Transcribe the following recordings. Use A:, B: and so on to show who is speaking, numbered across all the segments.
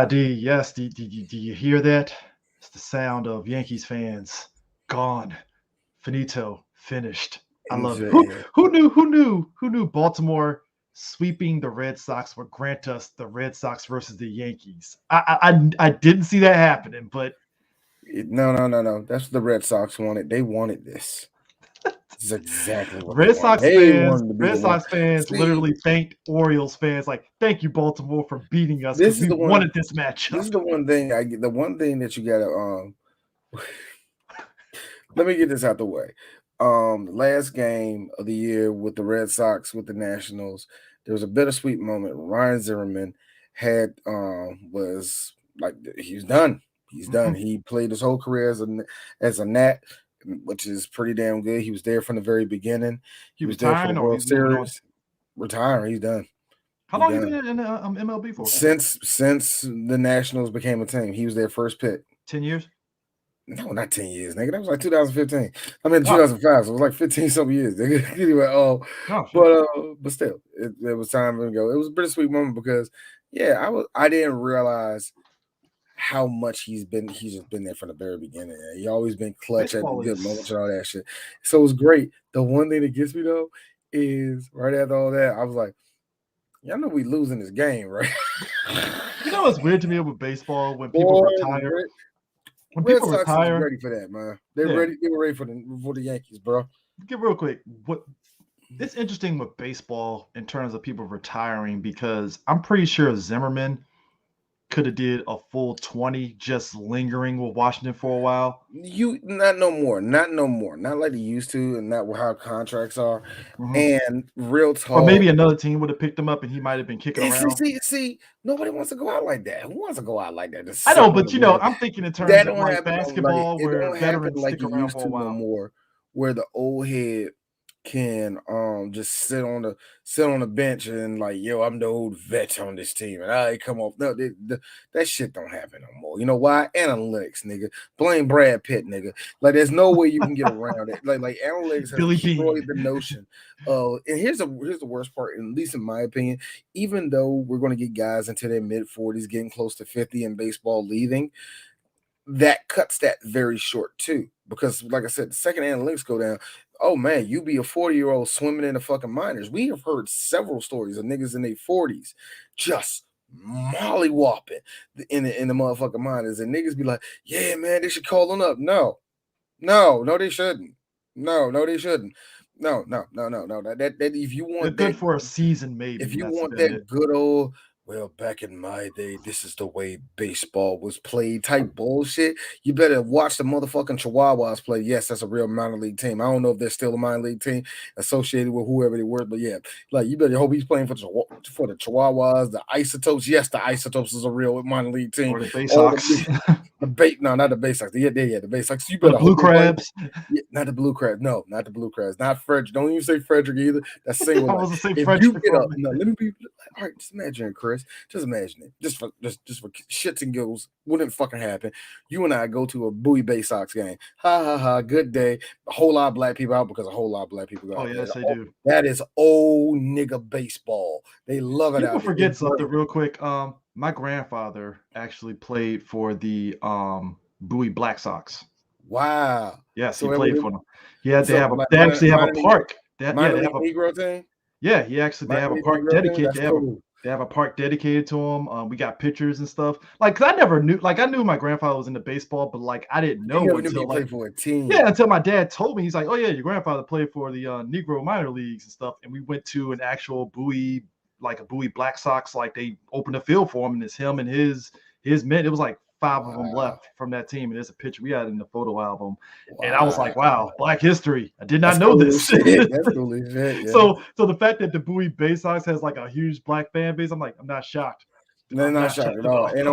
A: D, yes. Do you hear that? It's the sound of Yankees fans. Gone. Finito. Finished. I love it. Who knew Baltimore sweeping the Red Sox would grant us the Red Sox versus the Yankees? I didn't see that happening, but
B: No. That's what the Red Sox wanted. They wanted this. This is exactly what they
A: Red
B: wanted.
A: Sox
B: They
A: fans,
B: wanted to be
A: Red
B: the one.
A: Sox fans
B: See,
A: literally thanked Orioles fans like, "Thank you, Baltimore, for beating us because
B: this is
A: we
B: the one.
A: wanted this
B: This is
A: matchup."
B: the one thing I get. The one thing that you gotta let me get this out the way. Last game of the year with the Red Sox with the Nationals, there was a bittersweet moment. Ryan Zimmerman had was like he's done. He's done. He played his whole career as a Nat, which is pretty damn good. He was there from the very beginning.
A: He
B: He was there for the
A: retiring or
B: World
A: he's moving on.
B: Series. Retiring. He's done.
A: How
B: He's
A: long you
B: done.
A: been in MLB for?
B: Since the Nationals became a team, he was their first pick.
A: 10 years.
B: No, not 10 years, nigga. That was like 2015. I mean
A: Oh,
B: 2005, so it was like 15 something years. Nigga. Anyway,
A: oh shit.
B: but still, it was time to go. It was a bittersweet moment because I didn't realize how much he's just been there from the very beginning. He always been clutch at the
A: Baseball
B: good moments
A: is.
B: and all that shit. So it was great. The one thing that gets me though is right after all that, I was like, y'all know we losing this game, right?
A: You know, it's weird to me with baseball when people
B: Boy,
A: retire. When
B: Red
A: people
B: Sox was
A: retire,
B: ready for that, man.
A: yeah.
B: They were ready for the Yankees, bro.
A: Get real quick. What it's interesting with baseball in terms of people retiring because I'm pretty sure Zimmerman could have did a full 20 just lingering with Washington for a while.
B: You not no more, not no more, not like they used to, and not how contracts are.
A: Mhm.
B: And real
A: Or
B: talk,
A: maybe another team would have picked him up and he might have been kicking
B: and
A: around.
B: see, nobody wants to go out like that. Who wants to go out like that? Just
A: I
B: sit
A: know,
B: on the
A: but
B: bench.
A: I'm thinking in
B: That
A: terms of
B: don't
A: like
B: happen on like
A: basketball
B: it
A: where
B: don't happen
A: veterans
B: like
A: stick
B: it
A: around
B: used
A: for a
B: to no
A: while.
B: more, where the old head can just sit on the bench and like I'm the old vet on this team and I come off. No, that shit don't happen no more. You know why? Analytics, nigga. Blame Brad Pitt, nigga. Like there's no way you can get around it. Like analytics has
A: Billy
B: destroyed
A: Bean.
B: the notion of. And here's the worst part, at least in my opinion. Even though we're going to get guys into their mid 40s, getting close to 50 in baseball, leaving, that cuts that very short too. Because, like I said, the second analytics go down, oh man, you be a 40-year-old swimming in the fucking minors. We have heard several stories of niggas in their 40s just mollywopping in the motherfucking minors, and niggas be like, yeah, man, they should call them up. No, they shouldn't. No, they shouldn't. No. That if you
A: They're
B: want
A: good
B: that
A: for a season, maybe,
B: if
A: and
B: you
A: that's
B: want
A: about
B: that
A: it.
B: good old, well, back in my day, this is the way baseball was played type bullshit, you better watch the motherfucking Chihuahuas play. Yes, that's a real minor league team. I don't know if they're still a minor league team associated with whoever they were, but yeah, like you better hope he's playing for the Chihuahuas, the Isotopes. Yes, the Isotopes is a real minor league team.
A: Or the Bay
B: All
A: Sox.
B: the bait, no, not the Bay Sox. Yeah, the Bay Sox. You
A: Or the
B: better
A: Blue
B: hope they play.
A: Crabs.
B: Yeah, not the Blue Crabs. No, not the Blue Crabs. Not Frederick. Don't even say Frederick either. That's single
A: I
B: line.
A: was the same
B: If
A: French
B: you get
A: for
B: up,
A: me.
B: no, let me be. All right, just imagine it, Chris. Just imagine it. Just for shits and giggles. Wouldn't fucking happen. You and I go to a Bowie Bay Sox game. Ha ha ha. Good day. A whole lot of black people out because a whole lot of black people go
A: Oh
B: out there.
A: yes, they do.
B: That is old nigga baseball. They love it
A: People
B: out there. They
A: forget something
B: bring.
A: real quick. My grandfather actually played for the Bowie Black Sox.
B: Wow.
A: Yes, he
B: So
A: played for them. He had they
B: so
A: have a they actually have a park.
B: minor
A: They have
B: league
A: a
B: Negro team.
A: yeah, he actually they
B: Minor
A: have a
B: league
A: park
B: Negro team.
A: dedicated.
B: That's cool.
A: They have a park dedicated to him. We got pictures and stuff. Like, cause I never knew. Like, I knew my grandfather was into baseball, but like I didn't
B: You
A: know
B: never knew he
A: until
B: played
A: like
B: for a team.
A: yeah, until my dad told me. He's like, oh yeah, your grandfather played for the Negro minor leagues and stuff. And we went to an actual Bowie, like a Bowie Black Sox. Like they opened a field for him, and it's him and his men. It was like five of them
B: Wow.
A: left from that team, and there's a picture we had in the photo album. And I was like,
B: Wow.
A: wow, Black history. I did not
B: That's
A: know
B: cool as
A: this.
B: shit. That's cool as shit, yeah.
A: So the fact that the Bowie Bay Sox has like a huge black fan base, I'm like, I'm not shocked.
B: No,
A: I'm
B: not
A: not
B: shocked
A: shocked
B: at
A: at
B: all.
A: all.
B: And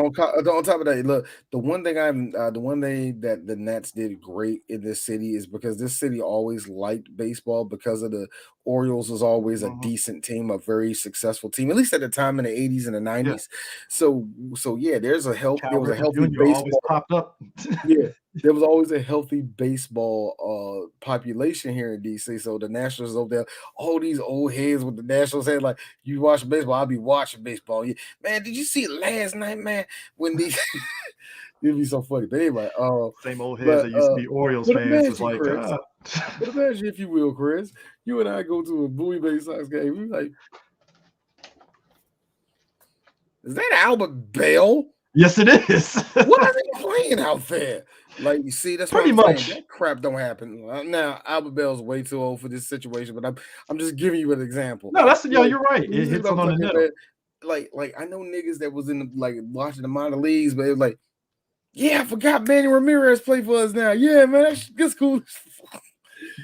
B: on top of that, look, the one thing that the Nets did great in this city is because this city always liked baseball because of the Orioles was always a
A: Mhm.
B: decent team, a very successful team, at least at the time in the 80s and the
A: Yeah.
B: 90s. So yeah, there was a
A: Cal
B: healthy
A: Ripken
B: baseball.
A: Jr. always popped up.
B: Yeah. there was always a healthy baseball population here in DC. So the Nationals over there, all these old heads with the Nationals head, like, you watch baseball, I'll be watching baseball. Yeah. Man, did you see it last night, man? When these it'd be so funny. But anyway,
A: same old heads that used to be Orioles fans. It's like,
B: but imagine, if you will, Chris, you and I go to a Bowie Bay Sox game. We're like, is that Albert Bell?
A: Yes, it is.
B: What are they playing out there? Like, you see, that's
A: pretty much
B: saying. That crap don't happen. Now, Albert Bell's way too old for this situation, but I'm just giving you an example.
A: No, that's you're right. It hits on the net.
B: Like I know niggas that was in the, like, watching the minor leagues, but it was like, yeah, I forgot Manny Ramirez played for us now. Yeah, man, that's cool.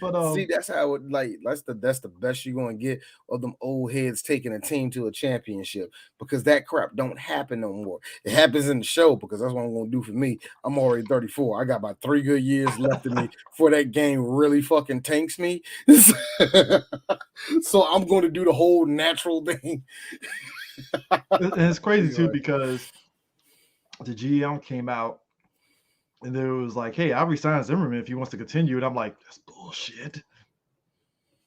B: But see, that's how it, like, that's the best you're gonna get of them old heads taking a team to a championship, because that crap don't happen no more. It happens in the show, because that's what I'm gonna do for me. I'm already 34. I got about 3 good years left in me before that game really fucking tanks me. So I'm going to do the whole natural thing.
A: And it's crazy too, because the GM came out and there was like, hey, I'll resign Zimmerman if he wants to continue. And I'm like, that's bullshit.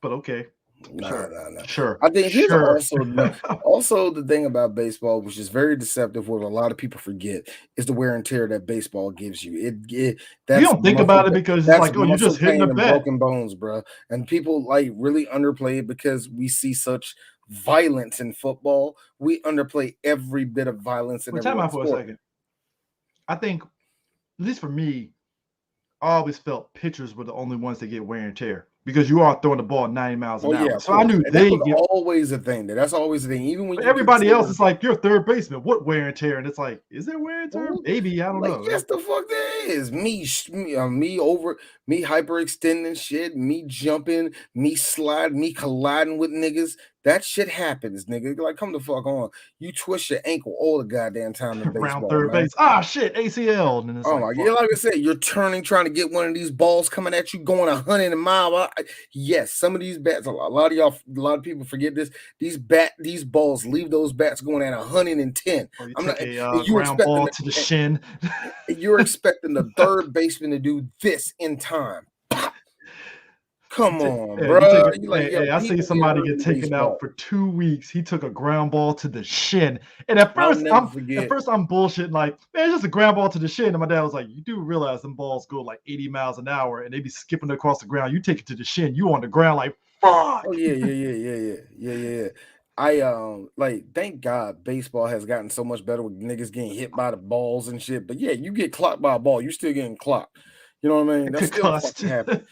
A: But okay. Sure.
B: I think here's also the thing about baseball, which is very deceptive, what a lot of people forget, is the wear and tear that baseball gives you. That's,
A: you don't think about it because it's like, oh, you're just hitting a bat.
B: Broken bones, bro. And people like really underplay it because we see such violence in football. We underplay every bit of violence in every sport.
A: Time out for a second. I think, at least for me, I always felt pitchers were the only ones that get wear and tear, because you are throwing the ball 90 miles an hour.
B: Yeah,
A: so I knew they
B: get always a thing. That's always a thing. Even when
A: everybody else is like, you're third baseman, what wear and tear? And it's like, is there wear and tear? Maybe, I don't know.
B: Yes, the fuck there is. Me hyperextending shit, me jumping, me sliding, me colliding with niggas. That shit happens, nigga. Like, come the fuck on. You twist your ankle all the goddamn time in baseball.
A: Round third base. Ah, shit, ACL. And
B: oh my god! Like I said, you're turning, trying to get one of these balls coming at you, going 100 a mile. Yes, some of these bats. A lot of people forget this. These balls leave those bats going at 110.
A: I'm not. Ground ball to the shin.
B: You're expecting the third baseman to do this in time. Come on, bro.
A: I see somebody get taken out for 2 weeks. He took a ground ball to the shin. And at first I'm bullshitting, like, man, it's just a ground ball to the shin. And my dad was like, you do realize them balls go like 80 miles an hour and they be skipping across the ground. You take it to the shin, you on the ground like, fuck.
B: Oh, yeah. I thank God baseball has gotten so much better with niggas getting hit by the balls and shit. But yeah, you get clocked by a ball, you're still getting clocked. You know what I mean? That's still fucking happen.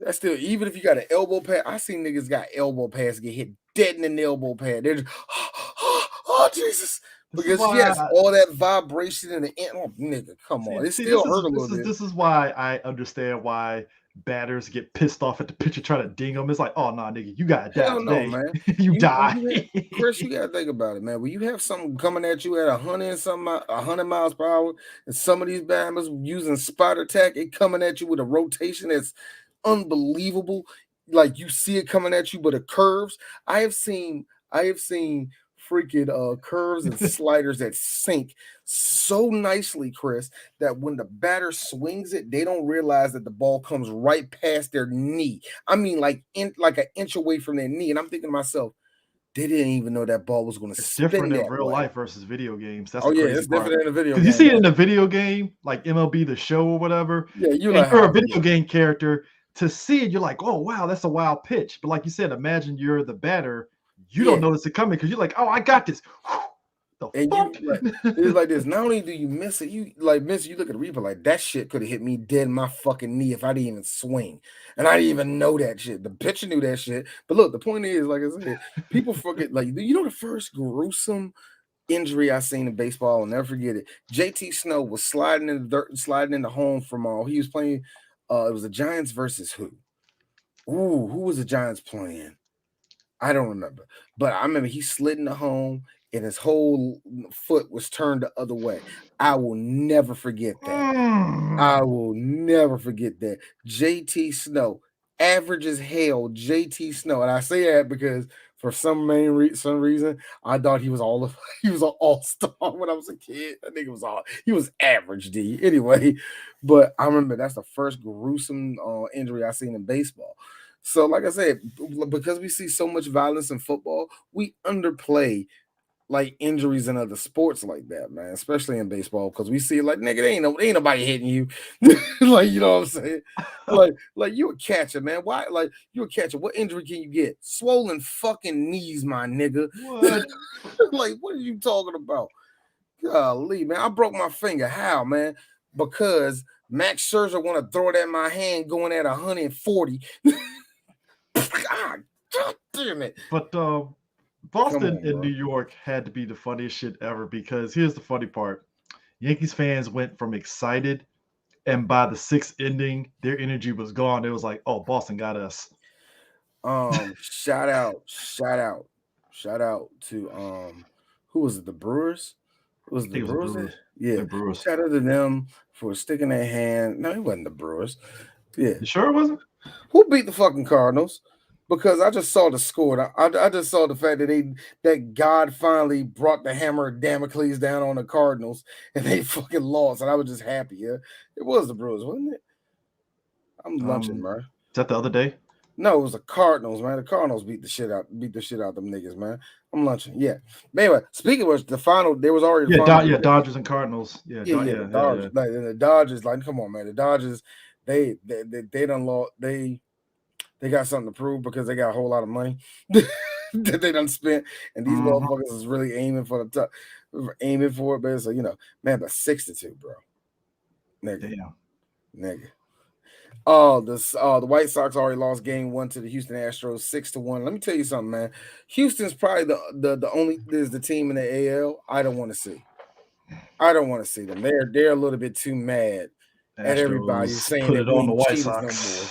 B: That's still, even if you got an elbow pad. I seen niggas got elbow pads get hit dead in the elbow pad. They're just, oh Jesus. Because yes, all that vibration in the end. Oh, nigga, come on. It still hurt a little bit.
A: This is why I understand why batters get pissed off at the pitcher trying to ding them. It's like, oh, nah, nigga, you gotta die.
B: Hell no, man.
A: you die.
B: Chris, you gotta think about it, man. When you have something coming at you at 100 miles per hour, and some of these batters using spider tack, it coming at you with a rotation that's unbelievable. Like, you see it coming at you, but it curves. I have seen freaking curves and sliders that sink so nicely, Chris, that when the batter swings it, they don't realize that the ball comes right past their knee. I mean, like an inch away from their knee. And I'm thinking to myself, they didn't even know that ball was going to spin. It's
A: different in real life versus video games. That's
B: it's different in a video game.
A: Because you see it in a video game, like MLB The Show or whatever.
B: Yeah, you're
A: a video game character. To see it, you're like, oh, wow, that's a wild pitch. But like you said, imagine you're the batter. You don't notice it coming because you're like, oh, I got this.
B: It's like this. Not only do you miss it, you look at the replay like, that shit could have hit me dead in my fucking knee if I didn't even swing. And I didn't even know that shit. The pitcher knew that shit. But look, the point is, like I said, people forget, like, you know, the first gruesome injury I seen in baseball, I'll never forget it. JT Snow was sliding in the dirt, sliding into home from he was playing. It was the Giants versus who? Ooh, who was the Giants playing? I don't remember. But I remember he slid into home and his whole foot was turned the other way. I will never forget that. I will never forget that. JT Snow, average as hell, JT Snow. And I say that because For some reason, I thought he was he was an all-star when I was a kid. I think he was average D anyway. But I remember that's the first gruesome injury I seen in baseball. So, like I said, because we see so much violence in football, we underplay like injuries in other sports like that, man, especially in baseball, because we see like, nigga, ain't nobody hitting you. Like, you know what I'm saying? Like you a catcher, man. Why? Like, you a catcher. What injury can you get? Swollen fucking knees, my nigga.
A: What?
B: Like, what are you talking about? Golly, man, I broke my finger. How, man? Because Max Scherzer want to throw it at my hand going at 140. God damn it.
A: But Boston and New York had to be the funniest shit ever, because here's the funny part. Yankees fans went from excited, and by the sixth inning, their energy was gone. It was like, oh, Boston got us.
B: Shout out to who was it? The Brewers? Was it the Brewers? Yeah.
A: The Brewers.
B: Shout out to them for sticking their hand. No, it wasn't the Brewers. Yeah.
A: You sure it wasn't?
B: Who beat the fucking Cardinals? Because I just saw the score. I just saw the fact that God finally brought the hammer of Damocles down on the Cardinals and they fucking lost. And I was just happy. Yeah, it was the Brewers, wasn't it? I'm lunching, man.
A: Is that the other day?
B: No, it was the Cardinals, man. The Cardinals beat the shit out them niggas, man. I'm lunching. Yeah. But anyway, speaking of which, the final, there was already
A: Dodgers and Cardinals.
B: The Dodgers. Like, and the Dodgers, like, come on, man. The Dodgers, they done lost. They got something to prove because they got a whole lot of money that they done spent, and these motherfuckers is really aiming for the top, aiming for it. But so, you know, man, but 6-2, bro. Nigga. Damn. Nigga. Oh, the White Sox already lost game 1 to the Houston Astros 6-1. Let me tell you something, man. Houston's probably the only is the team in the AL I don't want to see. I don't want to see them. They're a little bit too mad at everybody saying
A: put it on the White Sox.
B: No more.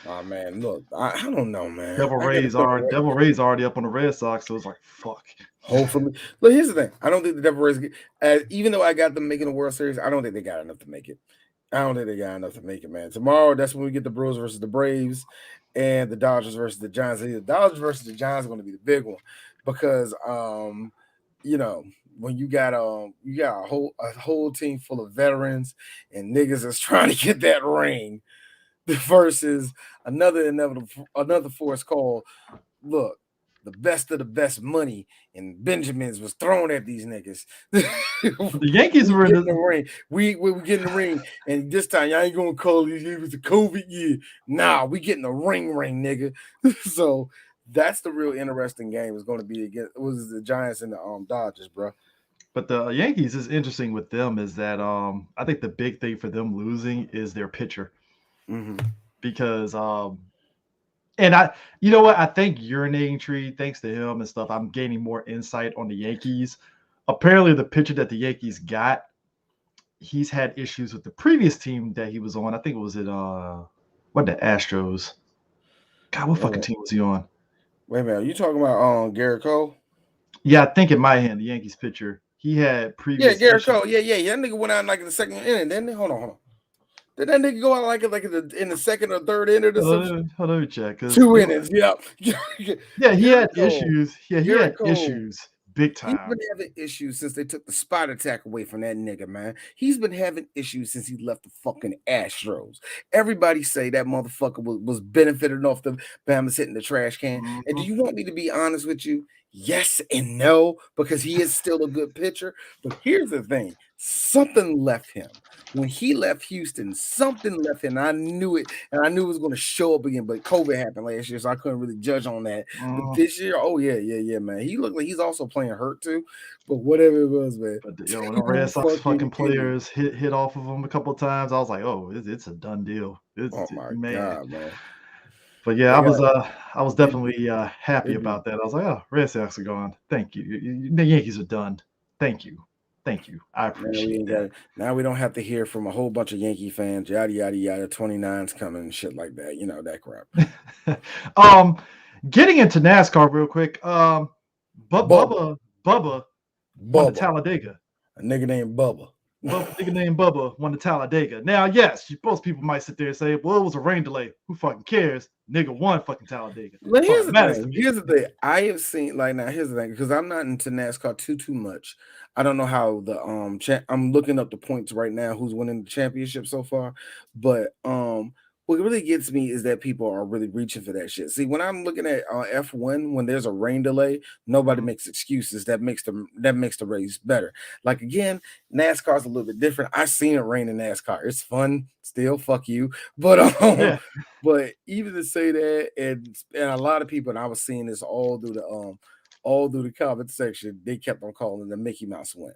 B: Oh man, look, I don't know, man.
A: Devil Rays already up on the Red Sox, so it's like fuck.
B: Hopefully, look. Here's the thing: I don't think the Devil Rays, even though I got them making the World Series, I don't think they got enough to make it. I don't think they got enough to make it, man. Tomorrow, that's when we get the Brewers versus the Braves, and the Dodgers versus the Giants. The Dodgers versus the Giants are going to be the big one because, you know, when you got a whole team full of veterans and niggas is trying to get that ring. Versus another force called, look, the best of the best money and Benjamins was thrown at these niggas.
A: The Yankees were in the
B: ring. We get in the ring, and this time y'all ain't gonna call it was the COVID year. Nah, we getting the ring, nigga. So that's the real interesting game. Is going to be against the Giants and the Dodgers, bro.
A: But the Yankees is interesting with them is that I think the big thing for them losing is their pitcher.
B: Mm-hmm.
A: Because and you know what, I think Urinating Tree, thanks to him and stuff, I'm gaining more insight on the Yankees. Apparently the pitcher that the Yankees got, he's had issues with the previous team that he was on. I think it was the Astros. God, what fucking team was he on?
B: Wait a minute, are you talking about Garrett Cole?
A: Yeah, I think it might have been the Yankees pitcher. He had previous
B: Garrett Cole. Yeah. That nigga went out like in the second inning, didn't he? Hold on. Did that nigga go out like in the second or third inning or something?
A: Hold on, check.
B: 2 innings, yeah.
A: Yeah, he had issues. Yeah, he had issues big time.
B: He's been having issues since they took the spot attack away from that nigga, man. He's been having issues since he left the fucking Astros. Everybody say that motherfucker was benefiting off the Bama's hitting the trash can. Mm-hmm. And do you want me to be honest with you? Yes and no, because he is still a good pitcher. But here's the thing. Something left him. When he left Houston, something left him. I knew it, and I knew it was going to show up again, but COVID happened last year, so I couldn't really judge on that. But this year, oh, yeah, man. He looked like he's also playing hurt, too. But whatever it was, man.
A: But, when the Red Sox fucking players hit off of him a couple of times, I was like, oh, it's a done deal. God, man. But yeah, I was definitely happy about that. I was like, oh, Red Sox are gone. Thank you. The Yankees are done. Thank you. I appreciate that.
B: Now we don't have to hear from a whole bunch of Yankee fans, yada, yada, yada, 29's coming and shit like that. You know, that crap.
A: Getting into NASCAR real quick. Bubba on the Talladega.
B: A nigga named Bubba.
A: Nigga named Bubba won the Talladega. Now, yes, most people might sit there and say, well, it was a rain delay. Who fucking cares? Nigga won fucking Talladega.
B: Well,
A: That's all
B: here's
A: that
B: the
A: matters to
B: thing.
A: me.
B: Here's the thing. I have seen like now. Here's the thing because I'm not into NASCAR too much. I don't know how the I'm looking up the points right now. Who's winning the championship so far? But what really gets me is that people are really reaching for that shit. See, when I'm looking at F1, when there's a rain delay, nobody makes excuses. That makes the race better. Like again, NASCAR's a little bit different. I've seen it rain in NASCAR. It's fun. Still, fuck you. But
A: Yeah.
B: but even to say that, and a lot of people, and I was seeing this all through the comment section, they kept on calling the Mickey Mouse win.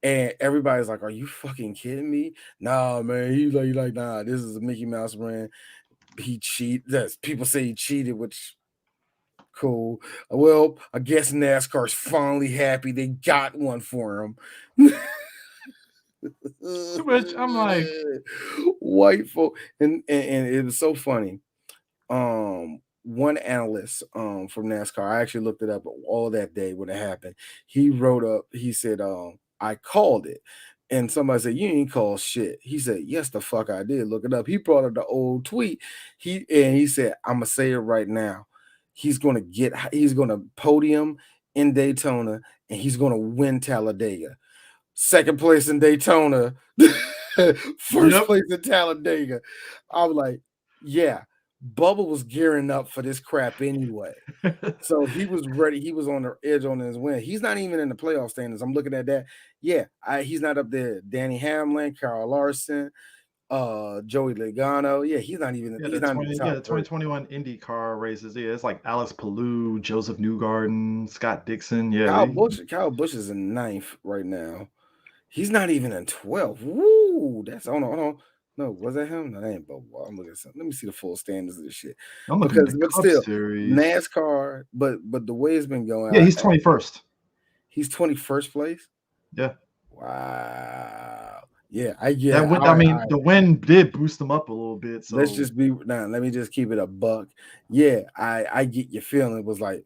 B: And everybody's like, "Are you fucking kidding me?" Nah, man. He's like, nah, this is a Mickey Mouse win. He cheated. People say he cheated, which cool. Well, I guess NASCAR's finally happy they got one for him.
A: Which I'm like,
B: white folk, and it was so funny. One analyst from NASCAR, I actually looked it up all that day when it happened. He wrote up, he said, I called it. And somebody said, you ain't call shit. He said, yes, the fuck I did. Look it up. He brought up the old tweet. He said, I'm gonna say it right now. He's gonna podium in Daytona and he's gonna win Talladega. Second place in Daytona, first place in Talladega. I was like, yeah, Bubba was gearing up for this crap anyway. So he was ready. He was on the edge on his win. He's not even in the playoff standings. I'm looking at that. Yeah, he's not up there. Danny Hamlin, Kyle Larson, Joey Logano. Yeah, he's not even.
A: Yeah,
B: He's not in the top
A: the 2021 IndyCar races. Yeah, it's like Alex Palou, Joseph Newgarden, Scott Dixon. Yeah,
B: Kyle Busch is in ninth right now. He's not even in 12th. Woo! That's hold on. No, was that him? No, that ain't Bubba. I'm looking at something. Let me see the full standings of this shit.
A: I'm looking at the
B: But
A: Cup
B: still,
A: Series.
B: NASCAR, but the way it's been going,
A: yeah, he's 21st.
B: He's 21st place.
A: Yeah.
B: Wow. Yeah,
A: the win did boost him up a little bit. So
B: let's just be now. Let me just keep it a buck. Yeah, I get your feeling. It was like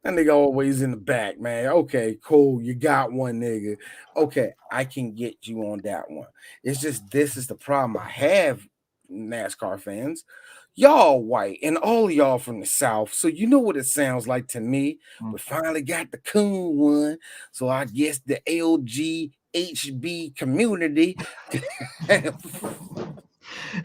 B: that nigga always in the back, man. Okay, cool. You got one, nigga. Okay, I can get you on that one. It's just this is the problem I have, NASCAR fans. Y'all white and all of y'all from the South, so you know what it sounds like to me. We finally got the coon one, so I guess the LGHB community.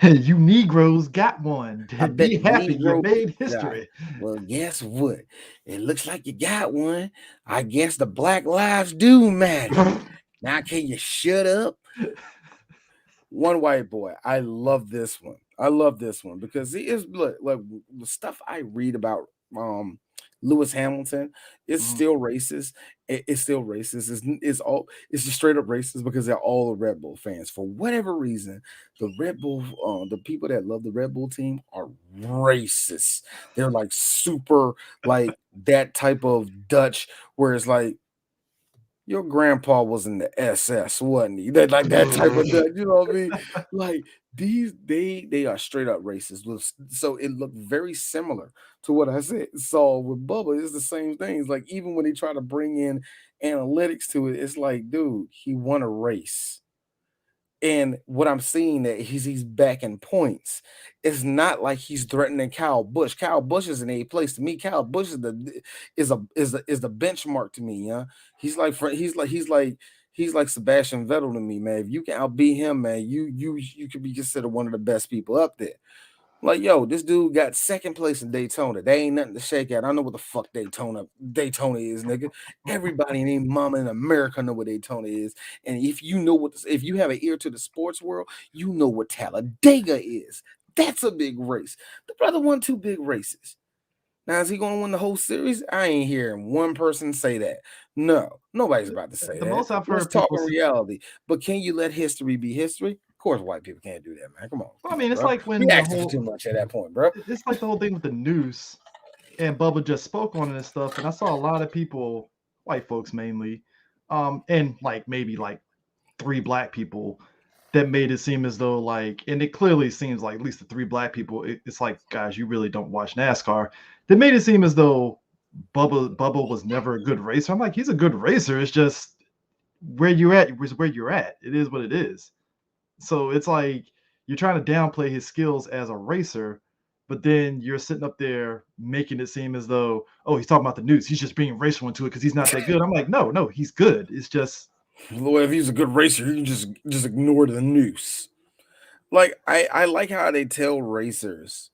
A: You Negroes got one. Be happy, you made history.
B: Well, guess what? It looks like you got one. I guess the Black Lives do matter. Now, can you shut up? One white boy. I love this one. Because he is like the stuff I read about Lewis Hamilton is still racist. It's still racist. It's just straight up racist because they're all Red Bull fans. For whatever reason, the Red Bull, the people that love the Red Bull team are racist. They're like super like that type of Dutch where it's like your grandpa was in the SS, wasn't he? That like that type of Dutch, you know what I mean? Like they are straight up racist. So it looked very similar to what I saw with Bubba. It's the same thing. It's like even when they try to bring in analytics to it, it's like, dude, he won a race. And what I'm seeing that he's back in points. It's not like he's threatening Kyle Busch. Kyle Busch is in a place to me. Kyle Busch is the benchmark to me. Yeah, he's like Sebastian Vettel to me, man. If you can outbeat him, man, you could be considered one of the best people up there. Like, yo, this dude got second place in Daytona. They ain't nothing to shake at. I know what the fuck Daytona is, nigga. Everybody named mama in America know what Daytona is. And if you know if you have an ear to the sports world, you know what Talladega is. That's a big race. The brother won 2 big races. Now, is he going to win the whole series? I ain't hearing one person say that. No, nobody's about to say that.
A: Most I've heard
B: Let's talk in reality. But can you let history be history? Of course, white people can't do that, man. Come on.
A: Well, I mean, it's like when
B: we asked for too much at that point, bro.
A: It's like the whole thing with the noose, and Bubba just spoke on it and stuff. And I saw a lot of people, white folks mainly, and like maybe like 3 black people that made it seem as though like, and it clearly seems like at least the 3 black people, it's like, guys, you really don't watch NASCAR. They made it seem as though Bubba was never a good racer. I'm like, he's a good racer. It's just where you're at is where you're at. It is what it is. So it's like you're trying to downplay his skills as a racer, but then you're sitting up there making it seem as though, oh, he's talking about the noose. He's just being racial into it because he's not that good. I'm like, no, he's good. It's just,
B: well, if he's a good racer, you can just ignore the noose. Like I like how they tell racers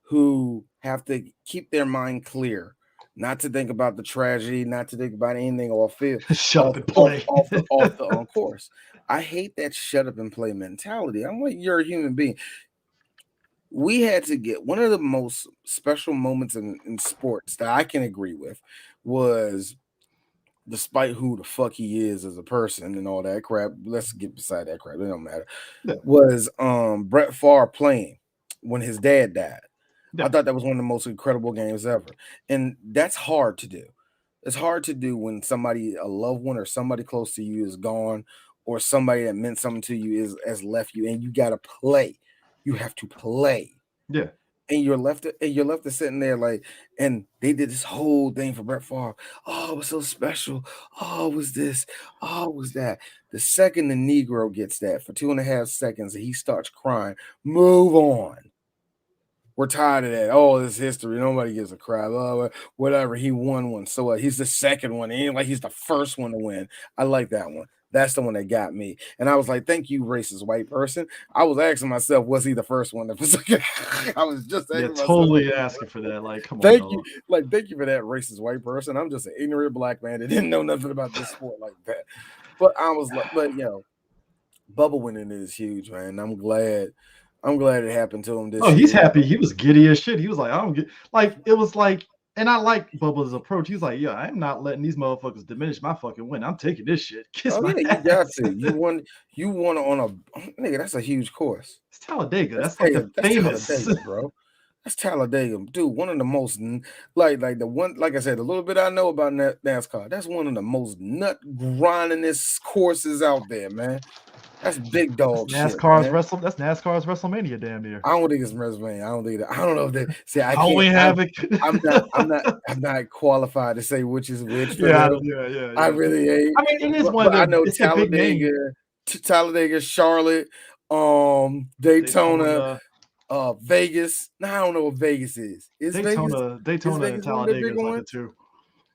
B: who have to keep their mind clear, not to think about the tragedy, not to think about anything off field,
A: shut up and play.
B: off the on course. I hate that shut up and play mentality. I'm like, you're a human being. We had to get one of the most special moments in sports that I can agree with was, despite who the fuck he is as a person and all that crap, let's get beside that crap. It don't matter.
A: Yeah.
B: Was Brett Favre playing when his dad died.
A: Yeah.
B: I thought that was one of the most incredible games ever. And that's hard to do. It's hard to do when somebody, a loved one or somebody close to you is gone, or somebody that meant something to you has left you, and you got to play. You have to play.
A: Yeah.
B: And you're left to sitting there like, and they did this whole thing for Brett Favre. Oh, it was so special. Oh, it was this. Oh, it was that. The second the Negro gets that for 2.5 seconds, he starts crying. Move on. We're tired of that. Oh, this history. Nobody gives a crap. Oh, whatever. He won one. So what? He's the second one. It ain't like he's the first one to win. I like that one. That's the one that got me. And I was like, thank you, racist white person. I was asking myself, was he the first one? I was just asking
A: totally asking for that. Like, come on.
B: Thank you. Like, thank you for that, racist white person. I'm just an ignorant black man that didn't know nothing about this sport like that. But I was like, but Bubba winning is huge, man. I'm glad it happened to him this year.
A: Oh, he's happy. He was giddy as shit. He was like, I don't get, like, it was like, and I like Bubba's approach. He's like, yeah, I'm not letting these motherfuckers diminish my fucking win. I'm taking this shit. Kiss my ass.
B: You got to. You won on a nigga. That's a huge course.
A: It's Talladega. That's like the famous,
B: Talladega, bro. That's Talladega, dude. One of the most like the one, like I said, a little bit I know about NASCAR. That's one of the most nut grindingest courses out there, man. That's big dog
A: that's
B: shit.
A: That's NASCAR's WrestleMania, damn near.
B: I don't think it's WrestleMania. I don't think that. I don't know if they see. I
A: only have it.
B: I'm not qualified to say which is which.
A: Yeah.
B: I really ain't.
A: I mean, it is one of the.
B: I know Talladega, Charlotte, Daytona, Vegas. Now I don't know what Vegas is.
A: Daytona and Talladega is like it too.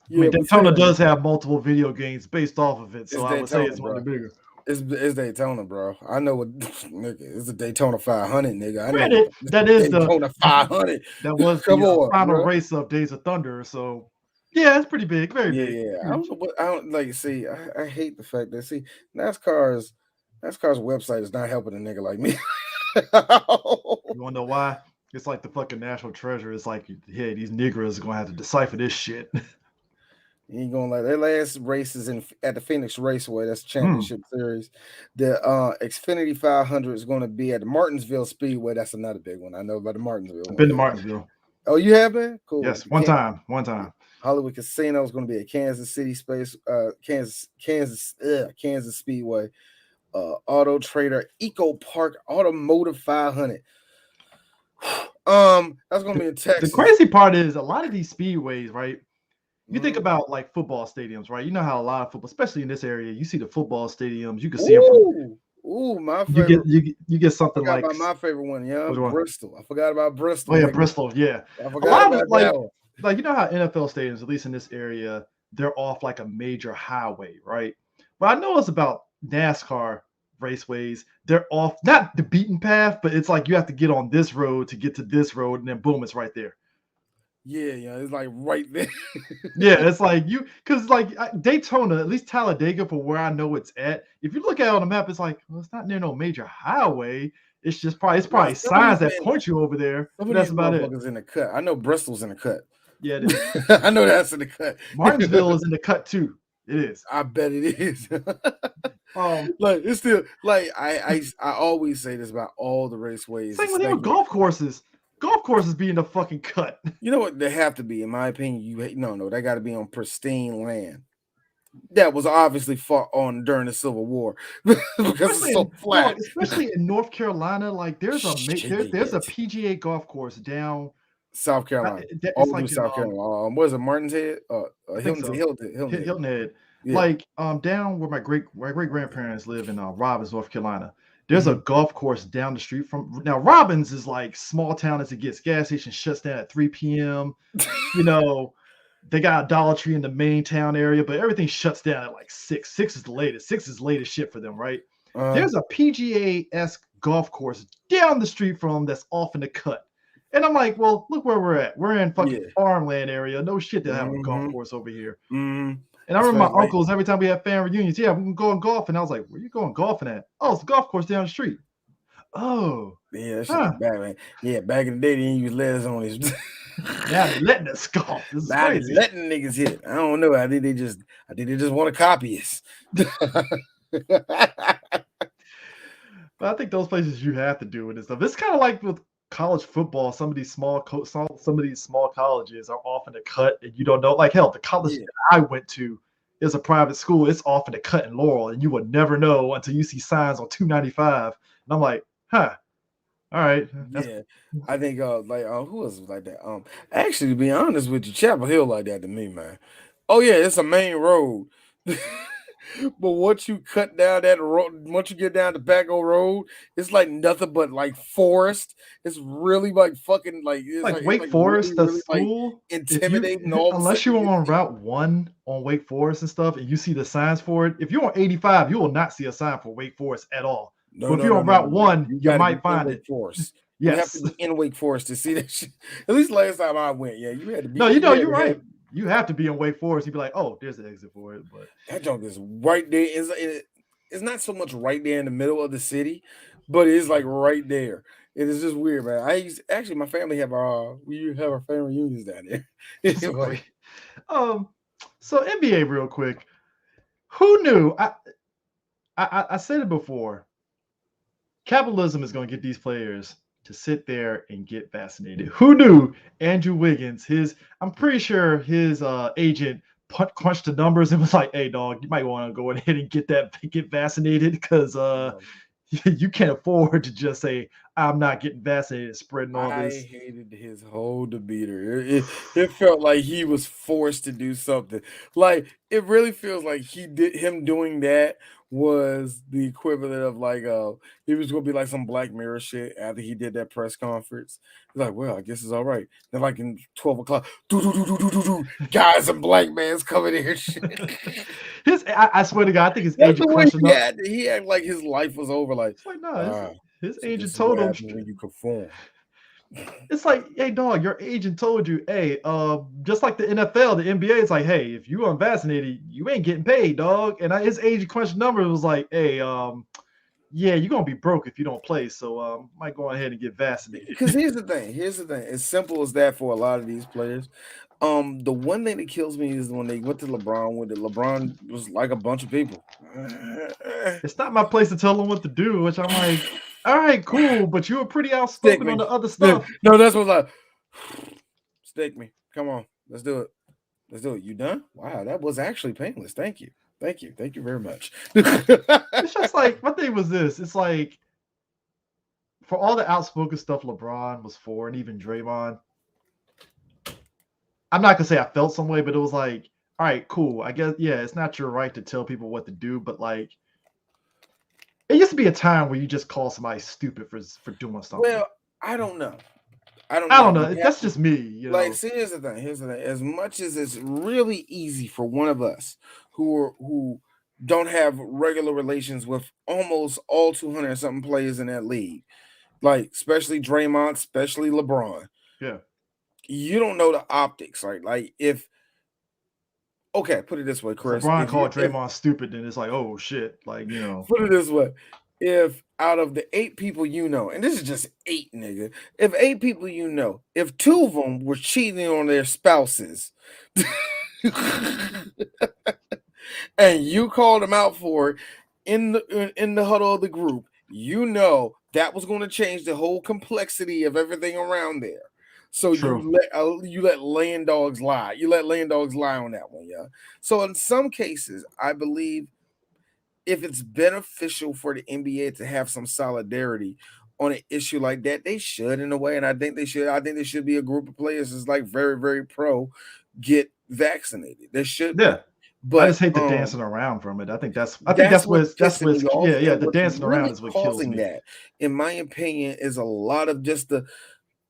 B: Yeah,
A: I mean, Daytona does have multiple video games based off of it, so I would say it's one of the bigger.
B: It's Daytona, bro. I know what nigga. It's a Daytona 500, nigga. I
A: know that is
B: Daytona 500.
A: That was the final race of Days of Thunder. So yeah, it's pretty big, very big.
B: Yeah. I don't like. See, I hate the fact that NASCAR's website is not helping a nigga like me.
A: You wanna know why? It's like the fucking national treasure. It's like, hey, these Negroes are gonna have to decipher this shit.
B: You ain't gonna like their last races at the Phoenix Raceway. That's championship series. The Xfinity 500 is going to be at the Martinsville Speedway. That's another big one. I know about the Martinsville.
A: I've been to Martinsville.
B: Oh, you have been? Cool.
A: Yes, one time.
B: Hollywood Casino is going to be at Kansas City Kansas Speedway. Auto Trader Eco Park Automotive 500. That's going to be in Texas.
A: The crazy part is a lot of these speedways, right? You think about like football stadiums, right? You know how a lot of football, especially in this area, you see the football stadiums. You can see them.
B: My favorite.
A: You get something like
B: my favorite one. Yeah, Bristol. I forgot about Bristol.
A: Oh yeah, Bristol. Yeah,
B: I forgot about that one.
A: Like you know how NFL stadiums, at least in this area, they're off like a major highway, right? But I know it's about NASCAR raceways. They're off not the beaten path, but it's like you have to get on this road to get to this road, and then boom, it's right there.
B: Yeah, it's like right there.
A: Yeah, it's like because like Daytona, at least Talladega, for where I know it's at. If you look at it on the map, it's like, well, it's not near no major highway. It's just probably signs that point you over there. That's about it.
B: In the cut. I know Bristol's in the cut.
A: Yeah, it is.
B: I know that's in the cut.
A: Martinsville is in the cut too. It is.
B: I bet it is. Like it's still like I always say this about all the raceways.
A: Same with golf courses. Golf courses be in the fucking cut.
B: You know what? They have to be, in my opinion. No, they got to be on pristine land. That was obviously fought on during the Civil War because it's so flat.
A: Especially in North Carolina, like there's a PGA golf course down
B: South Carolina. All through South Carolina. What is it, Martin's Head? Hilton Head.
A: Hilton Head. Like down where my great grandparents live in Robbins, North Carolina. There's a golf course down the street from now. Robbins is like small town as it gets. Gas station shuts down at 3 p.m. You know, they got a Dollar Tree in the main town area, but everything shuts down at like 6. 6 is the latest. 6 is latest shit for them, right? There's a PGA-esque golf course down the street from them that's off in the cut. And I'm like, well, look where we're at. We're in fucking farmland area. No shit to have a golf course over here. And I remember my uncles, every time we had family reunions, we can go golf. And I was like, where you going golfing at? Oh, it's a golf course down the street. Oh.
B: Yeah, that shit is bad, man. Yeah, back in the day, they didn't use letters on this.
A: Now they letting us golf. This is crazy.
B: Letting niggas hit. I don't know. I think they just want to copy us.
A: But I think those places you have to do it and stuff. It's kind of like with college football. Some of these small colleges are off in the cut, and you don't know. Like hell, the college that I went to is a private school. It's off in the cut in Laurel, and you would never know until you see signs on 295. And I'm like, huh. All right.
B: I think who else was like that? Actually, to be honest with you, Chapel Hill like that to me, man. Oh yeah, it's a main road. But once you cut down that road, once you get down the Paco Road, it's like nothing but like forest. It's really like fucking like it's
A: like Wake Forest,
B: really,
A: the school,
B: like intimidating.
A: Unless you're on Route 1 on Wake Forest and stuff, and you see the signs for it. If you're on 85, you will not see a sign for Wake Forest at all. But if you're on Route 1, you might find it.
B: Forest.
A: Yes.
B: You have to be in Wake Forest to see that shit. At least last time I went, you had to be.
A: No, you're right. You have to be in Wake Forest. You'd be like, oh, there's the exit for it. But
B: that junk is right there. It's not so much right there in the middle of the city, but it's like right there. It is just weird, man. My family we have our family reunions down there.
A: Anyway, so NBA real quick. Who knew? I said it before. Capitalism is going to get these players to sit there and get vaccinated. Who knew Andrew Wiggins, I'm pretty sure his agent crunched the numbers and was like, hey, dog, you might want to go ahead and get vaccinated because you can't afford to just say, I'm not getting vaccinated, spreading all this.
B: I hated his whole demeanor. It felt like he was forced to do something. Like, it really feels like him doing that was the equivalent of like he was gonna be like some Black Mirror shit after he did that press conference. He's like, well, I guess it's all right. Then like in 12 o'clock, guys and black man's coming in.
A: I swear to God, I think his agent questioned up.
B: He acted like his life was over. Like,
A: it's like no, his agent told him
B: when you conform.
A: It's like, hey, dog, your agent told you, hey, just like the NFL, the NBA, it's like, hey, if you unvaccinated, you ain't getting paid, dog. And his agent crunched numbers was like, hey, yeah, you're gonna be broke if you don't play, so might go ahead and get vaccinated.
B: Because here's the thing, as simple as that for a lot of these players. The one thing that kills me is when they went to LeBron, when LeBron was like a bunch of people.
A: It's not my place to tell them what to do, which I'm like, all right, cool, but you were pretty outspoken on the other stuff.
B: No, that's what like, stick me. Come on, let's do it. You done? Wow, that was actually painless. Thank you very much.
A: It's just like, my thing was this. It's like, for all the outspoken stuff LeBron was for, and even Draymond, I'm not gonna say I felt some way, but it was like, all right, cool. I guess, yeah, it's not your right to tell people what to do, but like, it used to be a time where you just call somebody stupid for doing something.
B: Well, I don't know.
A: I don't know. That's just me. You know?
B: Like, see, here's the thing. As much as it's really easy for one of us who don't have regular relations with almost all 200 and something players in that league, like especially Draymond, especially LeBron.
A: Yeah.
B: You don't know the optics, right? Like put it this way, Chris.
A: LeBron called Draymond stupid, and it's like, oh shit, like, you know.
B: Put it this way: if out of the 8 people you know, and this is just 8, nigga, if 8 people you know, if 2 of them were cheating on their spouses, and you called them out for it in the huddle of the group, you know that was going to change the whole complexity of everything around there. So true. you let laying dogs lie. You let laying dogs lie on that one, yeah. So in some cases, I believe if it's beneficial for the NBA to have some solidarity on an issue like that, they should in a way, and I think they should. I think there should be a group of players that's like very, very pro get vaccinated. There should be.
A: I
B: But
A: just hate the dancing around from it. I think that's
B: what's
A: that's
B: pissing
A: what's
B: me off,
A: yeah,
B: and
A: the
B: what's
A: dancing around
B: really
A: is what kills
B: causing
A: me.
B: that, in my opinion, is a lot of just the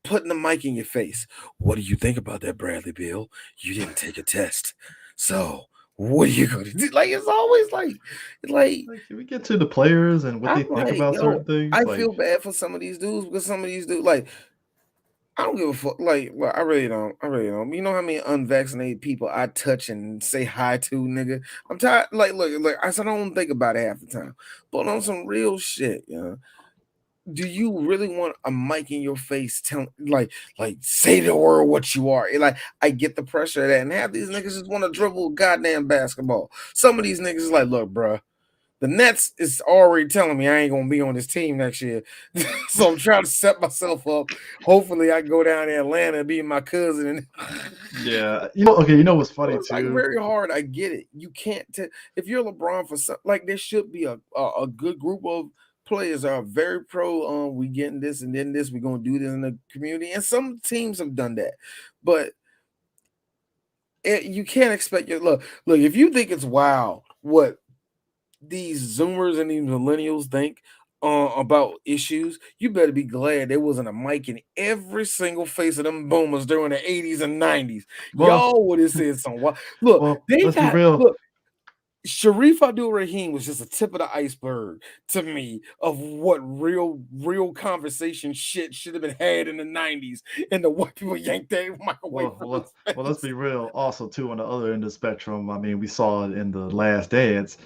B: putting the mic in your face. What do you think about that, Bradley Bill? You didn't take a test, so what are you going to do? Like, it's always like
A: Like, can we get to the players and what they
B: I'm
A: think
B: like,
A: about
B: yo,
A: certain things?
B: I
A: Like,
B: feel bad for some of these dudes because some of these dudes, like, I don't give a fuck. Like, I really don't. I really don't. You know how many unvaccinated people I touch and say hi to, nigga? I'm tired. Like, look. I said I don't think about it half the time. But on some real shit, you know, do you really want a mic in your face telling like say the word what you are? Like, I get the pressure of that, and half these niggas just want to dribble goddamn basketball. Some of these niggas is like, look, bruh, the Nets is already telling me I ain't gonna be on this team next year. So I'm trying to set myself up. Hopefully I can go down to Atlanta and be my cousin.
A: yeah, you know what's funny
B: It's like
A: too?
B: very hard. I get it. You can't if you're LeBron for some, like, there should be a good group of players that are very pro. We getting this and then this. We're gonna do this in the community, and some teams have done that, but you can't expect your look. Look, if you think it's wild, what these Zoomers and these millennials think about issues, you better be glad there wasn't a mic in every single face of them boomers during the 80s and 90s.
A: Well,
B: Y'all would have said something. Look,
A: well,
B: they
A: let's be
B: got
A: real.
B: look. Sharif Abdul Rahim was just a tip of the iceberg to me of what real conversation shit should have been had in the 90s, and the white people yanked that mic away
A: Well,
B: from
A: well,
B: his
A: well, let's
B: face.
A: be real. Also, too, on the other end of the spectrum, I mean, we saw it in the Last Dance.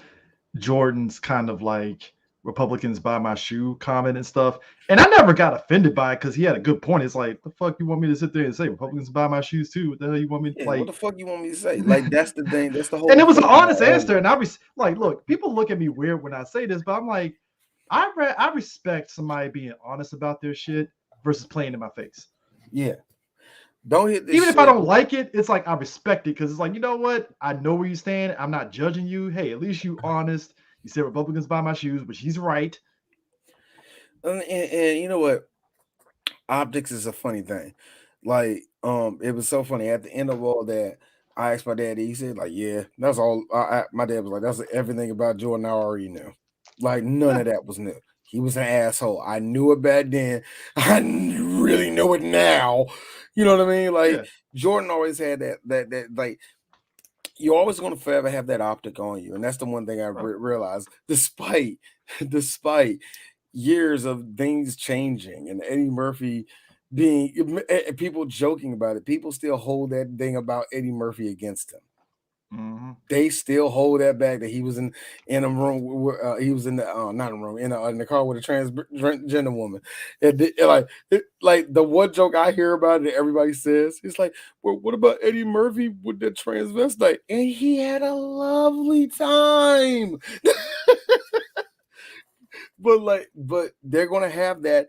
A: Jordan's kind of like Republicans buy my shoe comment and stuff. And I never got offended by it because he had a good point. It's like, the fuck you want me to sit there and say Republicans buy my shoes too? What the hell you want me to
B: Yeah, what
A: like?
B: the fuck you want me to say? Like, that's the thing. That's the
A: And
B: whole
A: it was an
B: point about
A: honest
B: all of
A: answer.
B: it.
A: And I was like, look, people look at me weird when I say this, but I'm like, I respect somebody being honest about their shit versus playing in my face.
B: Yeah. Don't hit this
A: Even if I
B: shit.
A: don't like it, it's like I respect it because it's like, you know what? I know where you stand. I'm not judging you. Hey, at least you honest. You said Republicans buy my shoes, which he's right.
B: And you know what? Optics is a funny thing. Like, it was so funny at the end of all that. I asked my dad. He said, like, yeah, that's all. My dad was like, that's everything about Jordan I already knew. Like, none
A: Yeah,
B: of that was new. He was an asshole. I knew it back then. I really know it now. You know what I mean? Like,
A: yeah,
B: Jordan always had that like, you're always going to forever have that optic on you, and that's the one thing I
A: bro.
B: realized. Despite years of things changing and Eddie Murphy being people joking about it, people still hold that thing about Eddie Murphy against him.
A: Mm-hmm.
B: They still hold that back that he was in a room. He was in the not in a room in the car with a transgender woman. Like the one joke I hear about it, that everybody says, it's like, well, what about Eddie Murphy with the transvestite? And he had a lovely time. But they're gonna have that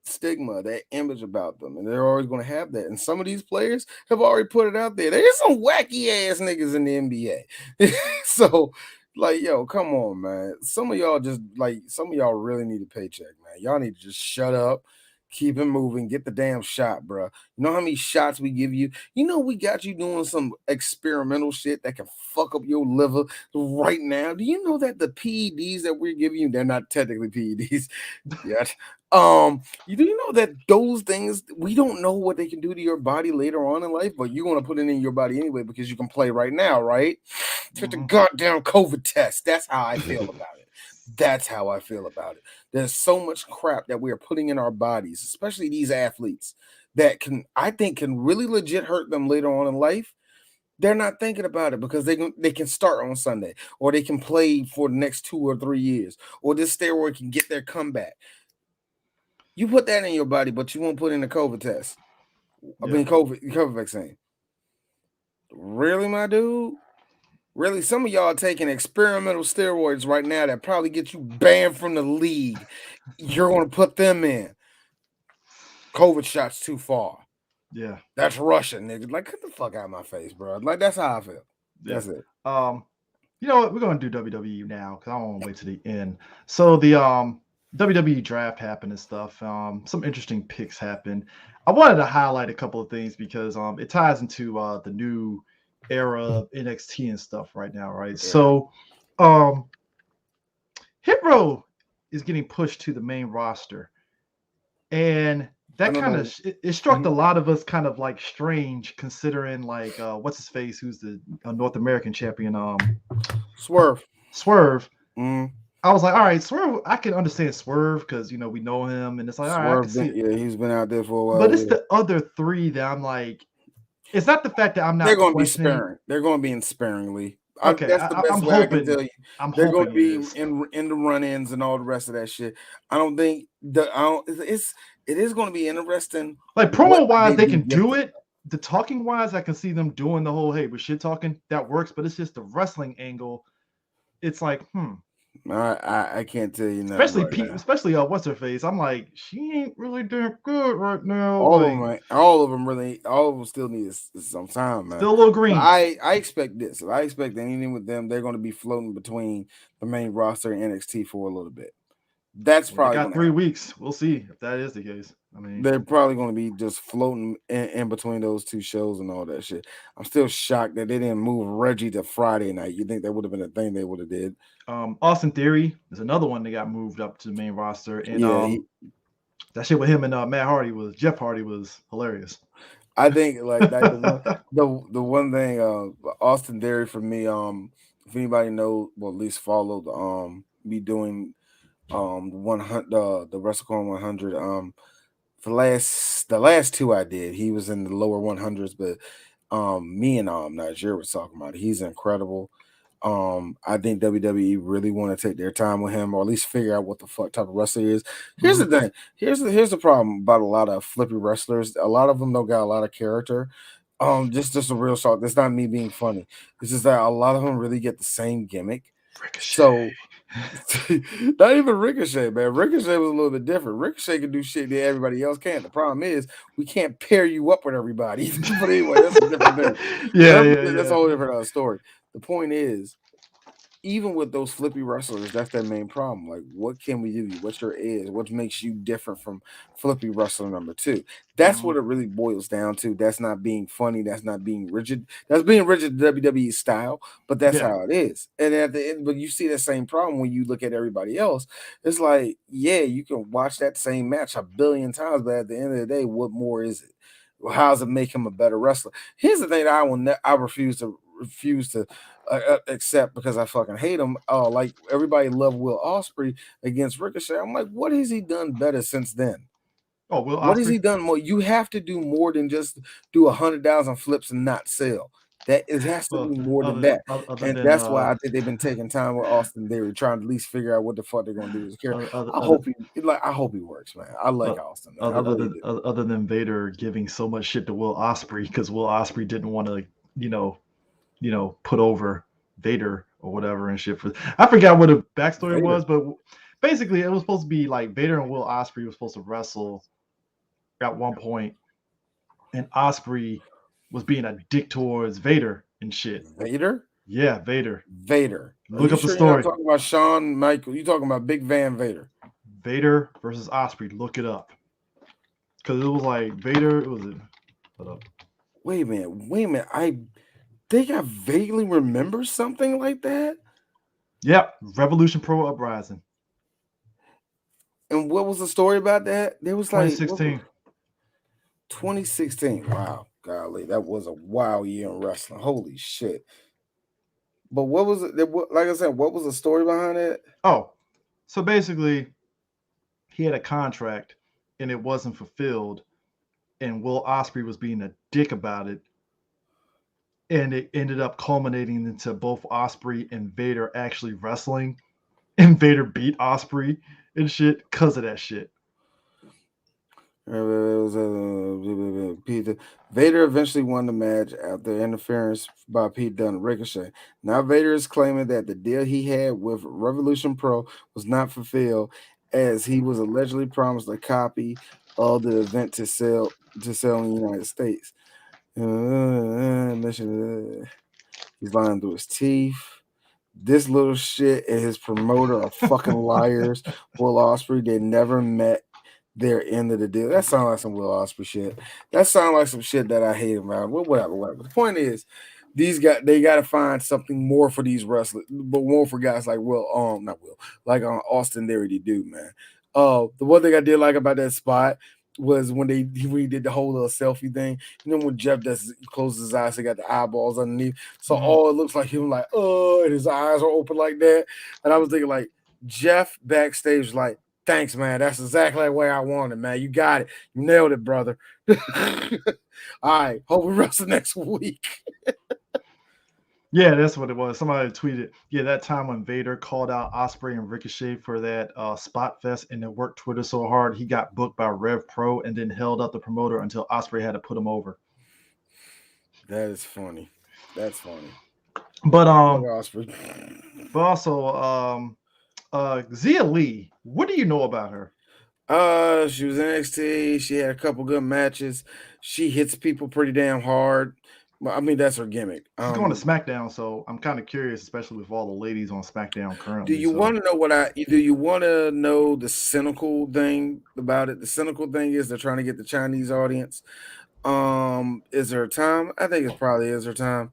B: stigma, that image about them, and they're always gonna have that. And some of these players have already put it out there. There's some wacky ass niggas in the NBA. So, like, yo, come on, man. Some of y'all really need a paycheck, man. Y'all need to just shut up. Keep it moving. Get the damn shot, bro. You know how many shots we give you? You know we got you doing some experimental shit that can fuck up your liver right now. Do you know that the PEDs that we're giving you, they're not technically PEDs yet. You do know that those things, we don't know what they can do to your body later on in life, but you're gonna put it in your body anyway because you can play right now, right? Take the
A: Mm-hmm.
B: goddamn COVID test. That's how I feel about it. That's how I feel about it. There's so much crap that we are putting in our bodies, especially these athletes, that I think can really legit hurt them later on in life. They're not thinking about it because they can start on Sunday, or they can play for the next 2 or 3 years, or this steroid can get their comeback. You put that in your body, but you won't put in a COVID test. I
A: Yeah.
B: mean, COVID vaccine. Really, my dude? Really? Some of y'all are taking experimental steroids right now that probably get you banned from the league. You're going to put them in. COVID shots too far.
A: Yeah.
B: That's Russian, nigga. Like, get the fuck out of my face, bro. Like, that's how I feel.
A: Yeah.
B: That's it.
A: You know what? We're gonna do WWE now because I don't want to wait to the end. So the WWE draft happened and stuff. Some interesting picks happened. I wanted to highlight a couple of things because it ties into the new era of NXT and stuff right now, right?
B: Yeah.
A: So, Hit Row is getting pushed to the main roster, and that kind of it struck a lot of us kind of like strange, considering like what's his face, who's the North American champion,
B: Swerve.
A: I was like, all right, Swerve. I can understand Swerve because we know him, and it's like, all right, I can see it.
B: Yeah, he's been out there for a while.
A: But it's the other three that I'm like, it's not the fact that I'm not.
B: They're going to be sparing. They're going to be in sparingly.
A: Okay,
B: that's the best
A: I'm
B: way
A: hoping,
B: I can tell you. They're going to be in the run-ins and all the rest of that shit. I don't think it is going to be interesting.
A: Like promo wise, they can do it. The talking wise, I can see them doing the whole hey, we're shit talking. That works, but it's just the wrestling angle. It's like,
B: I can't tell you nothing.
A: Especially what's her face. I'm like, she ain't really doing good right now.
B: All of them still need some time, man.
A: Still a little green.
B: I expect this. I expect anything with them, they're going to be floating between the main roster and NXT for a little bit. That's probably
A: got 3 weeks. We'll see if that is the case. I mean,
B: they're probably going to be just floating in between those two shows and all that shit. I'm still shocked that they didn't move Reggie to Friday night. You think that would have been a thing they would have did?
A: Austin Theory is another one that got moved up to the main roster, and that shit with him and Jeff Hardy was hilarious.
B: I think like that, the one thing Austin Theory for me, if anybody knows, well at least followed me doing the WrestleCon 100 the last two I did, he was in the lower 100s, but me and Niger was talking about it. He's incredible. I think WWE really want to take their time with him, or at least figure out what the fuck type of wrestler he is. Here's the thing. Here's the problem about a lot of flippy wrestlers. A lot of them don't got a lot of character. Just a real talk. That's not me being funny. It's just that a lot of them really get the same gimmick.
A: Ricochet.
B: So not even Ricochet, man. Ricochet was a little bit different. Ricochet can do shit that everybody else can't. The problem is we can't pair you up with everybody. But anyway, that's a different thing. That's a whole different story. The point is, even with those flippy wrestlers, that's their main problem. Like, what can we do? What's your edge? What makes you different from flippy wrestler number two? That's what it really boils down to. That's not being funny. That's not being rigid. That's being rigid WWE style, but that's how it is. And at the end, but you see that same problem when you look at everybody else. It's like, yeah, you can watch that same match a billion times, but at the end of the day, what more is it? Well, how does it make him a better wrestler? Here's the thing that I refuse to accept because I fucking hate him. Like everybody loved Will Ospreay against Ricochet. I'm like, what has he done better since then?
A: Will
B: what has he done more? You have to do more than just do 100,000 flips and not sell. It has to be more than that. And that's why I think they've been taking time with Austin Theory, trying to at least figure out what the fuck they're gonna do with his character. I hope he works, man. I like Austin. Man.
A: Other than Vader giving so much shit to Will Ospreay because Will Ospreay didn't want to, put over Vader or whatever and shit. I forgot what the backstory was, but basically it was supposed to be like Vader and Will Ospreay were supposed to wrestle at one point, and Ospreay was being a dick towards Vader and shit.
B: Vader?
A: Yeah, Vader.
B: Look up the story. You're not talking about Shawn Michaels. You're talking about Big Van Vader.
A: Vader versus Ospreay. Look it up. Because it was like Vader. Hold up.
B: Wait a minute. I think I vaguely remember something like that.
A: Yep. Revolution Pro Uprising.
B: And what was the story about that? There was like
A: 2016.
B: 2016. Wow. Golly, that was a wild year in wrestling. Holy shit. But what was it? Like I said, what was the story behind it?
A: Oh, so basically, he had a contract and it wasn't fulfilled, and Will Ospreay was being a dick about it, and it ended up culminating into both Ospreay and Vader actually wrestling, and Vader beat Ospreay and shit because of that shit.
B: Vader eventually won the match after interference by Pete Dunne and Ricochet. Now Vader is claiming that the deal he had with Revolution Pro was not fulfilled, as he was allegedly promised a copy of the event to sell in the United States. He's lying through his teeth. This little shit and his promoter are fucking liars. Will Ospreay, they never met their end of the deal. That sounds like some Will Ospreay shit. That sounds like some shit that I hate about. Whatever. The point is, these guys, they got to find something more for these wrestlers, but more for guys like not Will, like Austin. They already do, man. The one thing I did like about that spot was when we did the whole little selfie thing. You know when Jeff does closes his eyes, he got the eyeballs underneath, so all it looks like him like and his eyes are open like that. And I was thinking like Jeff backstage was like, thanks, man. That's exactly the way I wanted, man. You got it. You nailed it, brother. All right. Hope we wrestle next week.
A: Yeah, that's what it was. Somebody tweeted, yeah, that time when Vader called out Osprey and Ricochet for that spot fest and then worked Twitter so hard, he got booked by Rev Pro and then held up the promoter until Osprey had to put him over.
B: That is funny. That's funny.
A: But
B: Osprey.
A: But also Zia Lee, what do you know about her?
B: She was in NXT. She had a couple good matches. She hits people pretty damn hard. I mean, that's her gimmick.
A: She's going to SmackDown, so I'm kind of curious, especially with all the ladies on SmackDown currently.
B: Do you want to know do you want to know the cynical thing about it? The cynical thing is they're trying to get the Chinese audience. Is there time? I think it probably is her time.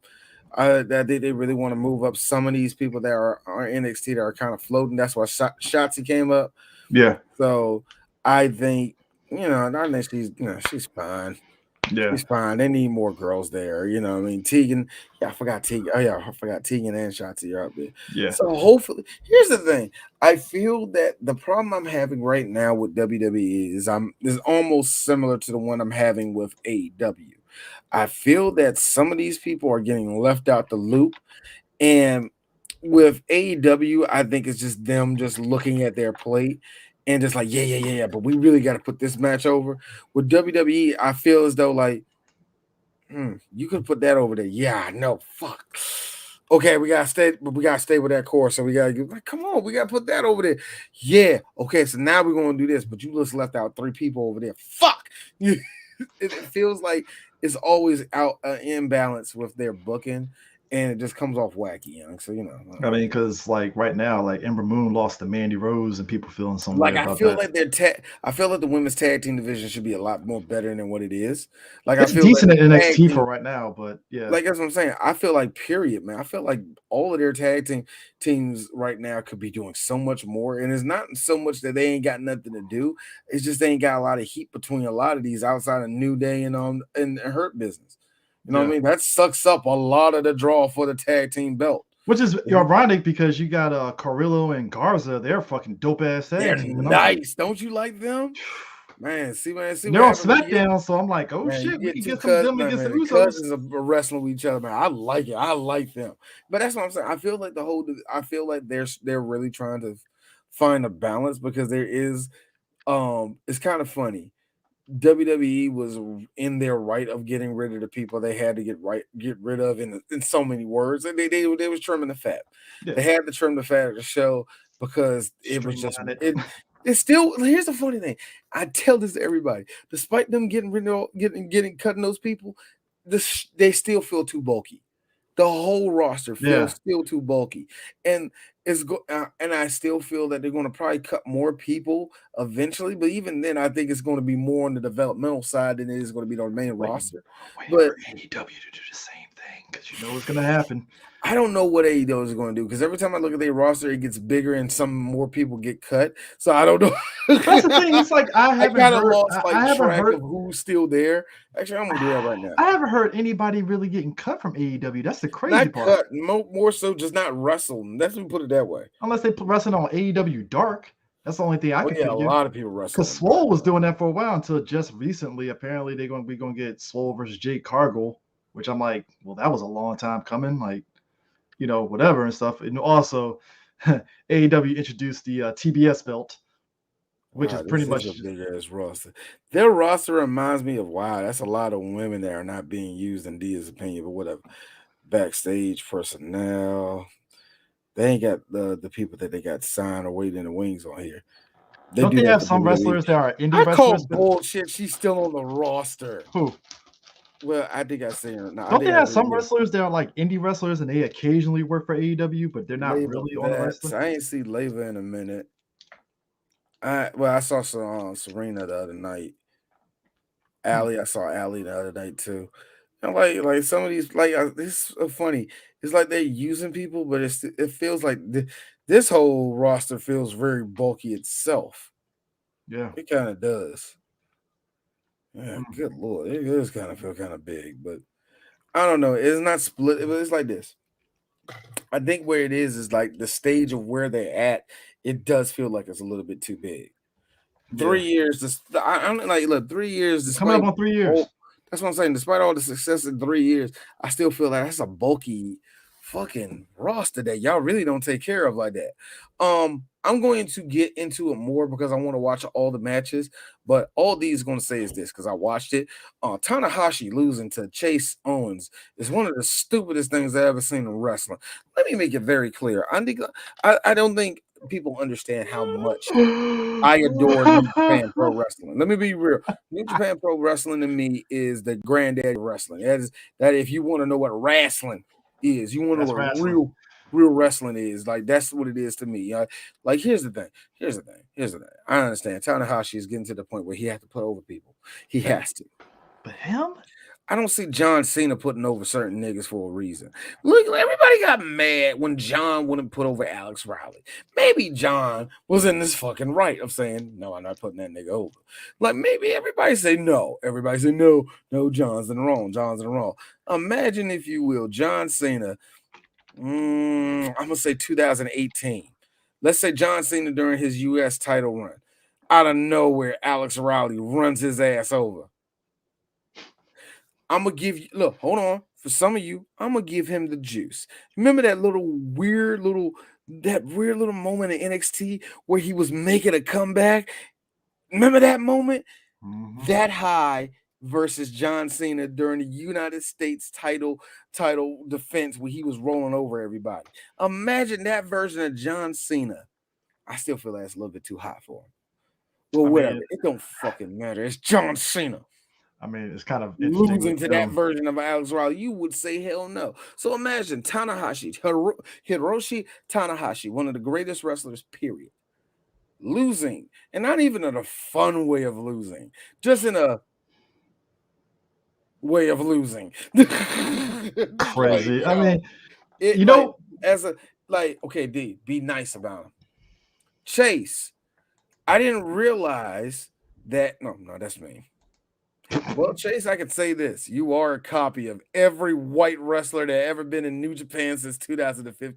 B: I think they really want to move up some of these people that are NXT that are kind of floating. That's why Shotzi came up.
A: Yeah.
B: So I think, I think she's fine.
A: Yeah.
B: She's fine. They need more girls there. I mean, Tegan. Yeah, I forgot Tegan. Oh, yeah, I forgot Tegan and Shotzi are up there.
A: Yeah.
B: So hopefully, here's the thing. I feel that the problem I'm having right now with WWE is almost similar to the one I'm having with AEW. I feel that some of these people are getting left out the loop. And with AEW, I think it's just them just looking at their plate and just like, yeah, but we really got to put this match over. With WWE, I feel as though like, you could put that over there. Yeah, no, fuck. Okay, we gotta stay with that course. So we gotta come on, we gotta put that over there. Yeah, okay, so now we're gonna do this, but you just left out 3 people over there. Fuck. It feels like it's always out imbalance with their booking. And it just comes off wacky, so
A: I mean, because like right now, like Ember Moon lost to Mandy Rose, and people feeling some way about
B: that. I feel like the women's tag team division should be a lot more better than what it is. Like
A: it's
B: I feel
A: decent
B: like
A: in NXT for right now, but yeah,
B: like that's what I'm saying. I feel like period, man. I feel like all of their tag teams right now could be doing so much more, and it's not so much that they ain't got nothing to do. It's just they ain't got a lot of heat between a lot of these outside of New Day and Hurt Business. You know what I mean? That sucks up a lot of the draw for the tag team belt.
A: Which is ironic because you got Carrillo and Garza. They're fucking dope ass tag team.
B: They're nice. Don't you like them? Man, see.
A: They're on SmackDown, so I'm like, oh man, shit, we can get some of them against the Usos.
B: Cousins are wrestling with each other, man. I like it. I like them. But that's what I'm saying. I feel like they're really trying to find a balance because there is it's kind of funny. WWE was in their right of getting rid of the people they had to get rid of in so many words, and they was trimming the fat. Yeah. They had to trim the fat of the show because it was just it's still. Here's the funny thing. I tell this to everybody. Despite them getting cutting those people, they still feel too bulky. The whole roster feels still too bulky, and and I still feel that they're going to probably cut more people eventually. But even then, I think it's going to be more on the developmental side than it is going to be on the main roster.
A: But AEW to do the same thing because you know what's going to happen.
B: I don't know what AEW is going to do because every time I look at their roster, it gets bigger and some more people get cut. So I don't know.
A: That's the thing. It's like I haven't
B: lost track of who's still there. Actually, I'm going to do that right now.
A: I haven't heard anybody really getting cut from AEW. That's the crazy part.
B: Cut, more so just not wrestling. Let's put it that way.
A: Unless they put wrestling on AEW Dark. That's the only thing I can think of.
B: A lot of people wrestling.
A: Because Swole was doing that for a while until just recently. Apparently, they're going to get Swole versus Jade Cargill, which I'm like, well, that was a long time coming. Like, whatever and stuff. And also, AEW introduced the TBS belt, which is pretty much
B: a big ass roster. Their roster reminds me of that's a lot of women that are not being used in Dia's opinion, but whatever. Backstage personnel. They ain't got the people that they got signed or waiting in the wings on here.
A: Don't they have some wrestlers that are indie wrestlers?
B: I call bullshit. She's still on the roster.
A: Who?
B: Well, I think I see her.
A: Don't they have some wrestlers that are like indie wrestlers and they occasionally work for AEW, but they're not really on the roster?
B: I ain't see Leva in a minute. I saw some Serena the other night. I saw Allie the other night too. And like some of these, like this is so funny. It's like they're using people, but it feels like this whole roster feels very bulky itself.
A: Yeah.
B: It kind of does. Yeah, good lord, it does kind of feel kind of big, but I don't know. It's not split. It's like this. I think where it is like the stage of where they're at. It does feel like it's a little bit too big. 3 years. I'm like, look, 3 years.
A: Coming
B: Despite
A: up on 3 years.
B: all, that's what I'm saying. Despite all the success in 3 years, I still feel like that's a bulky fucking roster that y'all really don't take care of like that. I'm going to get into it more because I want to watch all the matches. But all these going to say is this because I watched it. Tanahashi losing to Chase Owens is one of the stupidest things I've ever seen in wrestling. Let me make it very clear. I don't think people understand how much I adore New Japan Pro Wrestling. Let me be real. New Japan Pro Wrestling to me is the granddaddy of wrestling. That if you want to know what wrestling is, you want to know what real wrestling is. Like that's what it is to me. Like here's the thing. I understand Tanahashi is getting to the point where he has to put over people. He has to.
A: But him?
B: I don't see John Cena putting over certain niggas for a reason. Look, everybody got mad when John wouldn't put over Alex Riley. Maybe John was in this fucking right of saying, no, I'm not putting that nigga over. Like maybe everybody say no. Everybody say no, John's in the wrong. John's in the wrong. Imagine, if you will, John Cena, I'm going to say 2018. Let's say John Cena during his U.S. title run. Out of nowhere, Alex Riley runs his ass over. I'm gonna give you hold on. For some of you, I'm gonna give him the juice. Remember that weird little moment in NXT where he was making a comeback? Remember that moment? Mm-hmm. That high versus John Cena during the United States title defense where he was rolling over everybody. Imagine that version of John Cena. I still feel that's a little bit too hot for him. Well, whatever. It don't fucking matter. It's John Cena.
A: I mean, it's kind of
B: losing to that version of Alex Riley. You would say hell no. So imagine Tanahashi, Hiroshi Tanahashi, one of the greatest wrestlers, period, losing, and not even in a fun way of losing, just in a way of losing.
A: Crazy.
B: Like, as a okay, D, be nice about him. Chase, I didn't realize that. No, that's me. Well, Chase, I could say this. You are a copy of every white wrestler that ever been in New Japan since 2015.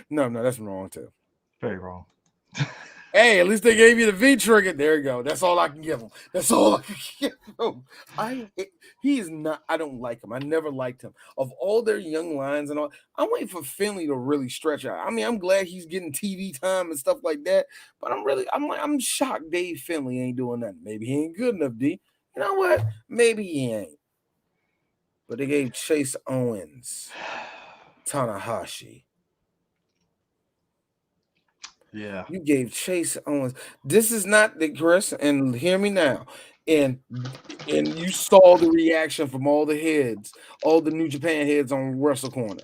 B: No, that's wrong, too.
A: Very wrong.
B: Hey, at least they gave you the V trigger. There you go. That's all I can give him. That's all I can give him. He is not. I don't like him. I never liked him. Of all their young lions and all, I'm waiting for Finley to really stretch out. I mean, I'm glad he's getting TV time and stuff like that. But I'm shocked Dave Finley ain't doing nothing. Maybe he ain't good enough, D. You know what? Maybe he ain't. But they gave Chase Owens, Tanahashi.
A: Yeah.
B: You gave Chase Owens. This is not the Chris, and hear me now. And you saw the reaction from all the heads, all the New Japan heads on Wrestle Corner.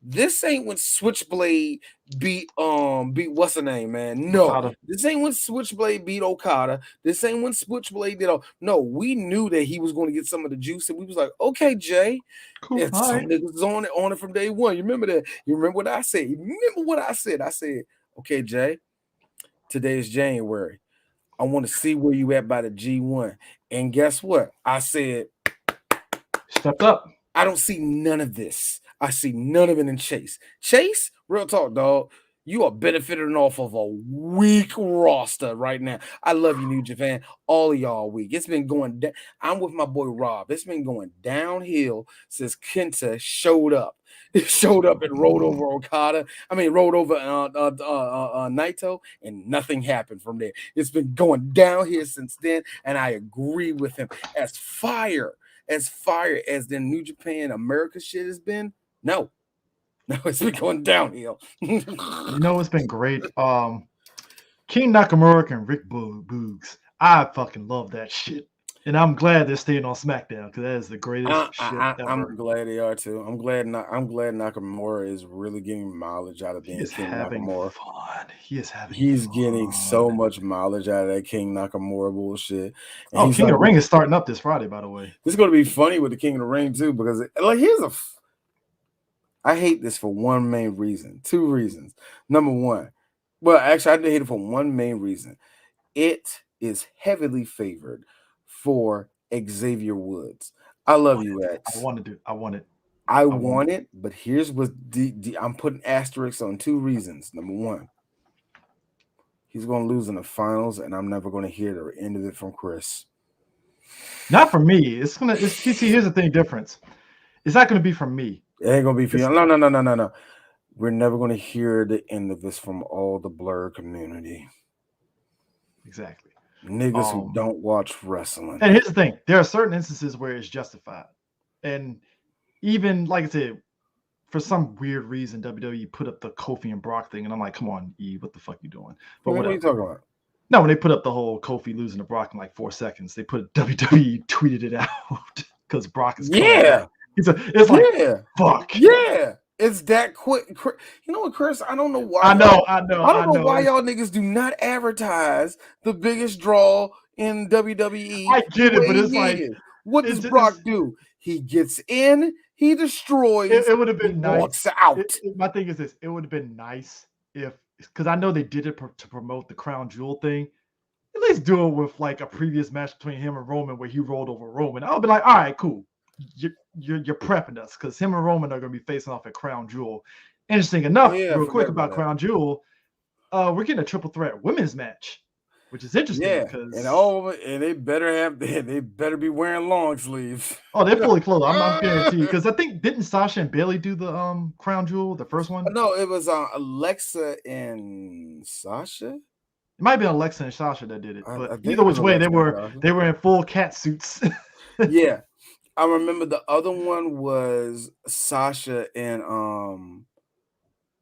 B: This ain't when Switchblade beat what's the name, man? No, Okada. This ain't when Switchblade beat Okada. This ain't when Switchblade did all. No, we knew that he was going to get some of the juice, and we was like, okay, Jay, cool. And some niggas on it from day one. You remember that? You remember what I said? You remember what I said? I said, okay, Jay, today is January. I want to see where you at by the G1. And guess what? I said,
A: stepped up.
B: I don't see none of this. I see none of it in Chase. Chase, real talk, dog. You are benefiting off of a weak roster right now. I love you, New Japan. All of y'all weak. It's been going down. I'm with my boy Rob. It's been going downhill since Kenta showed up. It showed up and rode over Okada. Rode over Naito, and nothing happened from there. It's been going downhill since then, and I agree with him. As fire as the New Japan America shit has been, no, it's been going downhill.
A: It's been great. King Nakamura and Rick Boogs. I fucking love that shit. And I'm glad they're staying on SmackDown because that is the greatest shit ever.
B: I'm glad they are too. I'm glad Nakamura is really getting mileage out of
A: He
B: being
A: is
B: King
A: having
B: Nakamura.
A: fun. He is having
B: He's getting so
A: fun.
B: much mileage out of that King Nakamura bullshit. And
A: Oh,
B: he's
A: King
B: like,
A: of the Ring is starting up this Friday, by the way.
B: this is going to be funny with the King of the Ring too, because like I hate this for one main reason. Two reasons. Number one, well, actually, I hate it for one main reason. It is heavily favored for Xavier Woods. I love you, X.
A: I want it.
B: I want it, but here's what I'm putting asterisks on two reasons. Number one, he's going to lose in the finals, and I'm never going to hear the end of it from Chris.
A: Not for me. See, here's the thing difference. It's not gonna be from me.
B: It ain't gonna be for you. No. We're never gonna hear the end of this from all the Blur community.
A: Exactly.
B: Niggas who don't watch wrestling.
A: And here's the thing: there are certain instances where it's justified, and even like I said, for some weird reason, WWE put up the Kofi and Brock thing, and I'm like, come on, E, what the fuck you doing? But
B: what are you talking about?
A: No, when they put up the whole Kofi losing to Brock in like 4 seconds, they put WWE tweeted it out because Brock is
B: yeah.
A: It's like fuck
B: yeah. It's that quick. You know what, Chris? I don't know why.
A: I don't
B: know why y'all niggas do not advertise the biggest draw in WWE.
A: I get it, but it's like,
B: what does Brock do? He gets in, he destroys.
A: It would have been nice.
B: Walks out.
A: My thing is this: it would have been nice if, because I know they did it to promote the Crown Jewel thing. At least do it with like a previous match between him and Roman where he rolled over Roman. I'll be like, all right, cool. You're prepping us because him and Roman are going to be facing off at Crown Jewel. Interesting enough, real quick about Crown Jewel, we're getting a triple threat women's match, which is interesting because
B: and they better be wearing long sleeves.
A: Oh, they're fully clothed. I'm guaranteed because I think didn't Sasha and Bailey do the Crown Jewel, the first one?
B: No, it was Alexa and Sasha.
A: It might have been Alexa and Sasha that did it, but either which way, they were in full cat suits.
B: Yeah. I remember the other one was Sasha and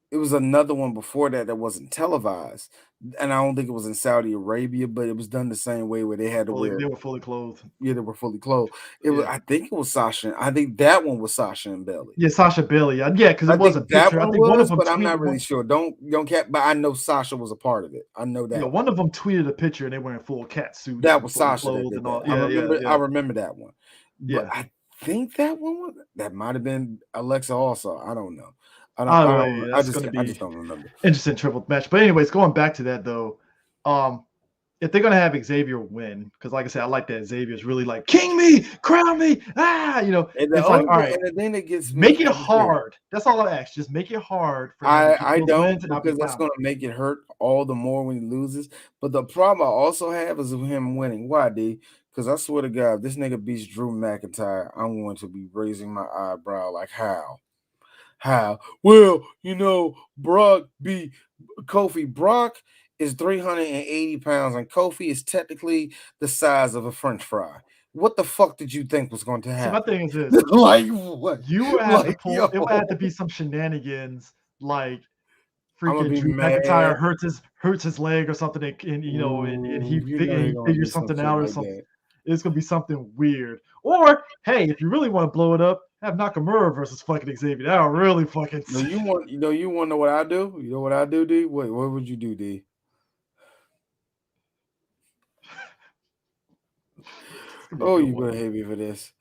B: it was another one before that wasn't televised. And I don't think it was in Saudi Arabia, but it was done the same way where they had to wear.
A: They were fully clothed.
B: Yeah, they were fully clothed. I think it was Sasha. I think that one was Sasha and Bailey.
A: Yeah, Sasha Bailey. Yeah, because it was a picture. I think one of them,
B: but I'm not really sure. Don't cap. But I know Sasha was a part of it. I know that.
A: Yeah, one of them tweeted a picture and they were in full cat suits.
B: That was Sasha. I remember that one.
A: Yeah,
B: but I think that one that might have been Alexa also. I don't know. I just don't remember.
A: Interesting triple match. But anyways, going back to that though, if they're gonna have Xavier win, because like I said, I like that Xavier's really like king me, crown me, it's like, all right,
B: and then it gets
A: make it hard. That's all I ask. Just make it hard for him.
B: I don't, because that's gonna make it hurt all the more when he loses. But the problem I also have is with him winning. Why, D? Because I swear to God, if this nigga beats Drew McIntyre, I'm going to be raising my eyebrow like, how? Well, Brock beat Kofi. Brock is 380 pounds, and Kofi is technically the size of a French fry. What the fuck did you think was going to happen?
A: So my thing is this:
B: like what?
A: You would have to pull. It would have to be some shenanigans, like freaking Drew McIntyre hurts his leg or something, and he figures something out or something. That. It's gonna be something weird. Or hey, if you really want to blow it up, have Nakamura versus fucking Xavier. That'll really fucking.
B: You want to know what I do? You know what I do, D? Wait, what would you do, D? Oh, you gonna hate me for this.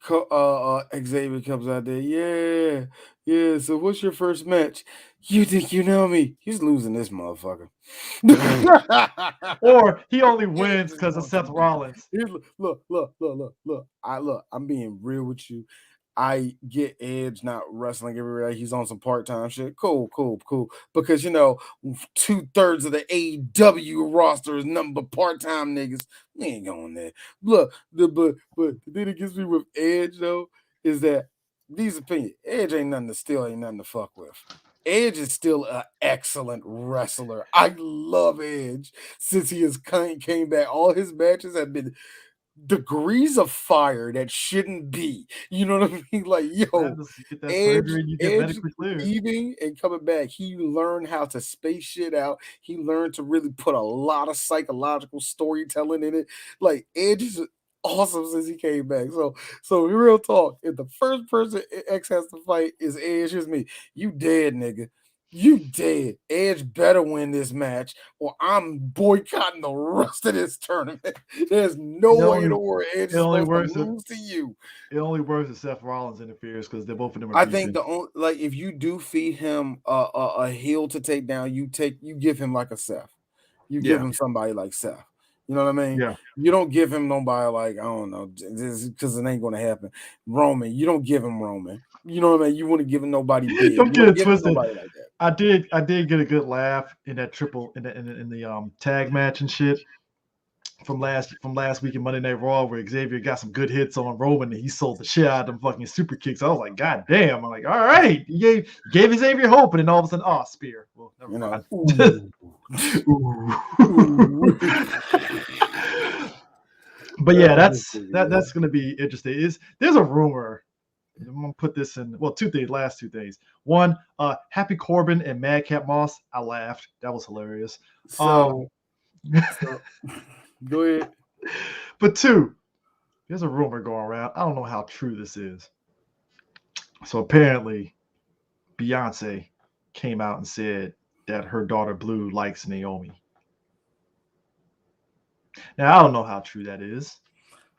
B: Xavier comes out there. Yeah. So what's your first match? You think you know me? He's losing this motherfucker.
A: Or he only wins because of Seth Rollins.
B: Look. I'm being real with you. I get Edge not wrestling everywhere. He's on some part-time shit. Cool. Because 2/3 of the AEW roster is nothing but part-time niggas. We ain't going there. Look, but the thing that gets me with Edge though is that these opinions, Edge ain't nothing to fuck with. Edge is still an excellent wrestler. I love Edge since he has came back. All his matches have been degrees of fire that shouldn't be. You know what I mean? Like, Edge leaving and coming back, he learned how to space shit out. He learned to really put a lot of psychological storytelling in it. Like, Edge is awesome since he came back. So real talk. If the first person X has to fight is Edge, here's me. You dead, nigga. You dead. Edge better win this match, or I'm boycotting the rest of this tournament. There's no way in the world Edge is supposed to lose to you.
A: It only works if Seth Rollins interferes because they're both of them.
B: I think the only if you do feed him a heel to take down, you give him like a Seth. You give him somebody like Seth. You know what I mean?
A: Yeah.
B: You don't give him nobody like, I don't know, because it ain't going to happen. Roman, you don't give him Roman. You know what I mean? You want to give him nobody big.
A: Don't get it twisted.
B: Like that.
A: I did get a good laugh in that triple in the tag match and shit from last week in Monday Night Raw, where Xavier got some good hits on Roman and he sold the shit out of them fucking super kicks. I was like, God damn! I'm like, all right, he gave Xavier hope, and then all of a sudden, spear. Well, never mind. But yeah, that's gonna be interesting. There's a rumor. I'm gonna put this in. Well, last two things. One, Happy Corbin and Madcap Moss. I laughed. That was hilarious.
B: So go ahead.
A: But two, there's a rumor going around. I don't know how true this is. So apparently, Beyonce came out and said that her daughter Blue likes Naomi. Now I don't know how true that is.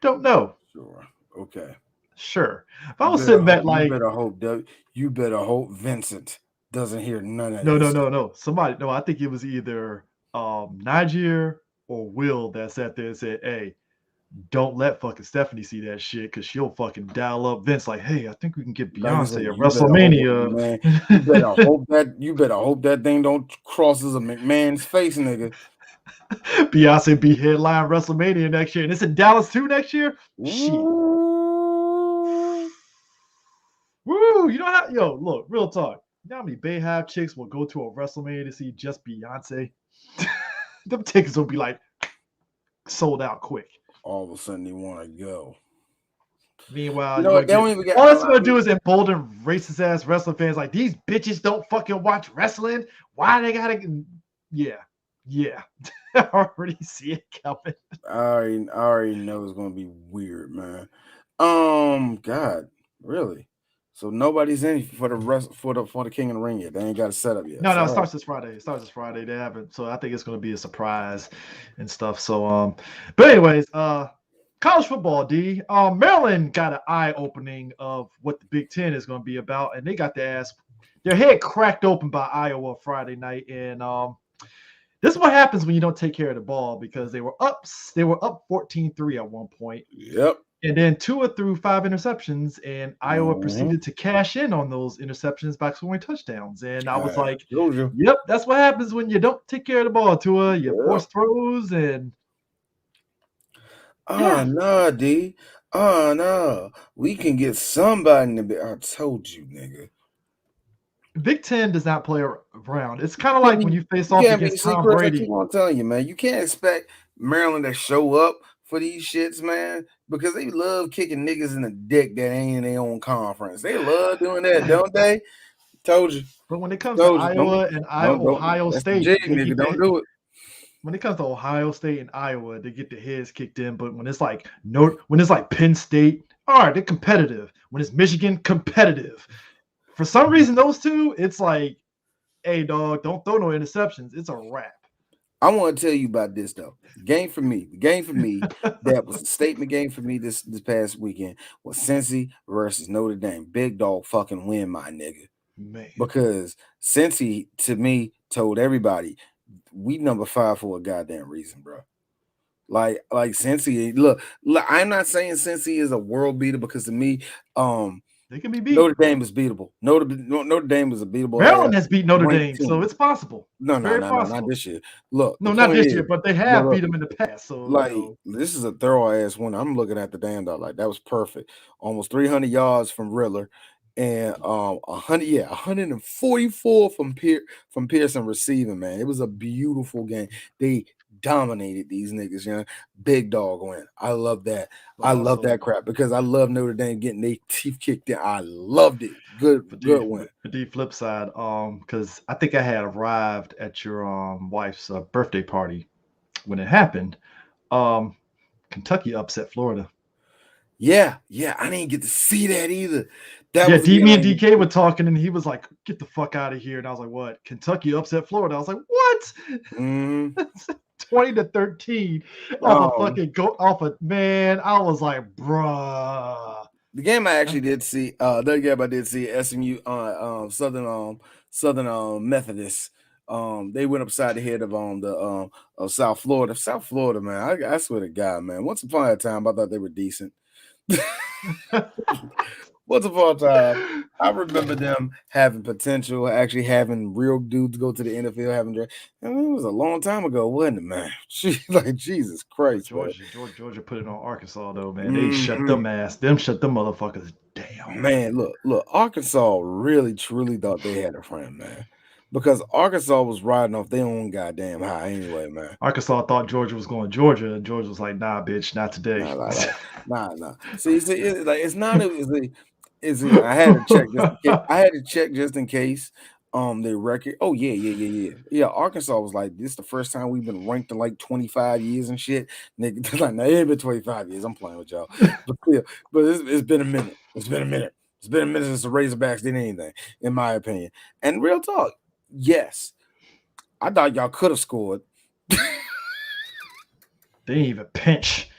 A: Don't know.
B: Sure. Okay.
A: Sure. If I was sitting back like,
B: you better hope Vincent doesn't hear none of
A: this. No. I think it was either Niger or Will that sat there and said, "Hey, don't let fucking Stephanie see that shit because she'll fucking dial up Vince like, hey, I think we can get Beyonce at WrestleMania."
B: You better hope that thing don't crosses a McMahon's face, nigga.
A: Beyonce be headline WrestleMania next year, and it's in Dallas too next year. Shit. Woo! You know how? Yo, look, real talk. You know how many Bayhive chicks will go to a WrestleMania to see just Beyonce? Them tickets will be like sold out quick.
B: All of a sudden, they want to go.
A: Meanwhile, all that's gonna do is embolden racist ass wrestling fans. Like, these bitches don't fucking watch wrestling. Why they gotta? Yeah. I already see it coming.
B: I already know it's gonna be weird, man. God, really? So nobody's in for the King of the Ring yet. They ain't got it set up yet.
A: No, it starts this Friday. They haven't, so I think it's gonna be a surprise and stuff. So but anyways, college football, D. Maryland got an eye opening of what the Big Ten is gonna be about, and they got their head cracked open by Iowa Friday night. And this is what happens when you don't take care of the ball, because they were up 14-3 at one point.
B: Yep.
A: And then Tua threw 5 interceptions, and Iowa proceeded to cash in on those interceptions by scoring touchdowns. And I was like, yep, that's what happens when you don't take care of the ball, Tua. You force throws and...
B: no, D. No. We can get somebody in the bit. I told you, nigga.
A: Big Ten does not play around. It's kind of like when you face off against Tom Brady.
B: I keep on telling you, man, you can't expect Maryland to show up for these shits, man, because they love kicking niggas in the dick that ain't in their own conference. They love doing that, don't they? Told you.
A: But when it comes to Iowa and Ohio State,
B: nigga, don't do it.
A: When it comes to Ohio State and Iowa, they get their heads kicked in. But when it's like Penn State, all right, they're competitive. When it's Michigan, competitive. For some reason, those two, it's like, hey, dog, don't throw no interceptions. It's a wrap.
B: I want to tell you about this, though. The game for me that was a statement game for me this past weekend was Cincy versus Notre Dame. Big dog fucking win, my nigga.
A: Man. Because
B: Cincy, to me, told everybody, we number 5 for a goddamn reason, bro. Like Cincy, look, I'm not saying Cincy is a world beater, because to me,
A: they can be beat.
B: Notre Dame is beatable. Notre Dame is a beatable.
A: Maryland has beat Notre Dame, so it's possible.
B: No, not this year. Look,
A: not this year, but they have beat them in the past. So
B: this is a thorough ass win. I'm looking at the damn dog like that was perfect. Almost 300 yards from Riller, and 144 from Pearson receiving. Man, it was a beautiful game. They dominated these niggas, you know. Big dog win. I love that. I love that crap, because I love Notre Dame getting their teeth kicked in. I loved it. Good win.
A: The flip side, because I think I had arrived at your wife's birthday party when it happened. Kentucky upset Florida.
B: Yeah, I didn't get to see that either. That
A: Yeah,
B: was the game
A: me
B: I
A: and
B: didn't
A: DK were talking, and he was like, "Get the fuck out of here!" And I was like, "What? Kentucky upset Florida?" I was like, "What?"
B: Mm-hmm.
A: 20-13 off a man. I was like, "Bruh."
B: The game I actually did see, that game I did see SMU Southern Methodist. They went upside the head of of South Florida. South Florida, man. I swear to God, man. Once upon a time, I thought they were decent. Once upon a time, I remember them having potential, actually having real dudes go to the NFL, having draft. I mean, it was a long time ago, wasn't it, man? Like Jesus Christ, man.
A: Georgia put it on Arkansas though, man. They shut them motherfuckers down.
B: Man, look, Arkansas really truly thought they had a friend, man. Because Arkansas was riding off their own goddamn high anyway, man.
A: Arkansas thought Georgia was going to Georgia, and Georgia was like, "Nah, bitch, not today."
B: Nah. See, it's not. I had to check just in case. I had to check just in case. Their record. Oh yeah. Arkansas was like, this is the first time we've been ranked in like 25 years and shit. Nigga, like, no, it ain't been 25 years. I'm playing with y'all, but it's been a minute. It's been a minute since the Razorbacks did anything, in my opinion. And real talk, yes, I thought y'all could have scored.
A: They didn't even pinch.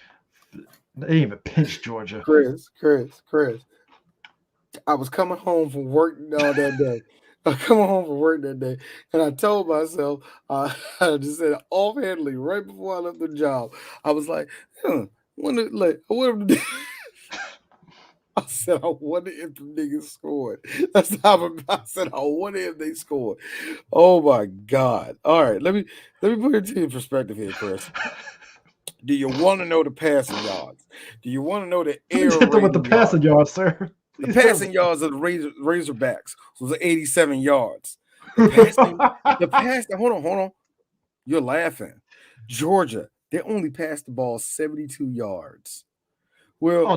A: Georgia.
B: Chris. I was coming home from work that day. And I told myself, I just said offhandedly right before I left the job, I was like, I wonder I said, I wonder if the niggas scored. That's how I said, I wonder if they scored. Oh my God. All right, let me put it into your perspective here, Chris. Do you want to know the passing yards? Do you want to know the air rating
A: with the passing yards, sir?
B: The passing yards of the Razorbacks was 87 yards. The passing. Hold on. You're laughing. Georgia, they only passed the ball 72 yards. Well,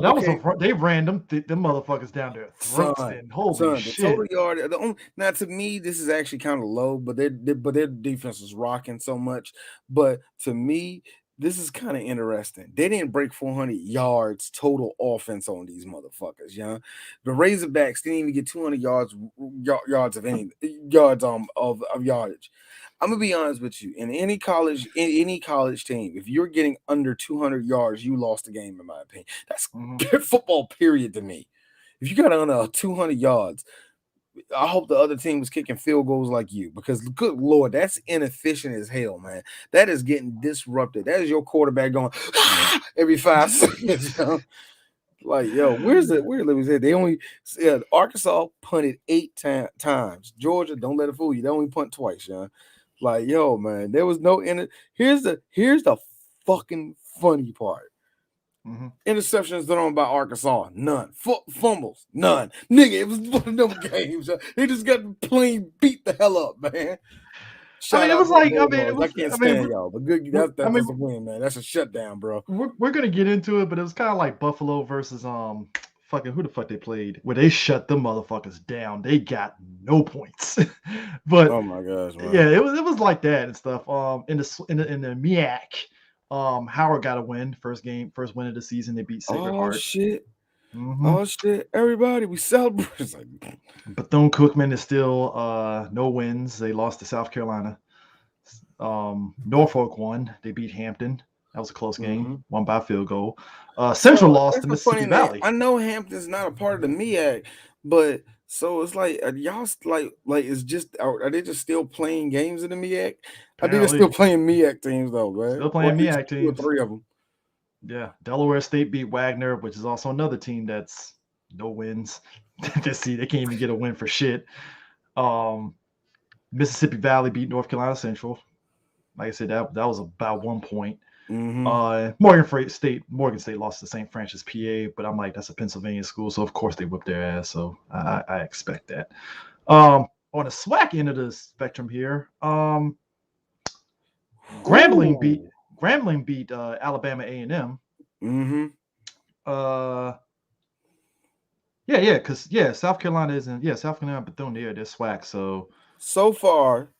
A: they ran them motherfuckers down their throats. Holy shit!
B: The total yard. Now, to me, this is actually kind of low, but their defense was rocking so much. But to me, this is kind of interesting. They didn't break 400 yards total offense on these motherfuckers. Yeah, the Razorbacks didn't even get 200 yards of any yards of yardage. I'm gonna be honest with you. In any college team, if you're getting under 200 yards, you lost the game. In my opinion, that's football. Period. To me, if you got under 200 yards, I hope the other team was kicking field goals like you, because good Lord, that's inefficient as hell, man. That is getting disrupted. That is your quarterback going every 5 seconds. You know? Like, yo, where's they only Arkansas punted 8 times. Georgia, don't let it fool you. They only punt twice, yeah. Like, yo, man, there was no here's the fucking funny part. Interceptions thrown by Arkansas, none. Fumbles, none. Nigga, it was one of them games. They just got plain beat the hell up, man. I can't stand y'all, but good. That's a win, man. That's a shutdown, bro.
A: We're gonna get into it, but it was kind of like Buffalo versus fucking who the fuck they played, where they shut them motherfuckers down. They got no points. But
B: oh my gosh, man.
A: Yeah, it was like that and stuff. In the MEAC, Howard got a win, first win of the season. They beat Sacred Heart.
B: Shit. Oh shit! Everybody, we celebrate.
A: Bethune-Cookman is still no wins. They lost to South Carolina. Norfolk won. They beat Hampton. That was a close game, won by field goal. Central lost to Mississippi Valley.
B: I know Hampton's not a part of the MEAC, but so it's like, are y'all like it's just, are they just still playing games in the MEAC? I think they're still playing MEAC teams though, man.
A: Still playing MEAC teams.
B: 2 or 3 of them.
A: Yeah, Delaware State beat Wagner, which is also another team that's no wins. They can't even get a win for shit. Mississippi Valley beat North Carolina Central. Like I said, that was about 1 point. Morgan State lost to St. Francis, PA, but I'm like, that's a Pennsylvania school, so of course they whipped their ass. So I expect that. On the SWAC end of the spectrum here, Grambling beat Alabama A&M. Because South Carolina isn't. South Carolina, Bethune, they're SWAC. So
B: far,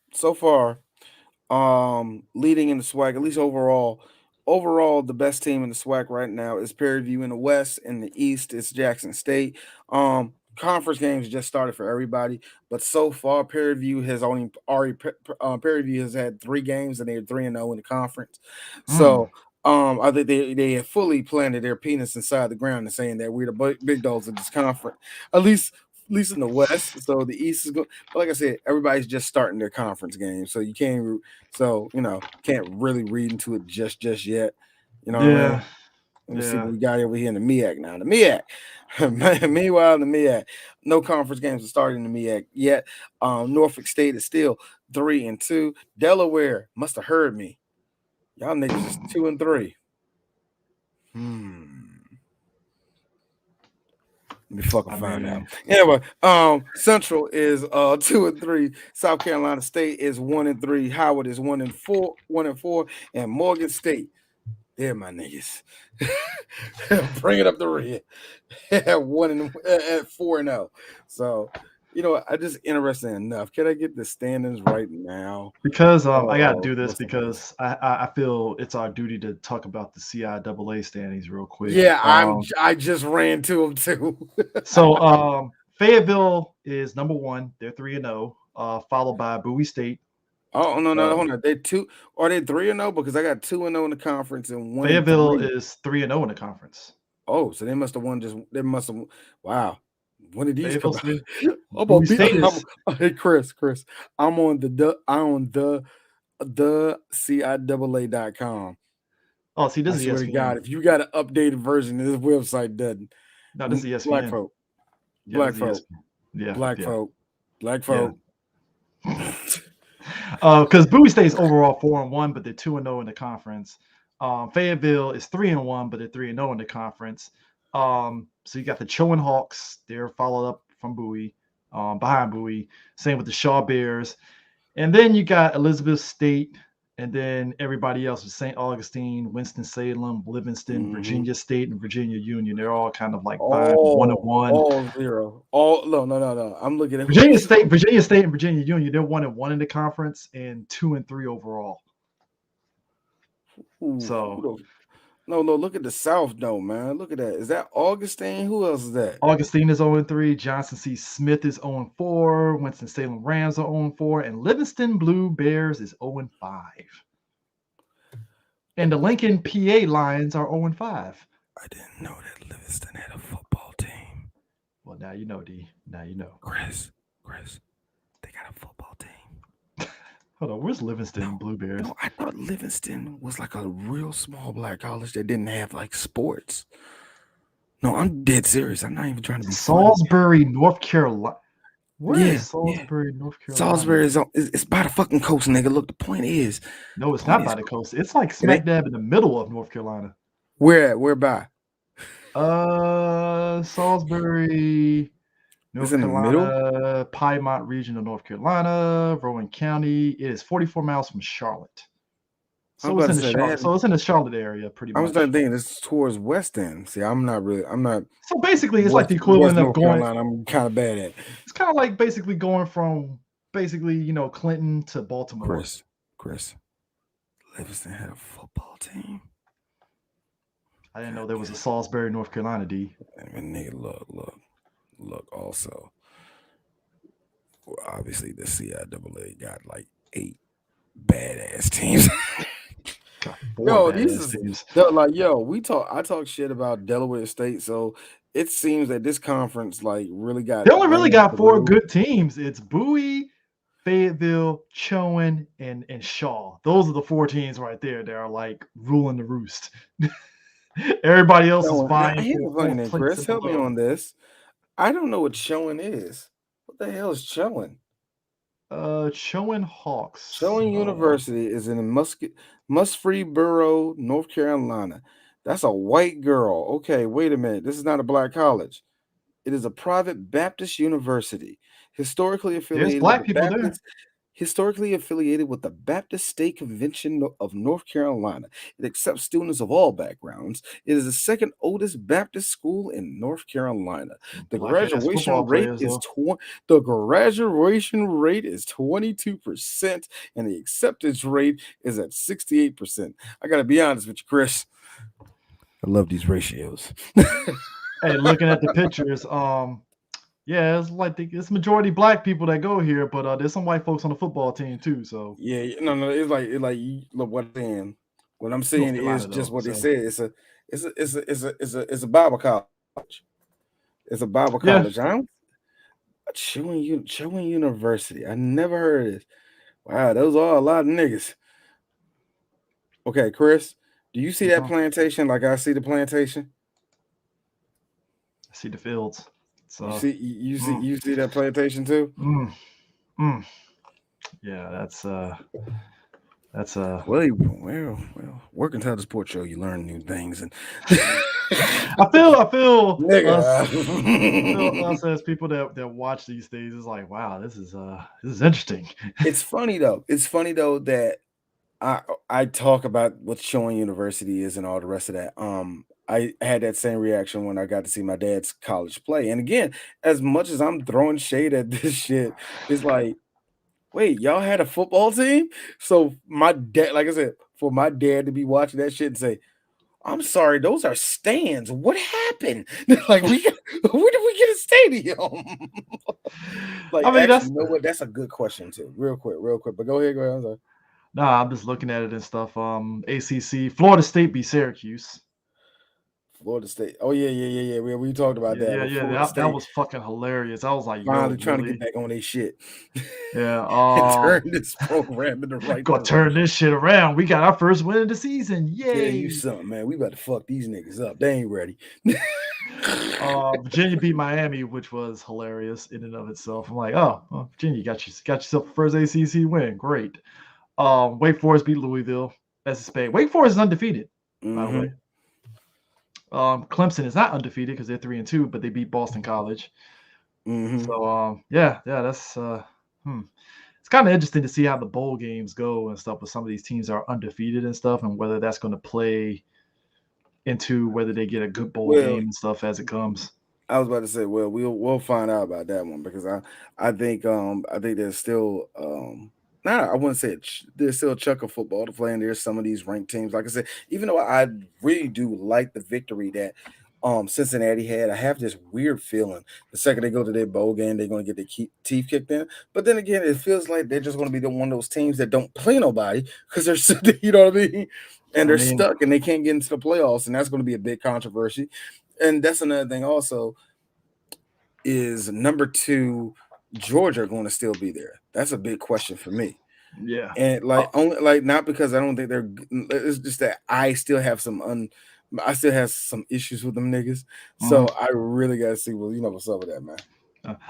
B: leading in the SWAC, at least overall, overall, the best team in the SWAC right now is Prairie View in the West. In the East, it's Jackson State. Conference games just started for everybody, but so far, Prairie View has Prairie View has had 3 games and they're 3-0 in the conference. So, I think they have fully planted their penis inside the ground and saying that we're the big dogs of this conference, at least in the West. So the East is good, but like I said, everybody's just starting their conference games, so you can't. So can't really read into it just yet. You know what I mean? Let me see what we got over here in the MEAC now. The MEAC. Meanwhile, in the MEAC, no conference games are starting in the MEAC yet. Norfolk State is still 3-2. Delaware must have heard me. Y'all niggas is 2-3. Let me fucking find out. Anyway, Central is 2-3. South Carolina State is 1-3. Howard is 1-4, and Morgan State. They're my niggas. Bring it up the red. At 4-0. So, I just interesting enough. Can I get the standings right now?
A: Because I got to do this because I feel it's our duty to talk about the CIAA standings real quick.
B: Yeah, I just ran to them too.
A: So Fayetteville is number 1. They're 3-0. Followed by Bowie State.
B: Oh no, hold on. They 2 or they 3-0 because I got 2-0 in the conference and 1.
A: Fayetteville is 3-0 in the conference.
B: Oh, so they must have won. They must have. Wow. When did these come
A: out?
B: Hey Chris, I'm on the CIAA.com.
A: Oh, see, this is ESPN.
B: God, if you got an updated version, this website doesn't.
A: No, this is ESPN.
B: Black folk.
A: Yeah,
B: black folk.
A: Yeah.
B: Black folk. Black folk.
A: Because Bowie State is overall 4-1, but they're 2-0 in the conference. Fayetteville is 3-1, but they're 3-0 in the conference. So you got the Chowan Hawks. They're followed up from Bowie, behind Bowie. Same with the Shaw Bears. And then you got Elizabeth State, and then everybody else is St. Augustine, Winston-Salem, Livingston, Virginia State, and Virginia Union. They're all kind of like 1-1.
B: All 0. No. I'm looking at
A: Virginia State, and Virginia Union. They're 1-1 in the conference and 2-3 overall. So.
B: No, look at the South, though, man. Look at that. Is that Augustine? Who else is that?
A: Augustine is 0-3. Johnson C. Smith is 0-4. Winston-Salem Rams are 0-4. And Livingston Blue Bears is 0-5. And the Lincoln PA Lions are 0-5.
B: I didn't know that Livingston had a football team.
A: Well, now you know, D. Now you know.
B: Chris, they got a football team.
A: Hold on, where's Livingston Blue Bears?
B: No, I thought Livingston was like a real small black college that didn't have like sports. No, I'm dead serious. I'm not even trying to be
A: Salisbury, North Carolina. Where is Salisbury, North Carolina?
B: Salisbury it's by the fucking coast, nigga. Look, the point is.
A: No, it's not by the coast. It's like smack dab in the middle of North Carolina.
B: Where by?
A: Salisbury, North Carolina, Piedmont region of North Carolina, Rowan County. It is 44 miles from Charlotte. So it's in the Charlotte area, pretty much.
B: I was thinking it's towards West End. See, I'm not.
A: So basically, it's like the equivalent of going.
B: Carolina, I'm kind of bad at.
A: It's kind of like basically going from Clinton to Baltimore.
B: Chris, Livingston had a football team.
A: I didn't know there was a Salisbury, North Carolina, D.
B: I mean, nigga, look. Also, obviously, the CIAA got like 8 badass teams. I talk shit about Delaware State, so it seems that this conference like really got.
A: They only really got 4 good teams. It's Bowie, Fayetteville, Chowan, and Shaw. Those are the 4 teams right there that are like ruling the roost. Everybody else is vying.
B: Chris, help me on this. I don't know what Chowan is. What the hell is Chowan?
A: Chowan Hawks.
B: Chowan University is in Murfreesboro, North Carolina. That's a white girl. Okay, wait a minute. This is not a black college. It is a private Baptist university, historically affiliated.
A: There's black people there.
B: Historically affiliated with the Baptist State Convention of North Carolina, it accepts students of all backgrounds. It is the second oldest Baptist school in North Carolina. The
A: Black ass football
B: graduation rate
A: players
B: is
A: though.
B: 22%, and the acceptance rate is at 68%. I gotta be honest with you, Chris. I love these ratios.
A: Hey, looking at the pictures, yeah, it's like it's majority black people that go here, but there's some white folks on the football team too. So
B: Yeah, no, it's like look what I'm saying. What I'm
A: North
B: saying is
A: Carolina
B: just
A: though.
B: what they
A: So
B: said. It's a Bible college. It's a Bible
A: yeah,
B: college. I don't Chewing University. I never heard of this. Wow, those are a lot of niggas. Okay, Chris, do you see that
A: uh-huh.
B: plantation like I see the plantation?
A: I see the fields.
B: You
A: So
B: see you see
A: mm,
B: you see that plantation too?
A: mm, mm. Yeah, that's
B: Well, working title sport show you learn new things and
A: I feel us I feel
B: nigga.
A: us as people that watch these things is like, wow, this is interesting.
B: It's funny though. It's funny though that I talk about what showing university is and all the rest of that. I had that same reaction when I got to see my dad's college play. And again, as much as I'm throwing shade at this shit, it's like, wait, y'all had a football team? So my dad, like I said, for my dad to be watching that shit and say, I'm sorry, those are stands. What happened? Like where did we get a stadium? Like,
A: I mean,
B: actually,
A: that's
B: you know what? That's a good question too. Real quick. But go ahead, go ahead. I'm sorry.
A: nah. I'm just looking at it and stuff. ACC, Florida State beat Syracuse.
B: Florida State. Oh yeah. We talked about that. But
A: Yeah.
B: Florida
A: That
B: State
A: was fucking hilarious. I was like, yo,
B: finally trying to get
A: really?
B: back on their shit
A: Yeah.
B: and turn this program in the right
A: Gonna turn
B: direction.
A: this shit around. We got our first win of the season.
B: Tell you
A: Yay!
B: something, man. We about to fuck these niggas up. They ain't ready.
A: Virginia beat Miami, which was hilarious in and of itself. I'm like, oh, well, Virginia got yourself a first ACC win. Great. Wake Forest beat Louisville. That's a spade. Wake Forest is undefeated, by the way. Clemson is not undefeated because they're 3-2, but they beat Boston College. So that's it's kind of interesting to see how the bowl games go and stuff. With some of these teams are undefeated and stuff, and whether that's going to play into whether they get a good bowl game and stuff as it comes.
B: I was about to say, well, we'll find out about that one because I think there's still I wouldn't say there's still a chunk of football to play, and there's some of these ranked teams. Like I said, even though I really do like the victory that Cincinnati had, I have this weird feeling the second they go to their bowl game, they're going to get their teeth kicked in. But then again, it feels like they're just going to be one of those teams that don't play nobody because they're you know what I mean, and they're stuck and they can't get into the playoffs, and that's going to be a big controversy. And that's another thing also is number 2 Georgia going to still be there? That's a big question for me.
A: Yeah.
B: And only not because I don't think they're, it's just that I still have some issues with them niggas. So I really got to see what's up with that, man.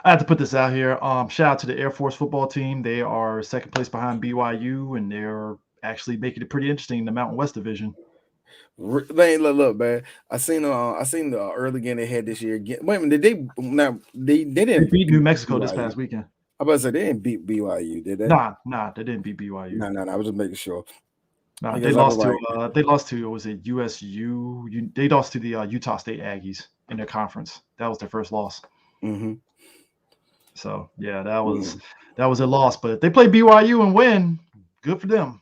A: I have to put this out here. Shout out to the Air Force football team. They are second place behind BYU, and they're actually making it pretty interesting in the Mountain West Division.
B: They look, man. I seen the early game they had this year. Wait a minute, they didn't
A: beat New Mexico
B: BYU
A: this past weekend.
B: I about to say they didn't beat BYU, did they?
A: Nah, they didn't beat BYU.
B: No. I was just making sure.
A: No, they lost to was it USU? They lost to the Utah State Aggies in their conference. That was their first loss. So yeah, that was a loss. But if they play BYU and win, good for them.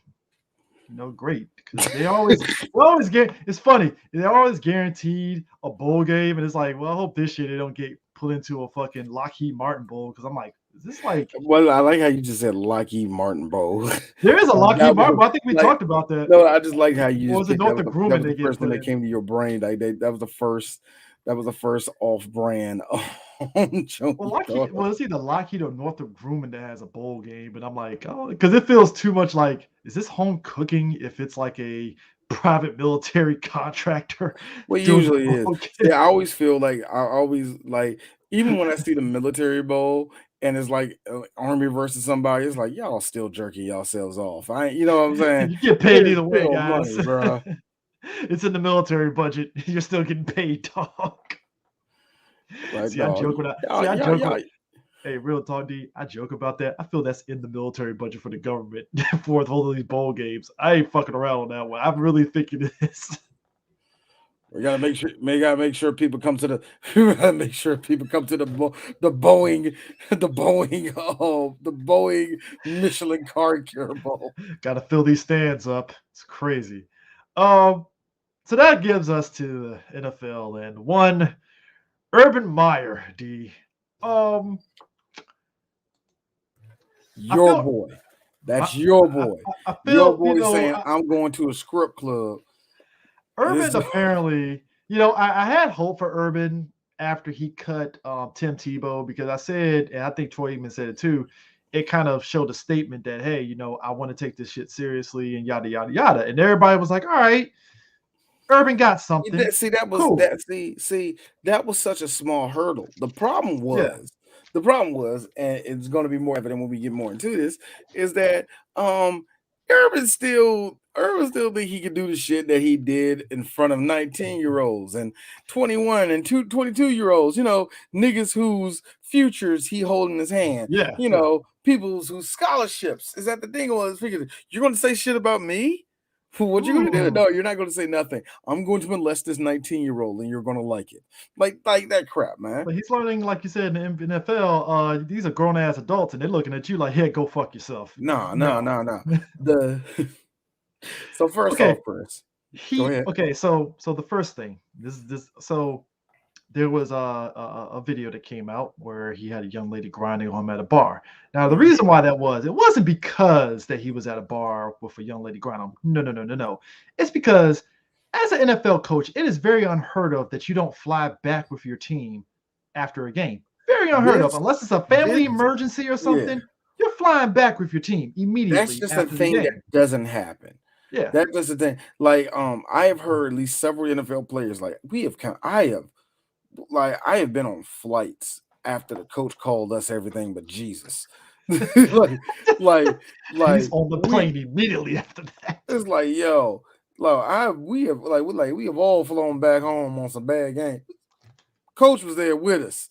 A: Great, because they always get. It's funny. They're always guaranteed a bowl game, and it's like, well, I hope this year they don't get put into a fucking Lockheed Martin Bowl, because I'm like, is this like?
B: Well, I like how you just said Lockheed Martin Bowl.
A: There is a Lockheed Martin Bowl. I think we talked about that.
B: No, I just like how you.
A: Was it Northrop Grumman?
B: The first thing that came to your brain. Like that was the first. That was the first off-brand.
A: It's either Lockheed or Northrop Grumman that has a bowl game, but I'm like, oh, because it feels too much like, is this home cooking if it's like a private military contractor?
B: Well, usually is. Yeah, I always feel like even when I see the military bowl and it's like Army versus somebody, it's like y'all still jerking yourselves off. You know what I'm saying?
A: You get paid either way, guys.
B: Money, bro.
A: It's in the military budget. You're still getting paid, dog.
B: Like,
A: I joke with that. Hey, real talk, D. I joke about that. I feel that's in the military budget for the government for all of these bowl games. I ain't fucking around on that one. I'm really thinking this.
B: We gotta make sure. We gotta make sure people come to the. We gotta make sure people come to the Boeing, the Boeing Michelin Car Cure Bowl.
A: Got to fill these stands up. It's crazy. Um, so that gives us to the NFL and one Urban Meyer. D. Um,
B: Your boy, that's your boy.
A: I
B: Your
A: feel
B: boy saying, "I'm going to a script club."
A: Urban apparently, I had hope for Urban after he cut Tim Tebow because I said, and I think Troy even said it too, it kind of showed a statement that, hey, I want to take this shit seriously and yada, yada, yada. And everybody was like, all right, Urban got something.
B: That was
A: cool.
B: that was such a small hurdle. The problem was, and it's going to be more evident when we get more into this, is that Urban still think he could do the shit that he did in front of 19-year-olds and 21 and 22-year-olds, niggas whose futures he holding his hand.
A: Yeah.
B: People's whose scholarships. Is that the thing? You're going to say shit about me? What you gonna do? No, you're not gonna say nothing. I'm going to molest this 19-year-old and you're gonna like it. Like that crap, man.
A: But he's learning, like you said, in the NFL, these are grown-ass adults and they're looking at you like, hey, go fuck yourself.
B: No. So first off, Chris. Go ahead.
A: Okay, so the first thing, so there was a video that came out where he had a young lady grinding on him at a bar. Now, the reason why that was, it wasn't because that he was at a bar with a young lady grinding on him. No. It's because as an NFL coach, it is very unheard of that you don't fly back with your team after a game. Very unheard of, unless it's a family emergency or something. Yeah. You're flying back with your team immediately.
B: That's just a thing that doesn't happen.
A: Yeah,
B: that's just the thing. Like, I have heard at least several NFL players. Like, I have been on flights after the coach called us everything but Jesus. like
A: he's on the plane immediately after that.
B: It's like, yo, we have all flown back home on some bad games. Coach was there with us.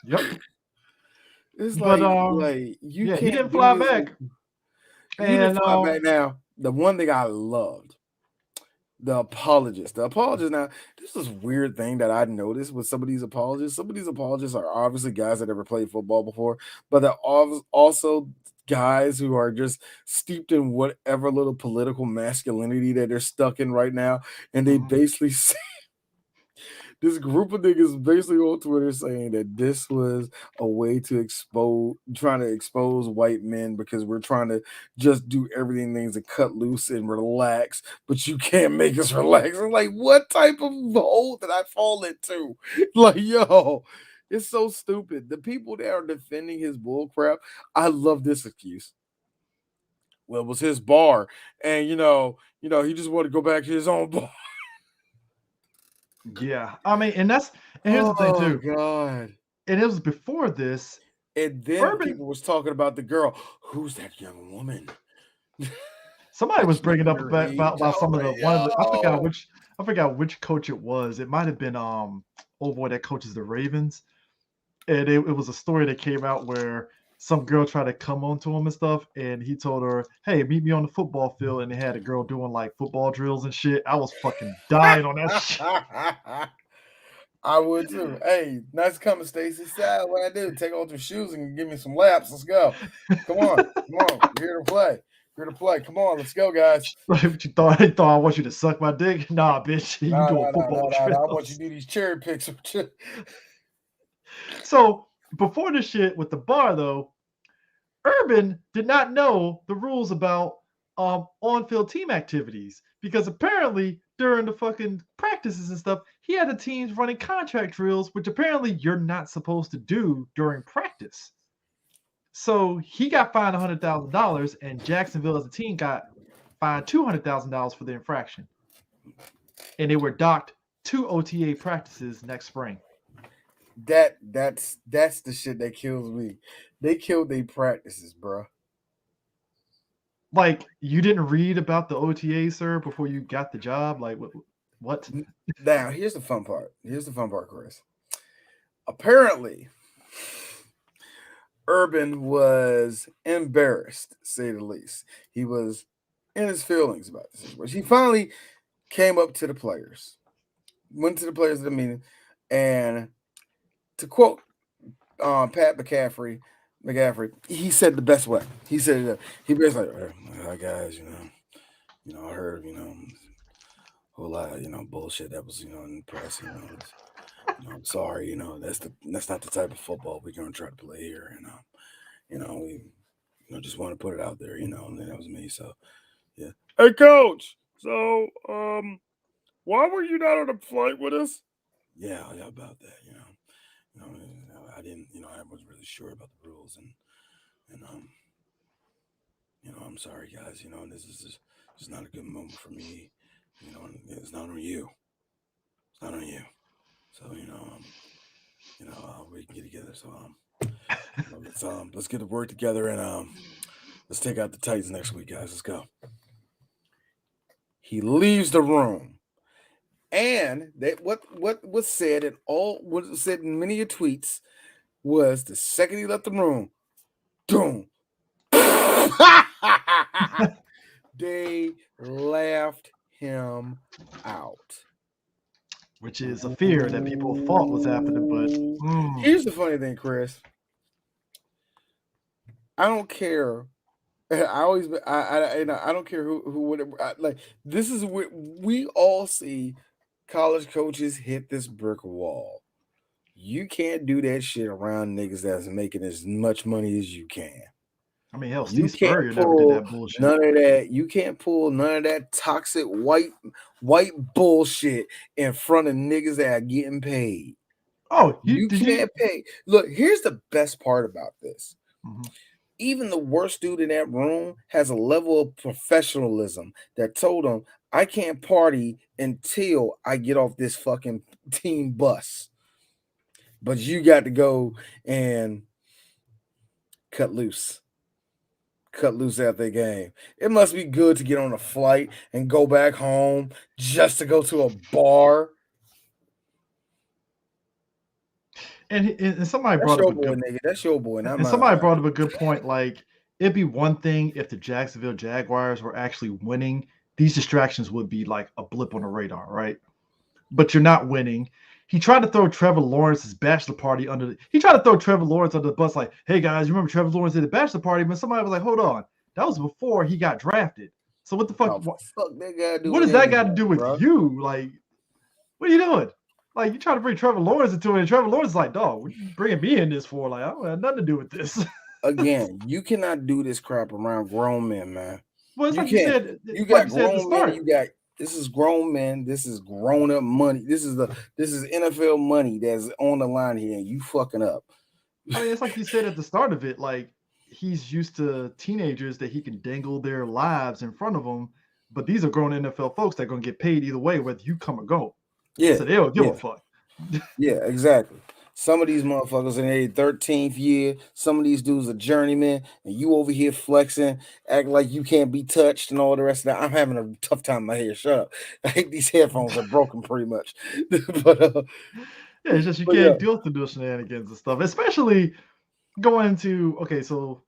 A: Yep.
B: It's
A: he
B: didn't
A: fly back.
B: You didn't fly back. Now, the one thing I loved, the apologists. Now, this is a weird thing that I noticed with some of these apologists. Some of these apologists are obviously guys that never played football before, but they're also guys who are just steeped in whatever little political masculinity that they're stuck in right now. And they basically say, this group of niggas basically on Twitter saying that this was a way to trying to expose white men because we're trying to just do everything things to cut loose and relax, but you can't make us relax. I'm like, what type of hole did I fall into? Like, yo, it's so stupid. The people that are defending his bull crap, I love this excuse. Well, it was his bar, and he just wanted to go back to his own bar.
A: Yeah, I mean, and here's the thing too.
B: Oh God!
A: And it was before this,
B: and then people was talking about the girl. Who's that young woman?
A: Somebody was bringing up about some of the I forgot which coach it was. It might have been boy that coaches the Ravens, and it was a story that came out where some girl tried to come on to him and stuff, and he told her, hey, meet me on the football field, and they had a girl doing like football drills and shit. I was fucking dying on that shit.
B: I would too. Hey, nice coming, Stacy. What I do? Take off your shoes and give me some laps. Let's go. Come on. We're here to play. Come on, let's go, guys.
A: What you thought? I thought I want you to suck my dick? Nah, bitch. You doing football drills.
B: I want you to do these cherry picks.
A: So before this shit with the bar, though, Urban did not know the rules about on-field team activities because apparently during the fucking practices and stuff, he had the teams running contract drills, which apparently you're not supposed to do during practice. So he got fined $100,000, and Jacksonville as a team got fined $200,000 for the infraction, and they were docked 2 OTA practices next spring.
B: That's the shit that kills me. They killed their practices, bro.
A: Like, you didn't read about the OTA, sir, before you got the job? Like, what?
B: Now, here's the fun part, Chris. Apparently, Urban was embarrassed, to say the least. He was in his feelings about the situation. He finally came up to the players, went to the players at the meeting, and to quote Pat McCaffrey, he said the best way. He said he basically like, "Hey, guys, I heard, a whole lot of, bullshit that was, in the press, I'm sorry, that's not the type of football we're gonna try to play here, we, just want to put it out there, and that was me. So, yeah. Hey, coach. So, why were you not on the flight with us? Yeah, about that, I didn't, I wasn't really sure about the rules, and I'm sorry, guys, this is just not a good moment for me, it's not on you. It's not on you. So, we can get together. So, let's get to work together and let's take out the Titans next week, guys. Let's go. He leaves the room. And that what was said and all what was said in many tweets was the second he left the room, boom. They laughed him out.
A: Which is a fear that people thought was happening, but
B: here's the funny thing, Chris. I don't care. I don't care who whatever. Like this is what we all see. College coaches hit this brick wall. You can't do that shit around niggas that's making as much money as you can.
A: I mean, hell, Steve Spurrier never did that bullshit.
B: None of that. You can't pull none of that toxic white bullshit in front of niggas that are getting paid.
A: Oh,
B: you can't pay. Look, here's the best part about this. Mm-hmm. Even the worst dude in that room has a level of professionalism that told him, I can't party until I get off this fucking team bus. But you got to go and cut loose after the game. It must be good to get on a flight and go back home just to go to a bar.
A: And somebody brought up a good
B: nigga. That's your boy.
A: And somebody brought up a good point. Like, it'd be one thing if the Jacksonville Jaguars were actually winning. These distractions would be like a blip on the radar, right? But you're not winning. He tried to throw Trevor Lawrence's bachelor party under the bus, like, hey guys, you remember Trevor Lawrence did a bachelor party? But somebody was like, hold on, that was before he got drafted. So what the fuck?
B: Fuck that guy do?
A: What does that got to do with you? Like, what are you doing? Like, you try to bring Trevor Lawrence into it, and Trevor Lawrence is like, dog, what are you bringing me in this for? Like, I don't have nothing to do with this.
B: Again, you cannot do this crap around grown men, man.
A: Well, it's like you said.
B: You got grown men. This is grown men. This is grown up money. This is NFL money that's on the line here, and you fucking up.
A: I mean, it's like you said at the start of it. Like, he's used to teenagers that he can dangle their lives in front of them, but these are grown NFL folks that are going to get paid either way, whether you come or go.
B: Yeah,
A: so they don't give a fuck.
B: Yeah, exactly. Some of these motherfuckers in their 13th year, some of these dudes are journeymen, and you over here flexing, acting like you can't be touched and all the rest of that. I'm having a tough time in my head. Shut up. I think these headphones are broken pretty much. But
A: yeah, it's just you can't deal with the shenanigans and stuff, especially going into, okay, so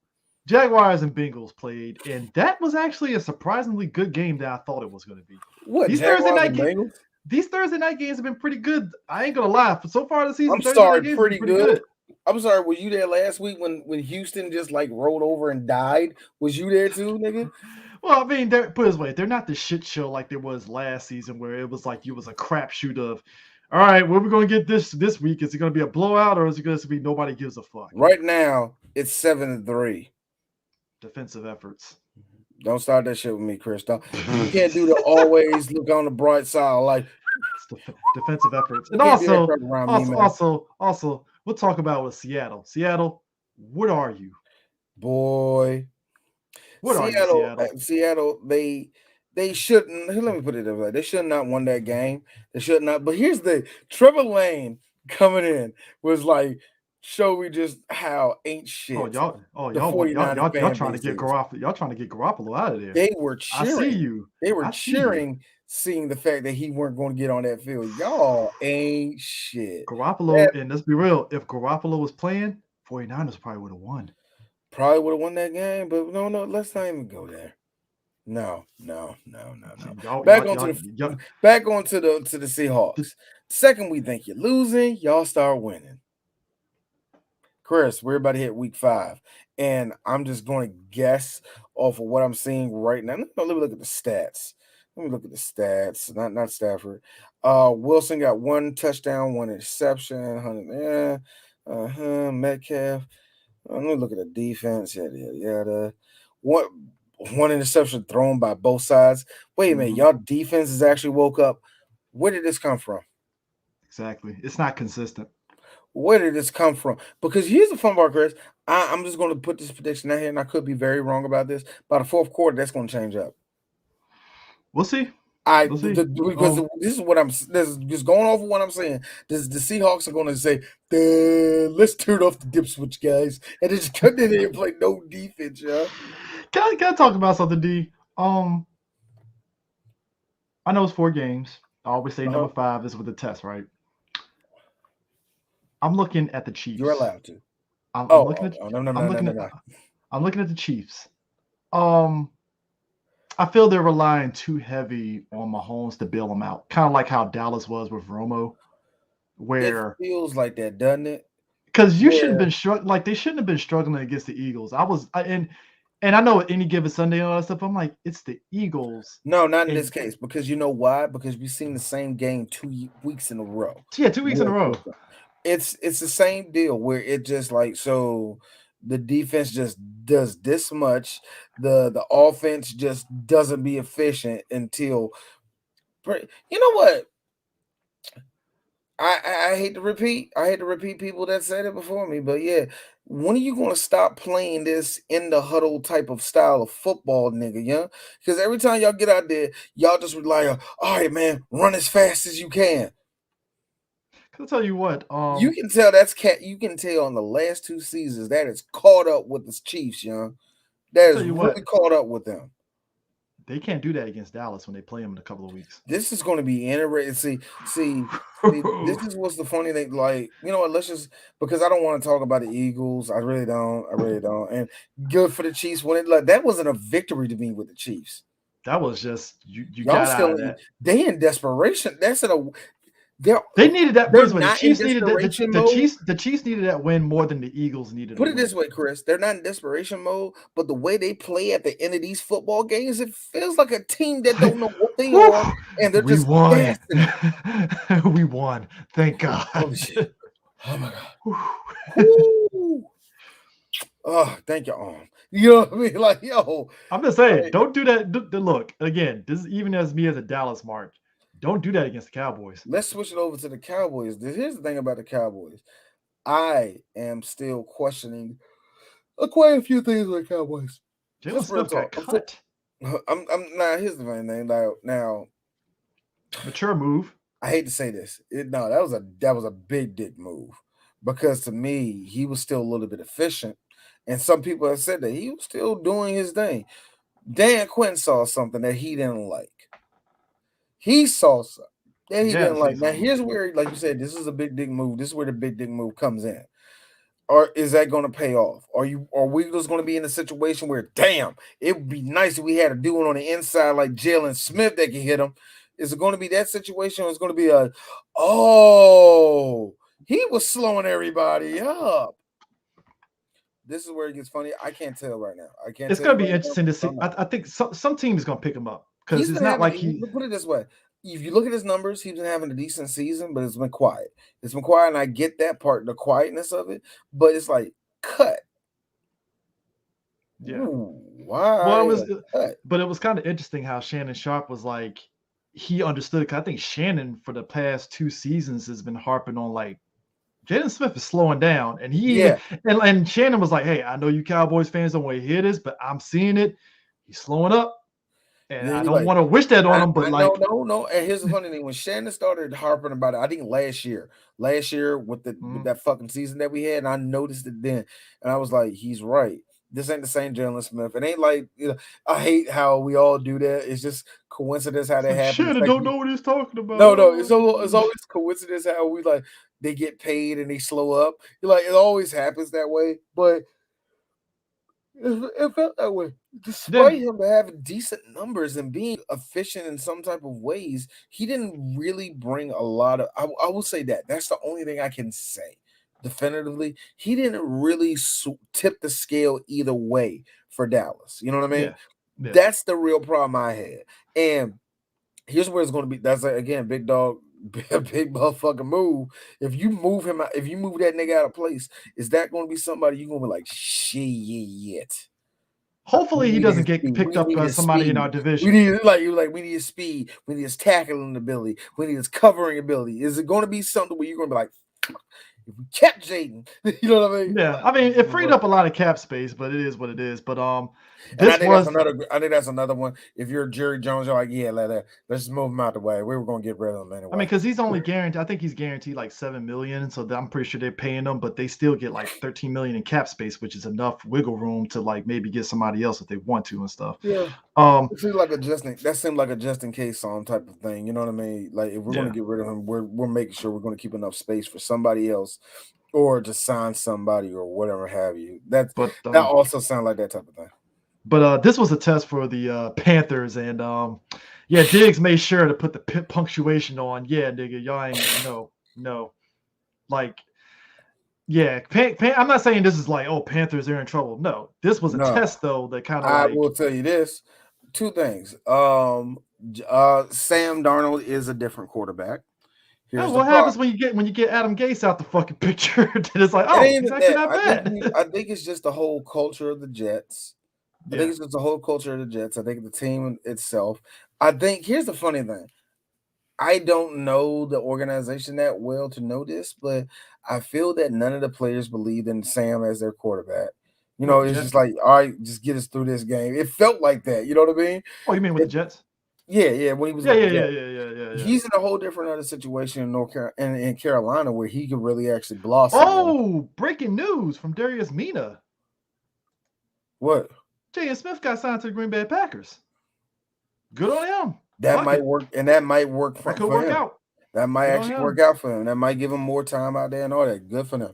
A: Jaguars and Bengals played, and that was actually a surprisingly good game that I thought it was going to be.
B: What,
A: these
B: Thursday night games?
A: These Thursday night games have been pretty good. I ain't gonna lie. So far this season,
B: pretty good. I'm sorry. Were you there last week when Houston just like rolled over and died? Was you there too, nigga?
A: Well, I mean, put it this way, they're not the shit show like there was last season, where it was like it was a crapshoot of, all right, where we gonna get this week? Is it gonna be a blowout or is it gonna be nobody gives a fuck?
B: Right now, it's 7-3.
A: Defensive efforts.
B: Don't start that shit with me, Chris. You can't do the always look on the bright side like
A: defensive efforts. And also, we'll talk about with Seattle. Seattle, what are you?
B: Boy. What are you, Seattle, they shouldn't. Let me put it this way. They should not won that game. They should not. But here's the Trevor Lane coming in was like, show me just how ain't shit.
A: Y'all trying to get Garoppolo. Y'all trying to get Garoppolo out of there.
B: They were cheering.
A: I see you.
B: They were cheering, seeing the fact that he weren't going to get on that field. Y'all ain't shit.
A: Garoppolo, and let's be real, if Garoppolo was playing, 49ers probably would have won.
B: Probably would have won that game, but no, let's not even go there. No.
A: Y'all,
B: Back
A: y'all,
B: onto
A: y'all,
B: the Seahawks. Second, we think you're losing, y'all start winning. Chris, we're about to hit week 5, and I'm just going to guess off of what I'm seeing right now. Let me look at the stats. Not Stafford. Wilson got 1 touchdown, 1 interception. Metcalf. Let me look at the defense. Yada. One interception thrown by both sides. Wait a minute, y'all defense has actually woke up. Where did this come from?
A: Exactly. It's not consistent.
B: Where did this come from? Because here's the fun part, Chris. I'm just going to put this prediction out here, and I could be very wrong about this. By the fourth quarter, that's going to change up.
A: We'll see.
B: Because this is what this is just going off of what I'm saying. The Seahawks are going to say, let's turn off the dip switch, guys, and just come in there and play no defense, yeah.
A: Can I talk about something, D? I know it's 4 games. I always say number 5 is with the test, right? I'm looking at the Chiefs.
B: You're allowed to.
A: I'm looking at the Chiefs. I feel they're relying too heavy on Mahomes to bail them out. Kind of like how Dallas was with Romo, where
B: it feels like that, doesn't it?
A: Because you shouldn't have been struggling. Like they shouldn't have been struggling against the Eagles. And I know any given Sunday and all that stuff. I'm like, it's the Eagles.
B: No, not in this case. Because you know why? Because we've seen the same game 2 weeks in a row.
A: Yeah, 2 weeks in a row.
B: It's the same deal where it just like so the defense just does this much. The offense just doesn't be efficient until you know what? I hate to repeat. I hate to repeat people that said it before me, but yeah, when are you going to stop playing this in the huddle type of style of football, nigga? Yeah, because every time y'all get out there, y'all just rely on, all right, man, run as fast as you can.
A: I'll tell you what.
B: You can tell You can tell on the last 2 seasons that it's caught up with the Chiefs, young. That is really caught up with them.
A: They can't do that against Dallas when they play them in a couple of weeks.
B: This is going to be interesting. See, this is what's the funny thing. Like, you know what? Let's just because I don't want to talk about the Eagles. I really don't. And good for the Chiefs when that wasn't a victory to me with the Chiefs.
A: That was just you got out of that.
B: They in desperation.
A: They needed that. The Chiefs needed the Chiefs needed that win more than the Eagles needed.
B: Put it this way, Chris: they're not in desperation mode, but the way they play at the end of these football games, it feels like a team that don't know what they are, and they're just
A: won. We won. Thank God.
B: Oh shit! Oh my God! Oh, thank you. You know what I mean? Like, yo,
A: I'm just saying, don't do that. Look, again, this is even as me as a Dallas mark. Don't do that against the Cowboys.
B: Let's switch it over to the Cowboys. Here's the thing about the Cowboys. I am still questioning quite a few things with the Cowboys.
A: Jalen Smith got cut.
B: I'm now. Here's the main thing. Now,
A: mature move.
B: I hate to say this. That was a big dick move because to me he was still a little bit efficient, and some people have said that he was still doing his thing. Dan Quinn saw something that he didn't like. He saw something that he didn't like. Now, here's where, like you said, this is a big dick move. This is where the big dick move comes in. Or is that going to pay off? Are we just going to be in a situation where, damn, it would be nice if we had a dude on the inside like Jalen Smith that can hit him? Is it going to be that situation, or is it going to be he was slowing everybody up? This is where it gets funny. I can't tell right now.
A: It's going to be interesting to see. I think some team is going to pick him up. Because it's not like
B: put it this way. If you look at his numbers, he's been having a decent season, but it's been quiet. It's been quiet, and I get that part, the quietness of it, but it's like cut.
A: Yeah.
B: Ooh, why?
A: But it was kind of interesting how Shannon Sharp was like, he understood. Because I think Shannon for the past 2 seasons has been harping on like, Jalen Smith is slowing down, and and Shannon was like, hey, I know you Cowboys fans don't want to hear this, but I'm seeing it. He's slowing up. And I don't want to wish that on him, but
B: no. And here's the funny thing: when Shannon started harping about it, I think last year with that fucking season that we had, and I noticed it then, and I was like, he's right. This ain't the same Jalen Smith. It ain't like, I hate how we all do that. It's just coincidence how that
A: like,
B: happens.
A: shit, I don't know what he's talking about.
B: No, it's always coincidence how we like they get paid and they slow up. You're like, it always happens that way, but it felt that way. Despite him having decent numbers and being efficient in some type of ways, he didn't really bring a lot of. I will say that that's the only thing I can say definitively. He didn't really tip the scale either way for Dallas. You know what I mean?
A: Yeah.
B: That's the real problem I had. And here's where it's going to be. That's again, big dog, big motherfucking move. If you move him out, if you move that nigga out of place, is that going to be somebody you're going to be like, shit?
A: Hopefully he doesn't get picked up by somebody in our division.
B: We need his speed. We need his tackling ability. We need his covering ability. Is it going to be something where you're going to be like, if we kept Jaden, you know what I mean?
A: Yeah, I mean, it freed up a lot of cap space, but it is what it is. But
B: I think that's another one. If you're Jerry Jones, you're like, yeah, let's just move him out the way. We were going to get rid of him anyway.
A: I mean, because he's only guaranteed. I think he's guaranteed like $7 million, so I'm pretty sure they're paying him, but they still get like $13 million in cap space, which is enough wiggle room to like maybe get somebody else if they want to and stuff.
B: Yeah. It seems like that seemed like a just in case song type of thing. You know what I mean? Like if we're going to get rid of him, we're making sure we're going to keep enough space for somebody else, or to sign somebody or whatever have you. That also sounds like that type of thing.
A: But this was a test for the Panthers, and Diggs made sure to put the punctuation on. Yeah, nigga, y'all ain't no. Like, yeah, I'm not saying this is like, oh, Panthers are in trouble. No, this was a test though that kind of.
B: I will tell you this: two things. Sam Darnold is a different quarterback.
A: What happens when you get Adam Gase out the fucking picture? It's like, oh, he's actually not bad.
B: I think it's just the whole culture of the Jets. I think it's just the whole culture of the Jets. I think the team itself. I think here's the funny thing. I don't know the organization that well to know this, but I feel that none of the players believed in Sam as their quarterback. You know, it's just like, all right, just get us through this game. It felt like that. You know what I mean?
A: Oh, you mean with the Jets?
B: Yeah. When he was,
A: yeah.
B: He's in a whole different other situation in in Carolina where he could really actually blossom.
A: Oh, breaking news from Darius Mina.
B: What?
A: J.S. Smith got signed to the Green Bay Packers. Good on him.
B: That might work, and that might work for him.
A: Out.
B: That might actually work out for him. That might give him more time out there and all that. Good for them.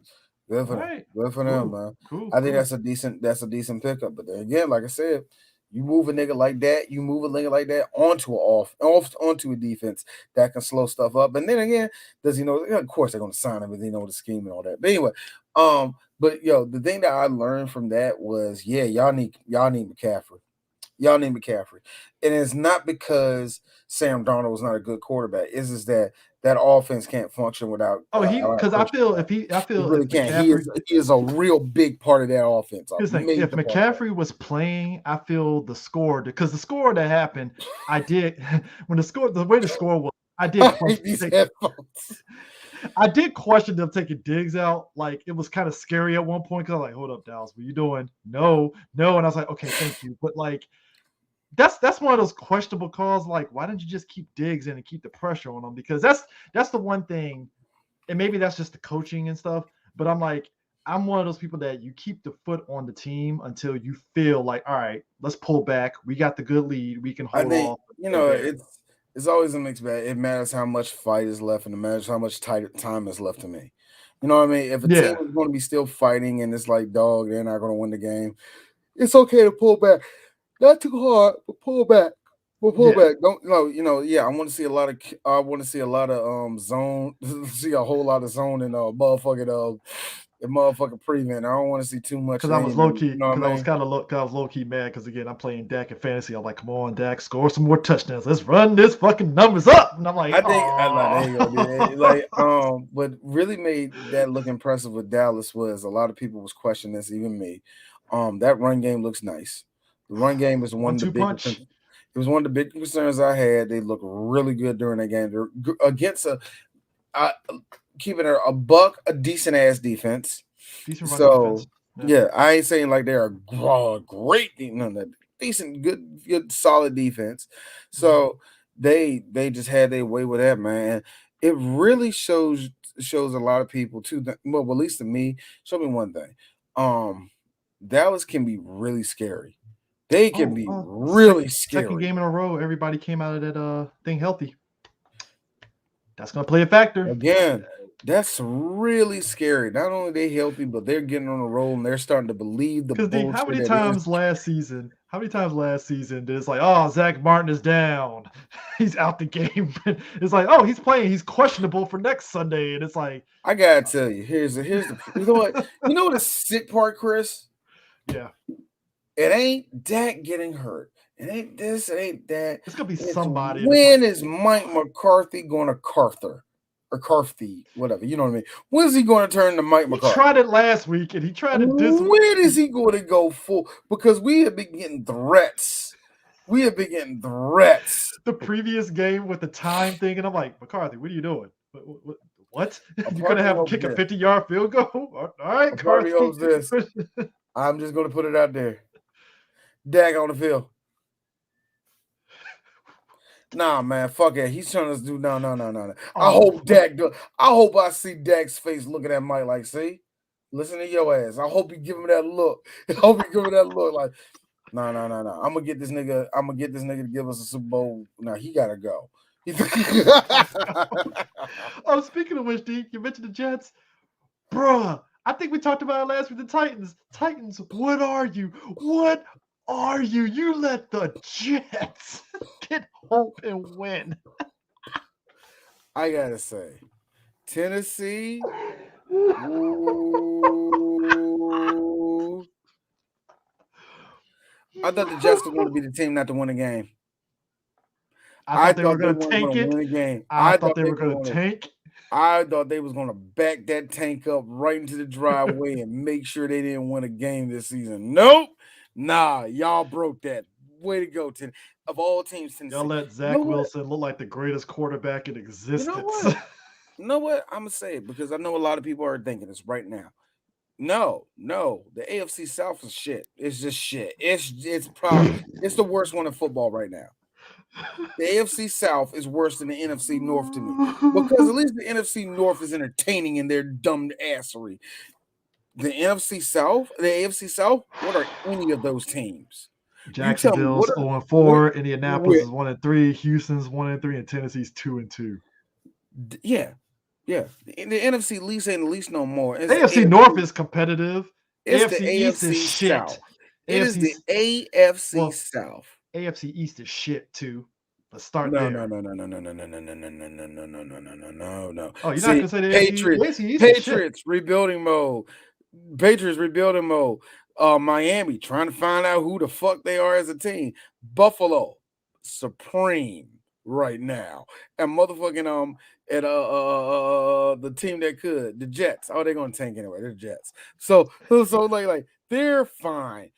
B: Good for them. Good for them, man.
A: Cool,
B: I think that's a decent pickup. But then again, like I said, you move a nigga like that, onto a defense that can slow stuff up. And then again, does he know? Of course, they're going to sign him if they know the scheme and all that. But anyway, but the thing that I learned from that was, y'all need McCaffrey. Y'all need McCaffrey. And it's not because Sam Darnold was not a good quarterback. It's just that offense can't function without.
A: I feel
B: he really can't. He is a real big part of that offense.
A: If McCaffrey was playing, I feel the score, because the score that happened, I did when the way the score was, I did question them taking Diggs out. Like, it was kind of scary at one point because I was like, hold up, Dallas, what are you doing? No. And I was like, okay, thank you. But like, that's one of those questionable calls. Like, why didn't you just keep Diggs in and keep the pressure on him? Because that's the one thing, and maybe that's just the coaching and stuff. But I'm like, I'm one of those people that you keep the foot on the team until you feel like, all right, let's pull back. We got the good lead. We can hold off.
B: It's always a mixed bag. It matters how much fight is left, and it matters how much time is left to me. You know what I mean? If a team is going to be still fighting and it's like, dog, they're not going to win the game, it's okay to pull back. Not too hard, but pull back. Back. Don't I want to see a lot of zone. See a whole lot of zone in motherfucking prevent. I don't want to see too much.
A: Because I was low key. Because I was kind of low key mad. Because again, I'm playing Dak in fantasy. I'm like, come on, Dak, score some more touchdowns. Let's run this fucking numbers up. And I'm like,
B: what really made that look impressive with Dallas was a lot of people was questioning this, even me. That run game looks nice. The run game is one of the big. It was one of the big concerns I had. They look really good during that game. They're against keeping a buck, a decent ass defense.
A: Decent run defense.
B: Yeah, I ain't saying like they're a great, decent, good, solid defense. So they just had their way with that, man. It really shows a lot of people too. Well, at least to me, show me one thing. Dallas can be really scary. They can be really scary.
A: Second game in a row, everybody came out of that thing healthy. That's going to play a factor.
B: Again, that's really scary. Not only are they healthy, but they're getting on a roll and they're starting to believe the bullshit.
A: How many times last season did it's like, oh, Zach Martin is down. He's out the game. It's like, oh, he's playing. He's questionable for next Sunday. And it's like,
B: I got to tell you, here's the you know what? You know the sick part, Chris?
A: Yeah.
B: It ain't Dak getting hurt. It ain't this, it ain't that.
A: It's going to be somebody.
B: When is Mike McCarthy going to Carther? Or Carthy, whatever, you know what I mean? When is he going to turn to Mike McCarthy?
A: He tried it last week, and he tried it this week.
B: When is he going to go full? Because we have been getting threats.
A: The previous game with the time thing, and I'm like, McCarthy, what are you doing? What? You're going to have him kick a 50-yard field goal? All right,
B: McCarthy owes this. I'm just going to put it out there. Dak on the field. Nah, man, fuck it. He's trying to do no. I hope Dak do. I hope I see Dak's face looking at Mike like, see, listen to your ass. I hope he give him that look. Like, no. I'm gonna get this nigga to give us a Super Bowl. Now he gotta go.
A: Oh, speaking of which, D, you mentioned the Jets, bruh. I think we talked about it last week. The Titans. What are you? You let the Jets get home and win.
B: I gotta say, Tennessee. I thought the Jets were going to be the team not to win a game.
A: I thought they were going to tank it. I thought they were going to tank.
B: I thought they was going to back that tank up right into the driveway and make sure they didn't win a game this season. Nope. Nah, y'all broke that. Way to go, Tennessee. Of all teams, Tennessee.
A: Y'all let Zach Wilson look like the greatest quarterback in existence.
B: You know what? I'm going to say it because I know a lot of people are thinking this right now. No. The AFC South is shit. It's just shit. It's probably the worst one in football right now. The AFC South is worse than the NFC North to me because at least the NFC North is entertaining in their dumb assery. The AFC South, what are any of those teams?
A: Jacksonville's 0-4, Indianapolis is 1-3, Houston's 1-3, and Tennessee's 2-2.
B: Yeah. The NFC least ain't the least no more.
A: The AFC North is competitive.
B: It's the AFC East is shit. South. It is the AFC South.
A: AFC East is shit too. Let's start
B: there.
A: No.
B: Oh,
A: you're not gonna say the
B: Patriots rebuilding mode. Miami trying to find out who the fuck they are as a team. Buffalo supreme right now, and motherfucking at the team that could, the Jets. Oh, they're gonna tank anyway. They're Jets. So like they're fine.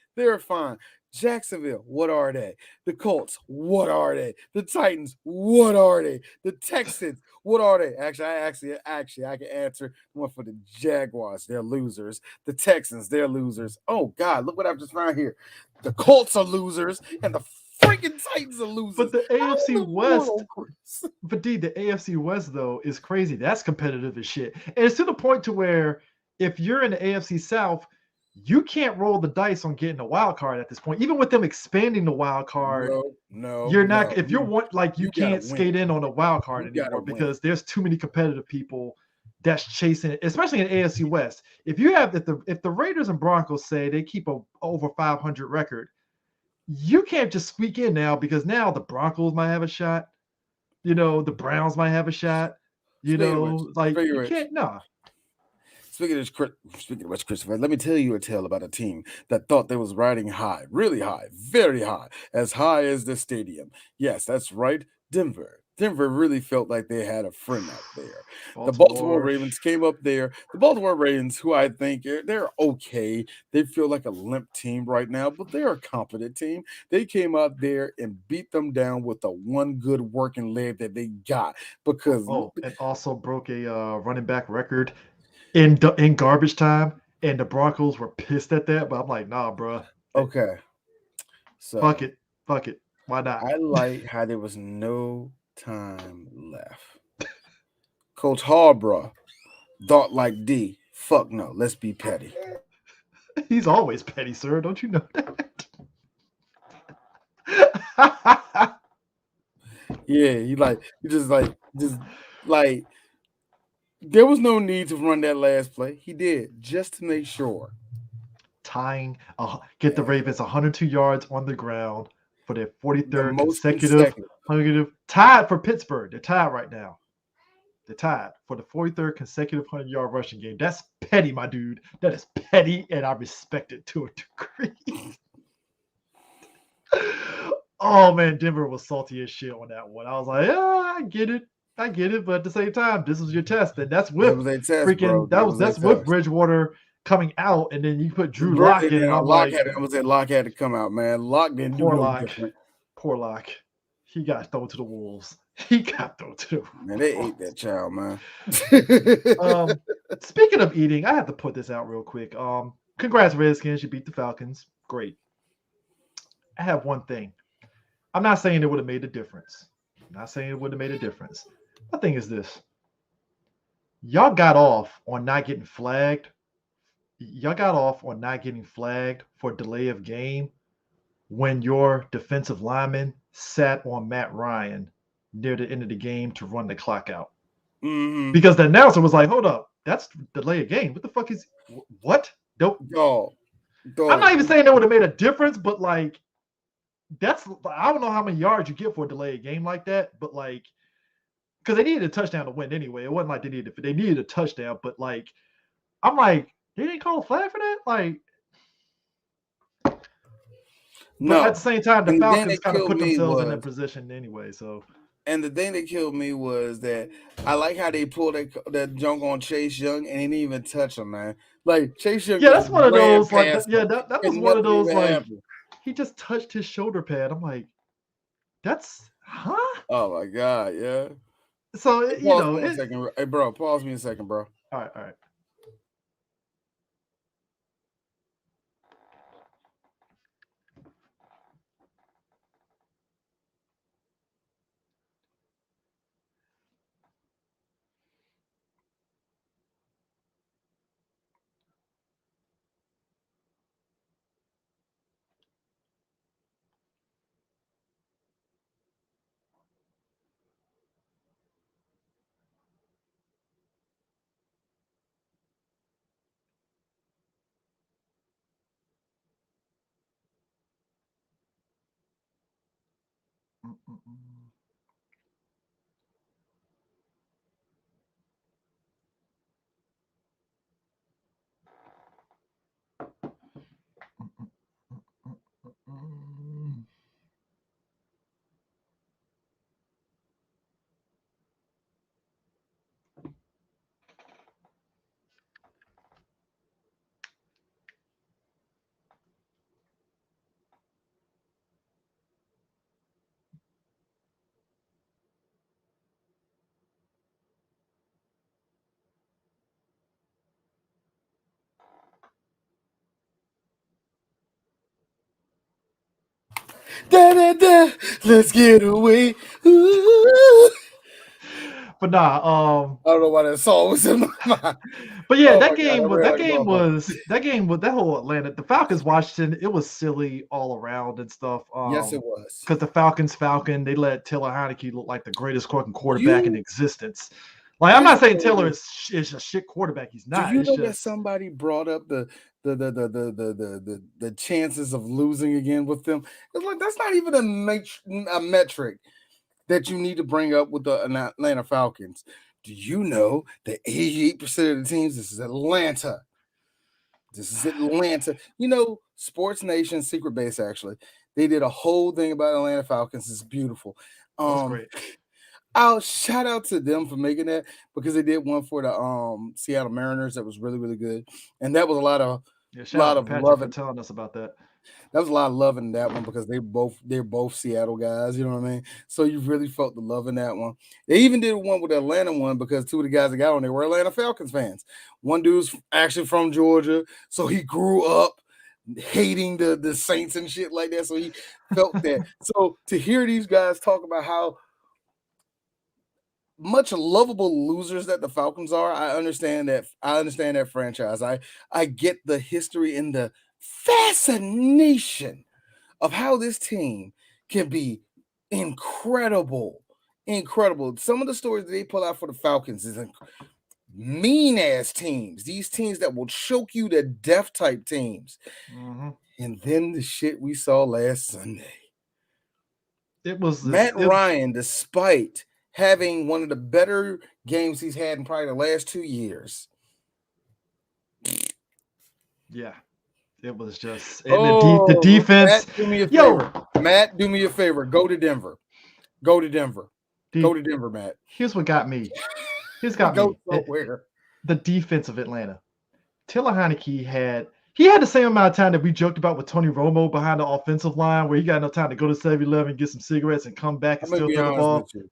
B: Jacksonville, what are they? The Colts, what are they? The Titans, what are they? The Texans, what are they? Actually, I can answer one for the Jaguars. They're losers. The Texans, they're losers. Oh God, look what I've just found here. The Colts are losers, and the freaking Titans are losers.
A: But the AFC West, the AFC West though is crazy. That's competitive as shit, and it's to the point to where if you're in the AFC South, you can't roll the dice on getting a wild card at this point. Even with them expanding the wild card, you're not. If you're one, like you can't skate in on a wild card anymore because there's too many competitive people that's chasing it, especially in AFC West. If the Raiders and Broncos say they keep a over 500 record, you can't just squeak in now because now the Broncos might have a shot. The Browns might have a shot. You can't. Nah.
B: Speaking of which, Christopher, let me tell you a tale about a team that thought they was riding high, really high, very high as the stadium. Yes, that's right, Denver. Denver really felt like they had a friend out there. The Baltimore Ravens came up there. The Baltimore Ravens, who I think they're okay. They feel like a limp team right now, but they're a competent team. They came out there and beat them down with the one good working leg that they got because
A: it also broke a running back record in garbage time, and the Broncos were pissed at that. But I'm like, nah, bro.
B: Okay, so
A: fuck it. Why not?
B: I like how there was no time left. Coach Harbaugh thought like D. Fuck no, let's be petty.
A: He's always petty, sir. Don't you know that?
B: Yeah, just like there was no need to run that last play. He did just to make sure.
A: Get the Ravens 102 yards on the ground for their
B: The
A: 43rd
B: most
A: consecutive tied for Pittsburgh. They're tied right now. They're tied for the 43rd consecutive 100-yard rushing game. That's petty, my dude. That is petty, and I respect it to a degree. Oh man, Denver was salty as shit on that one. I was like, I get it, but at the same time, this was your test, and that's with that's with Bridgewater coming out, and then you put Drew Lock in, and I'm
B: Lock had to come out, man. Lock didn't do no different.
A: Poor Lock. He got thrown to the wolves. Man,
B: they ate that child, man.
A: Speaking of eating, I have to put this out real quick. Congrats, Redskins. You beat the Falcons. Great. I have one thing. I'm not saying it would have made a difference. My thing is this. Y'all got off on not getting flagged. For delay of game when your defensive lineman sat on Matt Ryan near the end of the game to run the clock out.
B: Mm-hmm.
A: Because the announcer was like, hold up, that's delay of game. What the fuck is what? I'm not even saying that would have made a difference, but like I don't know how many yards you get for a delay of game like that, but like because they needed a touchdown to win anyway. It wasn't like they needed a touchdown, but like I'm like, they didn't call a flag for that? Like no. But at the same time, the Falcons kind of put themselves in that position anyway. So,
B: and the thing that killed me was that I like how they pulled that junk on Chase Young and he didn't even touch him, man. Like Chase Young,
A: that's one of those. Like, that was one of those. Like, he just touched his shoulder pad. I'm like, that's
B: Oh my god, yeah.
A: So
B: hey, bro, pause me a second, bro.
A: All right.
B: Let's get away. Ooh.
A: But nah,
B: I don't know why that song was in my mind.
A: But yeah, that whole Atlanta, the Falcons Washington, it was silly all around and stuff.
B: Yes, it was.
A: Because the Falcon, they let Taylor Heineke look like the greatest fucking quarterback in existence. Like, I'm not saying Taylor is a shit quarterback. He's not.
B: Do you know that somebody brought up the chances of losing again with them? It's like that's not even a metric that you need to bring up with the Atlanta Falcons. Do you know that 88% of the teams? This is Atlanta. You know, Sports Nation Secret Base, actually, they did a whole thing about Atlanta Falcons. It's beautiful.
A: That's great.
B: I'll shout out to them for making that because they did one for the Seattle Mariners that was really, really good, and that was a lot of love
A: for telling us about that.
B: That was a lot of love in that one because they're both Seattle guys, you know what I mean? So you really felt the love in that one. They even did one with the Atlanta one because two of the guys that got on there were Atlanta Falcons fans. One dude's actually from Georgia, so he grew up hating the Saints and shit like that, so he felt that. So to hear these guys talk about how much lovable losers that the Falcons are, I understand that. I understand that franchise. I get the history and the fascination of how this team can be incredible. Some of the stories that they pull out for the Falcons is mean ass teams. These teams that will choke you to death type teams.
A: Mm-hmm.
B: And then the shit we saw last Sunday.
A: It was
B: Ryan, despite having one of the better games he's had in probably the last 2 years.
A: Yeah. It was just the defense.
B: Matt, do me a favor. Matt, do me a favor. Go to Denver. Go to Denver, Matt.
A: Here's what got me.
B: Go somewhere.
A: The defense of Atlanta. Taylor Heineke had the same amount of time that we joked about with Tony Romo behind the offensive line, where he got enough time to go to 7-Eleven, get some cigarettes, and come back and still throw the ball.
B: With you.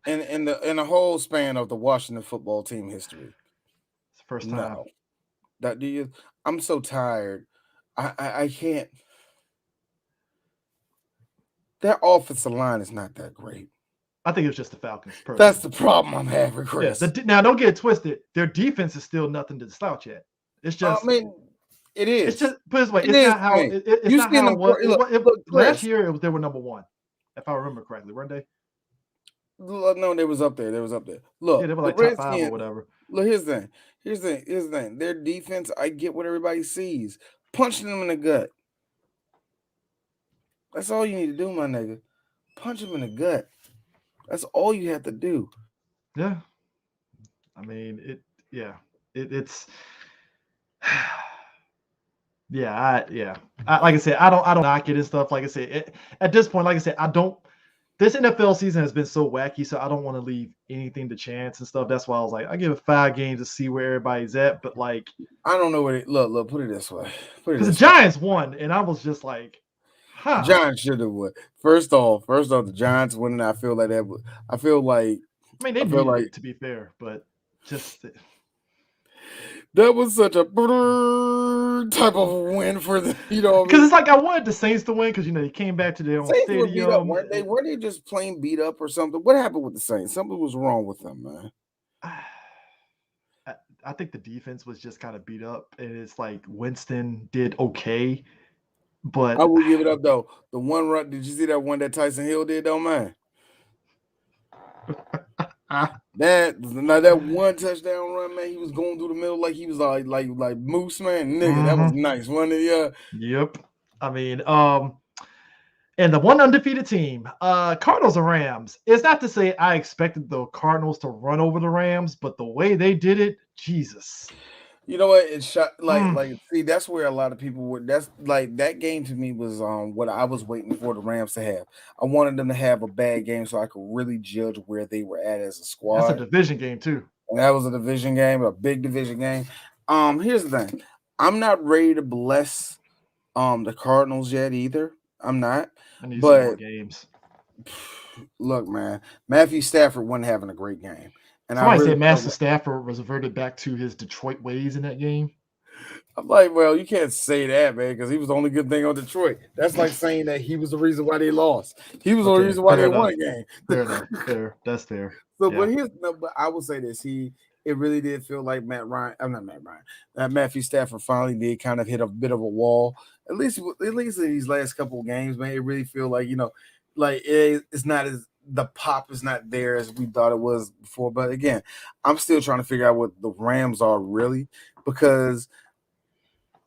B: In the whole span of the Washington football team history,
A: it's the first time.
B: No. That do you? I'm so tired. I can't. Their offensive line is not that great.
A: I think it was just the Falcons.
B: Personally. That's the problem I'm having, Chris.
A: Yeah, now, don't get it twisted. Their defense is still nothing to slouch at. It's just.
B: I mean, it is.
A: It's just. Put it this way. It's not how. It's not how it was. Look, last year, they were number one, if I remember correctly, weren't they?
B: No, they was up there. Look,
A: yeah, they were like top 5 or whatever.
B: Look, here's the thing. Their defense, I get what everybody sees. Punching them in the gut. That's all you need to do, my nigga. Punch him in the gut. That's all you have to do.
A: Yeah. I mean, it's like I said, I don't knock it and stuff. Like I said, at this point, like I said, this NFL season has been so wacky, so I don't want to leave anything to chance and stuff. That's why I was like, I give it 5 games to see where everybody's at. But like,
B: I don't know what look, put it this way.
A: Because the Giants won, and I was just like,
B: huh. The Giants should have won. First off, the Giants winning, I feel like that. I mean,
A: they needed it, to be fair, but just
B: that was such a type of win for the,
A: because it's like I wanted the Saints to win because they came back to their own stadium.
B: Were beat up, weren't they? Were they just plain beat up or something? What happened with the Saints? Something was wrong with them, man.
A: I think the defense was just kind of beat up, and it's like Winston did okay, but
B: I will give it up though. The one run, did you see that one that Tyson Hill did though, man? That one touchdown run, man, he was going through the middle like he was like Moose, man. Nigga, that was nice, wasn't it? Yeah.
A: Yep. I mean, and the one undefeated team, Cardinals and Rams. It's not to say I expected the Cardinals to run over the Rams, but the way they did it, Jesus.
B: You know what? It shot see, that's where a lot of people were. That's like that game to me was what I was waiting for the Rams to have. I wanted them to have a bad game so I could really judge where they were at as a squad.
A: That's a division game too.
B: And that was a division game, a big division game. Here's the thing. I'm not ready to bless the Cardinals yet either. I'm not.
A: I need some more games.
B: Look, man, Matthew Stafford wasn't having a great game. And
A: somebody said Master Stafford was reverted back to his Detroit ways in that game.
B: I'm like, well, you can't say that, man, because he was the only good thing on Detroit. That's like saying that he was the reason why they lost. He was the only reason why they won a game.
A: Fair enough. Fair. That's fair.
B: So, yeah. But I will say this: it really did feel like Matthew Stafford finally did kind of hit a bit of a wall. At least in these last couple of games, man, it really feel like it's not as. The pop is not there as we thought it was before. But again, I'm still trying to figure out what the Rams are really, because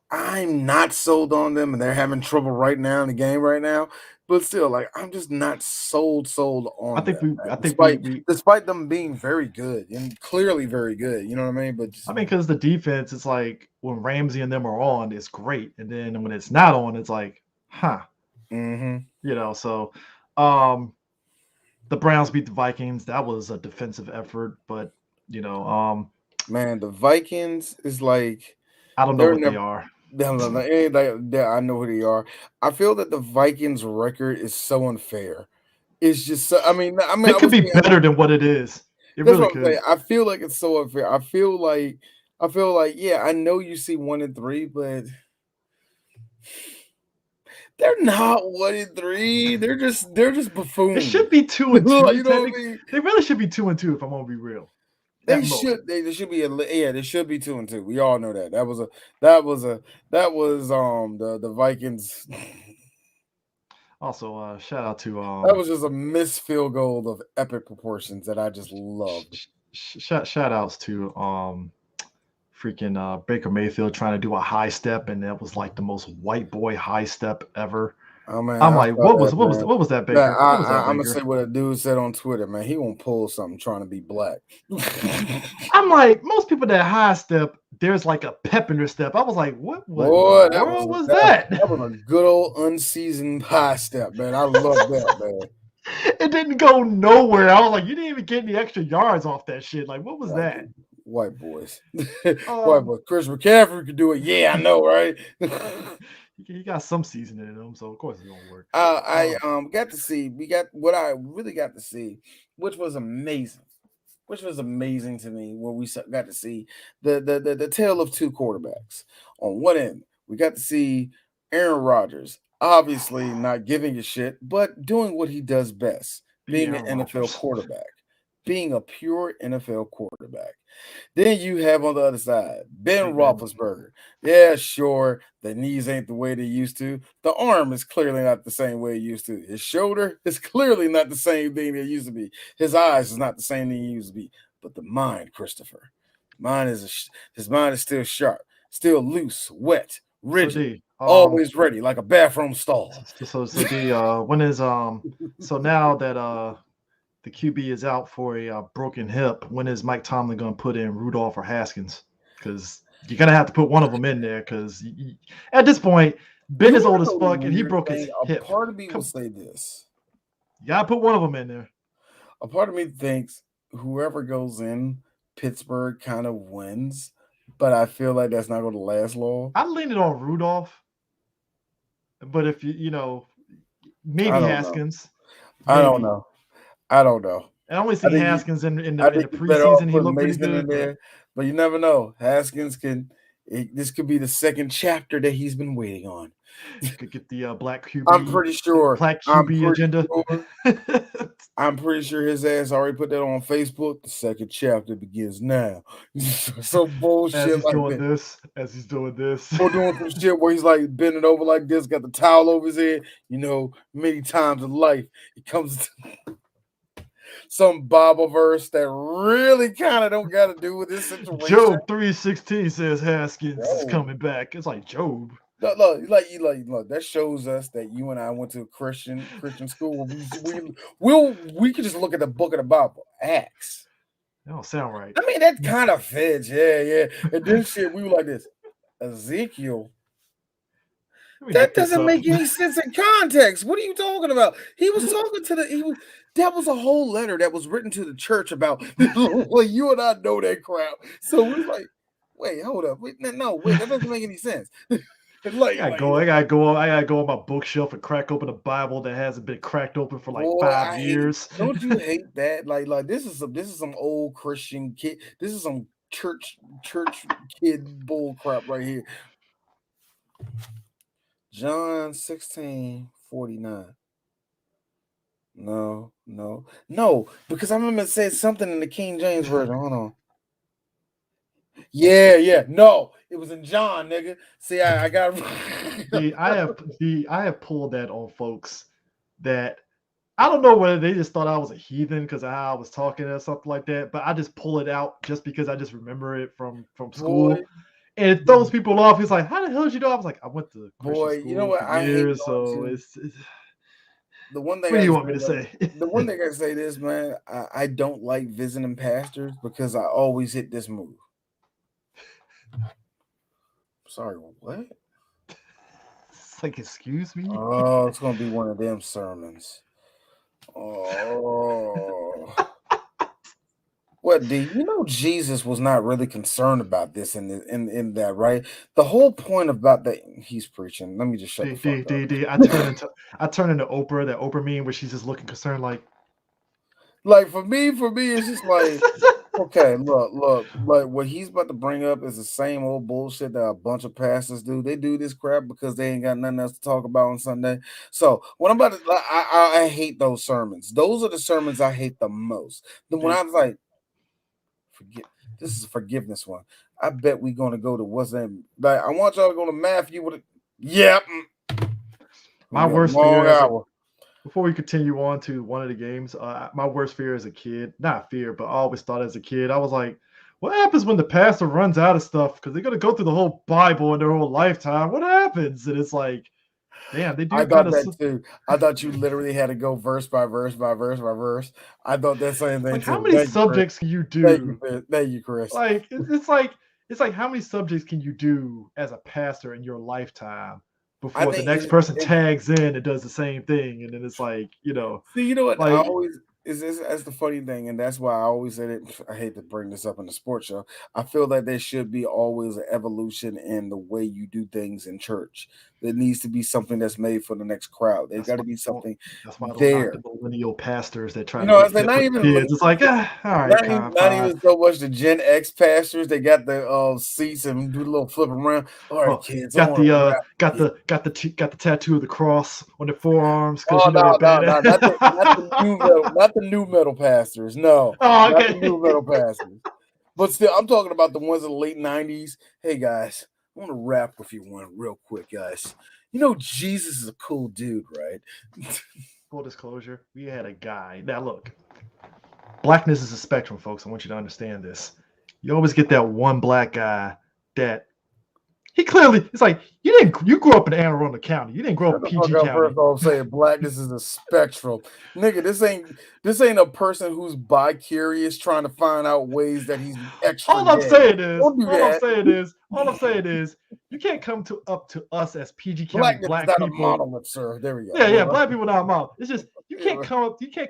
B: I'm not sold on them and they're having trouble right now in the game right now. But still, I'm just not sold on them. Despite them being very good and clearly very good, you know what I mean? But
A: because the defense, it's like when Ramsey and them are on, it's great. And then when it's not on, it's like, huh.
B: Mm-hmm.
A: So the Browns beat the Vikings. That was a defensive effort, but
B: man, the Vikings is like
A: I don't know what they are.
B: I know who they are. I feel that the Vikings' record is so unfair. It's just so, I mean,
A: it could be better than what it is. It really could.
B: I feel like it's so unfair. I feel like, yeah, I know you see 1-3, but They're not 1-3. They're just buffoons.
A: They should be 2-2. You know what I mean? They really should be 2-2 if I'm gonna be real.
B: They should be they should be 2-2. We all know that. That was the Vikings.
A: Also, shout out to
B: that was just a missed field goal of epic proportions that I just loved.
A: Shout outs to freaking Baker Mayfield trying to do a high step, and that was like the most white boy high step ever.
B: Oh man,
A: I'm like, what was that, Baker?
B: Man, I'm gonna say what a dude said on Twitter, man. He won't pull something trying to be black.
A: I'm like, most people that high step, there's like a pep in their step. I was like, what was that?
B: That was a good old unseasoned high step, man. I love that, man.
A: It didn't go nowhere. I was like, you didn't even get any extra yards off that shit. Like, what was that?
B: White boys. White boys. Chris McCaffrey could do it. Yeah, I know, right?
A: He got some seasoning in him, so of course it's gonna work.
B: I got to see. What I really got to see, which was amazing. Which was amazing to me when we got to see the tale of two quarterbacks. On one end, we got to see Aaron Rodgers, obviously not giving a shit, but doing what he does best, being an NFL quarterback, being a pure NFL quarterback. Then you have on the other side, Ben Roethlisberger. Yeah, sure, the knees ain't the way they used to. The arm is clearly not the same way it used to. His shoulder is clearly not the same thing it used to be. His eyes is not the same thing it used to be. But the mind, Christopher, his mind is still sharp, still loose, wet, rigid, always ready, like a bathroom stall.
A: When is so now that the QB is out for a broken hip, when is Mike Tomlin going to put in Rudolph or Haskins? Because you're going to have to put one of them in there because at this point, Ben is old as fuck and he broke his hip.
B: A part of me will say this.
A: You got to put one of them in there.
B: A part of me thinks whoever goes in, Pittsburgh kind of wins, but I feel like that's not going to last long.
A: I leaned it on Rudolph, but if maybe Haskins.
B: Maybe. I don't know.
A: I only see Haskins in the preseason. He looked pretty good.
B: In there, but you never know. Haskins this could be the second chapter that he's been waiting on.
A: Could get the black QB.
B: I'm pretty sure.
A: Black QB agenda.
B: I'm pretty sure his ass already put that on Facebook. The second chapter begins now. Some bullshit
A: as he's doing this.
B: Or doing some shit where he's like bending over like this, got the towel over his head. Many times in life, it comes to some Bible verse that really kind of don't got to do with this situation.
A: Job 3:16 says Haskins is coming back. It's like Job.
B: Look, that shows us that you and I went to a Christian school. We could just look at the book of the Bible, Acts.
A: That don't sound right.
B: I mean, that kind of fits, yeah. And then shit, we were like this, Ezekiel. That doesn't make any sense in context. What are you talking about? He was talking to that was a whole letter that was written to the church about. Well, you and I know that crap. So we're like, wait, hold up, that doesn't make any sense. I gotta
A: go on my bookshelf and crack open a Bible that hasn't been cracked open for like 5 years.
B: Don't you hate that? Like this is some old Christian kid. This is some church kid bull crap right here. John 16:49. No, because I remember it said something in the King James version. Hold on. Yeah. No, it was in John, nigga. See, I got.
A: I have pulled that on folks that I don't know whether they just thought I was a heathen because of how I was talking or something like that, but I just pull it out just because I just remember it from school. Boy. And it throws people off. He's like, "How the hell did you know?" I was like, "I went to Christian school
B: you know what?
A: For years, so it's
B: the one thing.
A: What do you want me to say?
B: The one thing I say this, man, I don't like visiting pastors because I always hit this move. Sorry, what?
A: It's like, excuse me?
B: Oh, it's gonna be one of them sermons. Oh. What, D? Jesus was not really concerned about this in that, right? The whole point about that he's preaching. Let me just shut the fuck up.
A: I turn into Oprah, that Oprah meme where she's just looking concerned, like
B: for me, it's just like Okay, look, like what he's about to bring up is the same old bullshit that a bunch of pastors do. They do this crap because they ain't got nothing else to talk about on Sunday. So what I'm about to, I hate those sermons. Those are the sermons I hate the most. Then when I was like, this is a forgiveness one. I bet we're gonna go to what's that? Like, I want y'all to go to Matthew with it. Yep.
A: My worst fear before we continue on to one of the games, my worst fear as a kid, not fear, but I always thought as a kid, I was like, what happens when the pastor runs out of stuff? Because they're going to go through the whole Bible in their whole lifetime. What happens? And it's like, damn, they do
B: I thought that too. I thought you literally had to go verse by verse by verse by verse. I thought that same thing
A: like,
B: too.
A: how many subjects can you do?
B: Thank you, Chris.
A: Like, it's like how many subjects can you do as a pastor in your lifetime? Before the next person tags in and does the same thing, and then it's like,
B: See, you know what?
A: like,
B: I always that's the funny thing, and that's why I always said it. I hate to bring this up in the sports show. I feel that there should be always an evolution in the way you do things in church. There needs to be something that's made for the next crowd. There's got to be something
A: that's why
B: there.
A: The millennial pastors that try
B: to
A: get fit with kids. It's like, all right,
B: not even so much the Gen X pastors. They got the seats and do a little flip around. All right, kids.
A: Got the tattoo of the cross on their forearms because
B: not the new metal pastors. No, not the new metal pastors. But still, I'm talking about the ones in the late 90s. Hey guys, I want to rap with you one real quick, guys. You know, Jesus is a cool dude, right?
A: Full disclosure, we had a guy. Now look, blackness is a spectrum, folks. I want you to understand this. You always get that one black guy that he clearly, it's like, you grew up in Anne Arundel County. You didn't grow up in PG County.
B: First of all, I'm saying blackness is a spectrum. Nigga, this ain't a person who's bi-curious trying to find out ways that he's extra.
A: All I'm saying is, you can't come up to us as PG County black people.
B: Monolith, sir. There we go.
A: Yeah, black people not monolith. It's just you can't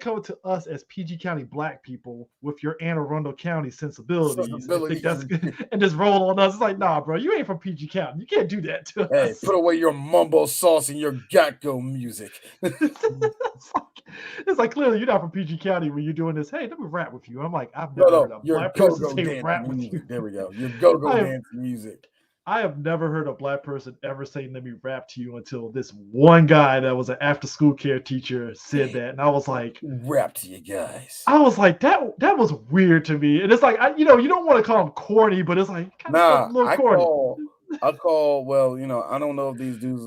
A: come to us as PG County black people with your Anne Arundel County sensibilities. And just roll on us. It's like, nah, bro, you ain't from PG County. You can't do that to us.
B: Hey, put away your mumbo sauce and your gatgo music.
A: It's like, clearly you're not from PG County when you're doing this. Hey, let me rap with you. I'm like, I've never heard a black person say rap with you.
B: There we go. Your go-go dance music.
A: I have never heard a black person ever say, let me rap to you, until this one guy that was an after-school care teacher said that. And I was like,
B: rap to you guys.
A: I was like, that was weird to me. And it's like, you don't want to call him corny, but it's like, kind of a little corny.
B: I call, well, I don't know if these dudes,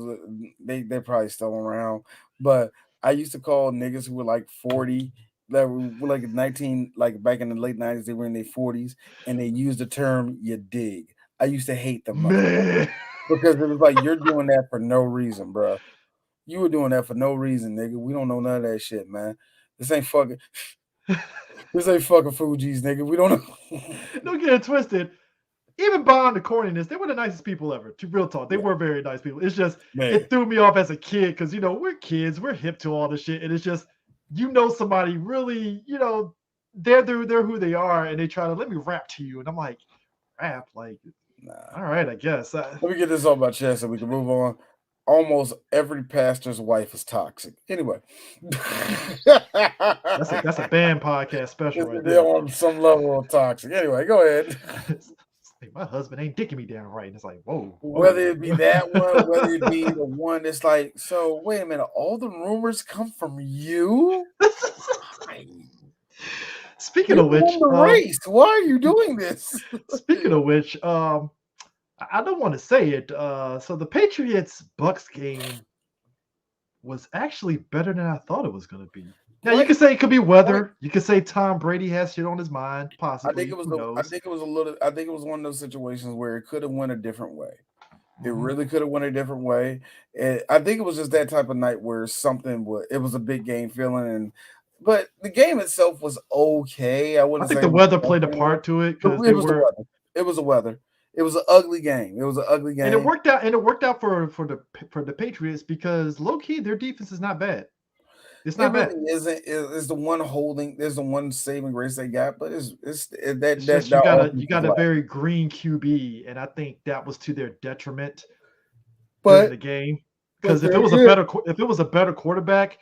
B: they're probably still around, but I used to call niggas who were like 40, that were like back in the late 90s, they were in their 40s, and they used the term "you dig." I used to hate them because it was like, you're doing that for no reason, bro. You were doing that for no reason, nigga. We don't know none of that shit, man. This ain't fucking Fuji's, nigga. We don't know.
A: Don't get it twisted. Even beyond the corniness, they were the nicest people ever. To real talk, they were very nice people. It's just, it threw me off as a kid because, we're kids, we're hip to all this shit, and it's just, somebody really, they're who they are, and they try to let me rap to you, and I'm like, rap, like, nah. All right, I guess.
B: Let me get this off my chest so we can move on. Almost every pastor's wife is toxic. Anyway,
A: that's a band podcast special right there.
B: They're on some level of toxic. Anyway, go ahead.
A: Hey, my husband ain't dicking me down right. And it's like, whoa.
B: Whether it be that one, whether it be the one that's like, so wait a minute, all the rumors come from you?
A: Speaking of which,
B: race. Why are you doing this?
A: Speaking of which, I don't want to say it. So the Patriots-Bucks game was actually better than I thought it was going to be. Now, you could say it could be weather. You could say Tom Brady has shit on his mind, possibly.
B: I think it was one of those situations where it could have went a different way. It really could have went a different way. I think it was just that type of night where it was a big game feeling, but the game itself was okay. I think
A: the weather played a part to it because
B: it was the weather. It was an ugly game.
A: And it worked out for the Patriots because low key their defense is not bad. It's not bad.
B: It's the one holding. There's the one saving grace they got, but
A: you got a very green QB, and I think that was to their detriment during the game. Because if it was a better quarterback,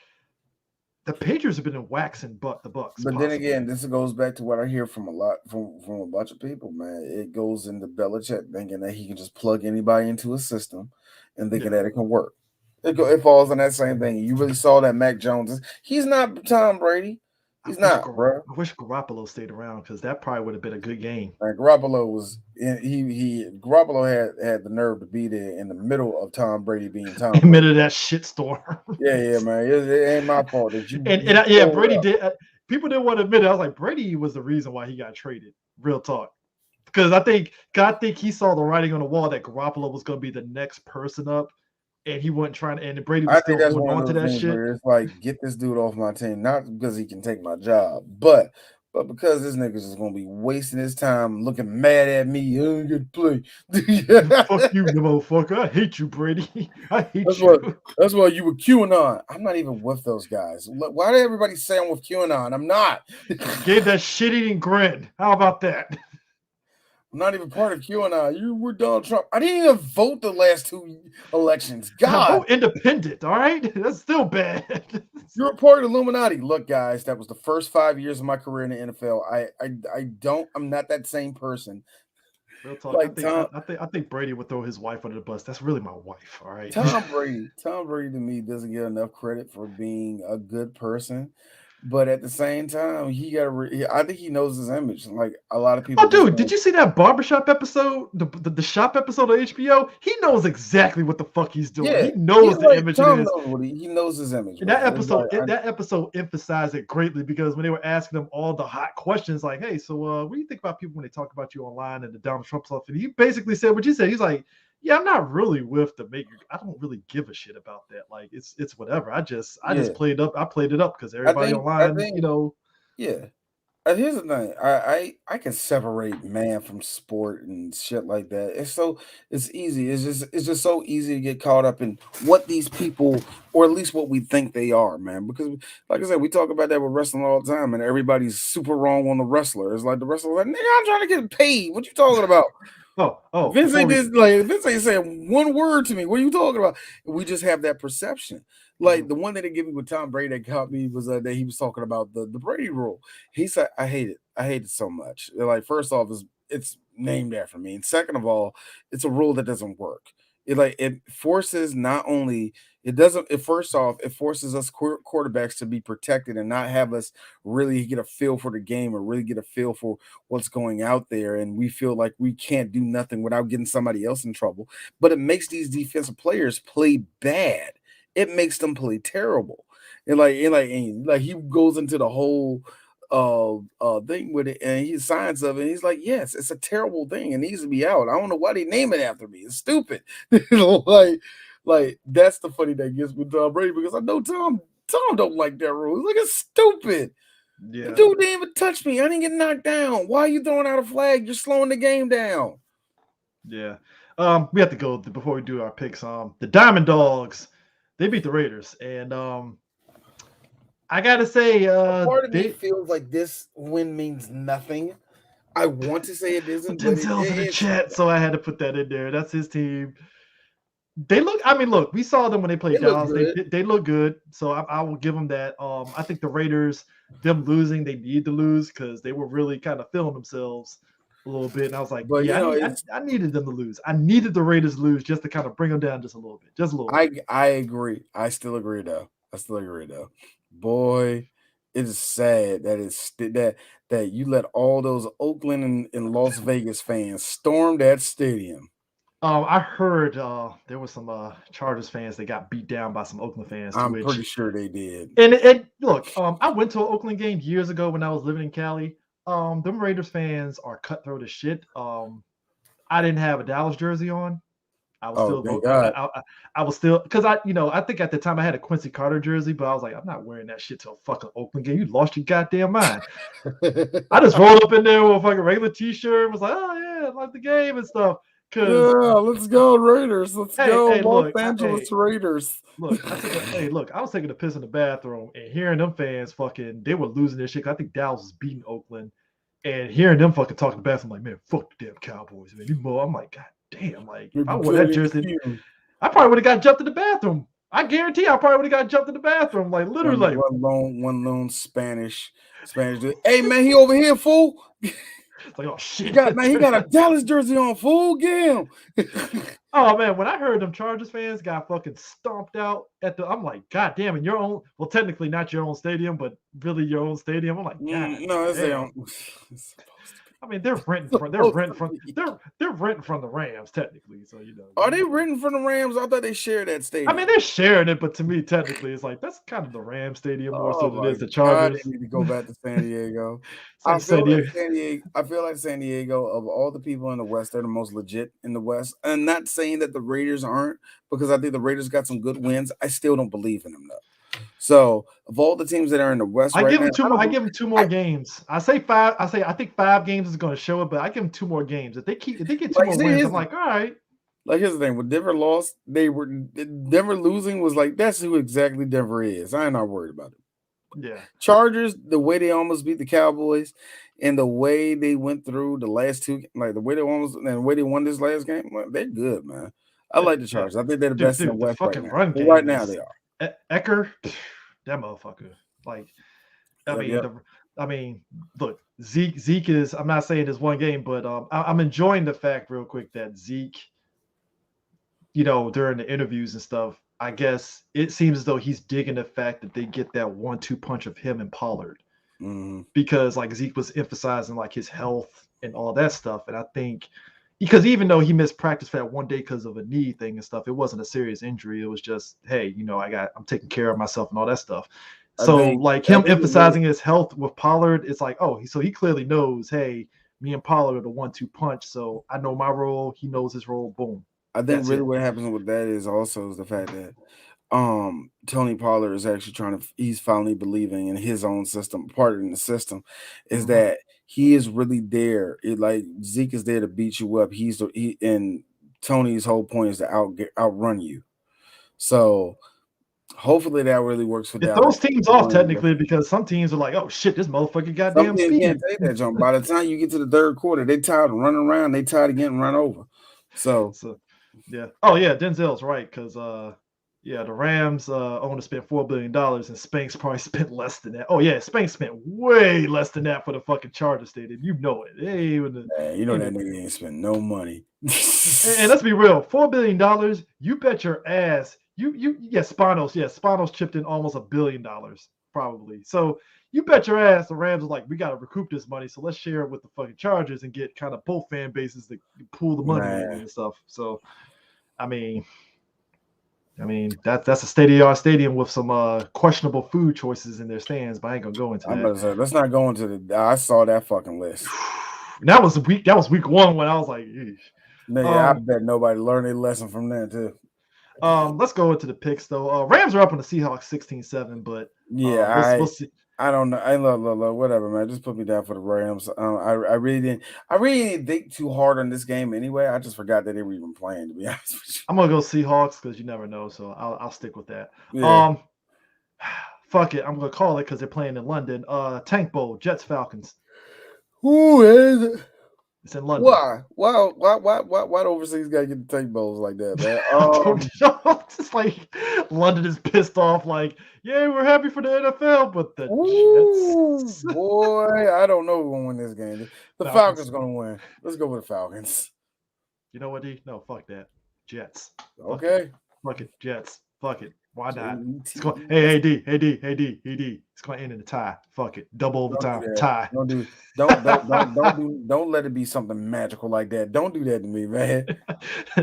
A: the Patriots have been waxing the Bucks.
B: But
A: possibly.
B: then again, this goes back to what I hear from a bunch of people, man. It goes into Belichick thinking that he can just plug anybody into a system and thinking that it can work. It falls on that same thing. You really saw that Mac Jones. He's not Tom Brady. He's not, bro.
A: I wish Garoppolo stayed around because that probably would have been a good game.
B: Like Garoppolo was Garoppolo had the nerve to be there in the middle of Tom Brady being Tom.
A: In the middle of that shitstorm.
B: Yeah, man. It ain't my fault that you.
A: Brady did. People didn't want to admit it. I was like, Brady was the reason why he got traded. Real talk. Because I think he saw the writing on the wall that Garoppolo was going to be the next person up. And he wasn't trying to, and Brady was still holding on to that shit.
B: It's like, get this dude off my team, not because he can take my job, but because this nigga's just gonna be wasting his time looking mad at me. You don't get to play.
A: Fuck you, motherfucker. I hate you, Brady. I hate you.
B: That's why you were QAnon. I'm not even with those guys. Why did everybody say I'm with QAnon? I'm not.
A: Gave that shit-eating grin. How about that?
B: I'm not even part of QAnon. You were Donald Trump. I didn't even vote the last 2 elections. God.
A: Vote independent, all right? That's still bad.
B: You're a part of the Illuminati. Look, guys, that was the first 5 years of my career in the NFL. I'm not that same person.
A: Real talk. Like I think Brady would throw his wife under the bus. That's really my wife, all right?
B: Tom Brady to me doesn't get enough credit for being a good person. But at the same time, I think he knows his image. Like a lot of people.
A: Oh, dude, did you see that barbershop episode? The shop episode of HBO? He knows exactly what the fuck he's doing. Yeah, he knows the image.
B: He knows his image.
A: And that episode emphasized it greatly because when they were asking him all the hot questions, like, "Hey, so what do you think about people when they talk about you online and the Donald Trump stuff?" And he basically said what you said. He's like, "Yeah, I'm not really with the maker. I don't really give a shit about that. Like, it's whatever. I just played up. I played it up because everybody online, you know."
B: Yeah. Here's the thing. I can separate man from sport and shit like that. It's easy. It's just so easy to get caught up in what these people, or at least what we think they are, man. Because like I said, we talk about that with wrestling all the time, and everybody's super wrong on the wrestler. It's like the wrestler's like, nigga, I'm trying to get paid. What you talking about?
A: Oh,
B: Vince ain't saying one word to me. What are you talking about? We just have that perception. Like the one that they gave me with Tom Brady that caught me was that he was talking about the Brady rule. He said, I hate it. I hate it so much. Like, first off, it's named after me. And second of all, it's a rule that doesn't work. It forces us quarterbacks to be protected and not have us really get a feel for the game or really get a feel for what's going out there. And we feel like we can't do nothing without getting somebody else in trouble. But it makes these defensive players play bad. It makes them play terrible. And he goes into the whole thing with it, and he signs of it. And he's like, yes, it's a terrible thing. It needs to be out. I don't know why they name it after me. It's stupid. Like that's the funny that gets with Tom Brady, because I know Tom don't like that rule. He's like, it's stupid. Yeah. The dude didn't even touch me. I didn't get knocked down. Why are you throwing out a flag? You're slowing the game down.
A: Yeah. We have to go before we do our picks. The Diamond Dogs, they beat the Raiders, and I gotta say,
B: part of me feels like this win means nothing. I want to say it isn't.
A: Denzel's in the chat, so I had to put that in there. That's his team. They look. I mean, look, we saw them when they played Dallas. They look good, so I will give them that. I think the Raiders, them losing, they need to lose because they were really kind of feeling themselves a little bit. And I was like, but I needed them to lose. I needed the Raiders to lose just to kind of bring them down just a little bit.
B: I agree. I still agree though. Boy, it is sad that that you let all those Oakland and Las Vegas fans storm that stadium.
A: I heard there was some Chargers fans that got beat down by some Oakland fans.
B: I'm pretty sure they did.
A: And look, I went to an Oakland game years ago when I was living in Cali. Them Raiders fans are cutthroat as shit. I didn't have a Dallas jersey on. I was still because I think at the time I had a Quincy Carter jersey, but I was like, I'm not wearing that shit to a fucking Oakland game. You lost your goddamn mind. I just rolled up in there with a fucking regular t-shirt. Was like, oh yeah, I like the game and stuff.
B: Yeah, let's go Raiders. Let's go Los Angeles Raiders.
A: Look, I was taking a piss in the bathroom and hearing them fans they were losing their shit. I think Dallas was beating Oakland, and hearing them fucking talking in the bathroom, like, man, fuck the damn Cowboys, man. I'm like, God damn, like if I wore that jersey, I probably would have got jumped in the bathroom I guarantee I probably would have got jumped in the bathroom, like literally.
B: One lone Spanish dude. Hey man, he over here, fool.
A: It's like, oh shit.
B: He got a Dallas jersey on, fool. Get him.
A: Oh man, when I heard them Chargers fans got fucking stomped out I'm like, God damn, in your own, well, technically not your own stadium, but really your own stadium. I'm like, God,
B: no, it's their own.
A: I mean, they're renting from the Rams, technically. So
B: Are they renting from the Rams? I thought they shared that stadium.
A: I mean, they're sharing it, but to me, technically, it's like that's kind of the Rams stadium more so than it is the Chargers.
B: They need to go back to San Diego. I feel like San Diego, of all the people in the West, they're the most legit in the West. And not saying that the Raiders aren't, because I think the Raiders got some good wins. I still don't believe in them though. So of all the teams that are in the West,
A: I give them two more games. I think 5 games is going to show it, but I give them 2 more games. If they get 2 more wins, I'm like, all right.
B: Like, here's the thing: when Denver lost, Denver losing was like, that's who exactly Denver is. I'm not worried about it.
A: Yeah.
B: Chargers, the way they almost beat the Cowboys, and the way they went through the last 2, like the way they won this last game, well, they're good, man. I like the Chargers. I think they're the best in the West right now. Right now, they are.
A: Ecker, that motherfucker. Like, I mean, look, Zeke is. I'm not saying it's one game, but I'm enjoying the fact, real quick, that Zeke, during the interviews and stuff, I guess it seems as though he's digging the fact that they get that 1-2 punch of him and Pollard, because like Zeke was emphasizing like his health and all that stuff, and I think. Because even though he missed practice for that one day because of a knee thing and stuff, it wasn't a serious injury. It was just, hey, I'm taking care of myself and all that stuff. So him emphasizing his health with Pollard, it's like, oh, so he clearly knows, hey, me and Pollard are the 1-2 punch. So I know my role. He knows his role. Boom.
B: I think what happens with that is also the fact that Tony Pollard is actually he's finally believing in his own system. Part of the system is that he is really there. Like Zeke is there to beat you up. And Tony's whole point is to outrun you. So hopefully that really works for Dallas.
A: Those teams off technically, because some teams are like, oh shit, this motherfucker goddamn speed.
B: Can't take that jump. By the time you get to the third quarter, they tired of running around. They tired of getting run over. So
A: yeah. Oh yeah, Denzel's right, because the Rams only spent $4 billion, and Spanx probably spent less than that. Oh yeah, Spanx spent way less than that for the fucking Chargers stadium. You know it.
B: That nigga ain't spent no money.
A: And let's be real, $4 billion. You bet your ass. Spanos chipped in almost $1 billion probably. So you bet your ass the Rams are like, we got to recoup this money, so let's share it with the fucking Chargers and get kind of both fan bases to pool the money and stuff. So, I mean, that's a state-of-the-art stadium with some questionable food choices in their stands, but I ain't gonna go into that.
B: Let's not go into the. I saw that fucking list.
A: That was week 1 when I was like,
B: I bet nobody learned a lesson from that too.
A: Let's go into the picks though. Rams are up on the Seahawks 16-7, but we'll see.
B: I don't know. I love whatever, man. Just put me down for the Rams. I really didn't think too hard on this game anyway. I just forgot that they were even playing, to be honest with you.
A: I'm gonna go Seahawks because you never know, so I'll stick with that.
B: Yeah.
A: Fuck it. I'm gonna call it because they're playing in London. Tank Bowl, Jets Falcons.
B: Who is it?
A: It's in London.
B: Why the overseas gotta get the tank bowls like that, man?
A: It's like London is pissed off, like, yeah, we're happy for the NFL, but the Jets.
B: Boy, I don't know who's gonna win this game. The Falcons gonna win. Let's go with the Falcons.
A: You know what, D? No, fuck that. Jets.
B: Okay.
A: Fuck it. Jets. Fuck it. Why not? Hey, D. It's going to end in a tie. Fuck it. Double overtime. Tie.
B: Don't let it be something magical like that. Don't do that to me, man.
A: I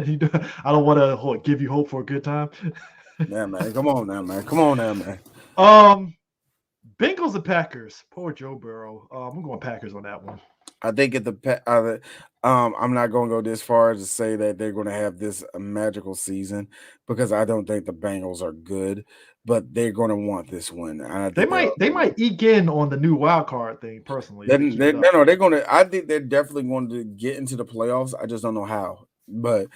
A: don't want to give you hope for a good time.
B: Yeah, man. Come on now, man.
A: Bengals and Packers. Poor Joe Burrow. I'm going Packers on that one.
B: I think I'm not going to go this far as to say that they're going to have this magical season, because I don't think the Bengals are good, but they're going to want this win.
A: They might eke in on the new wild card thing. Personally,
B: they're going to. I think they're definitely going to get into the playoffs. I just don't know how, but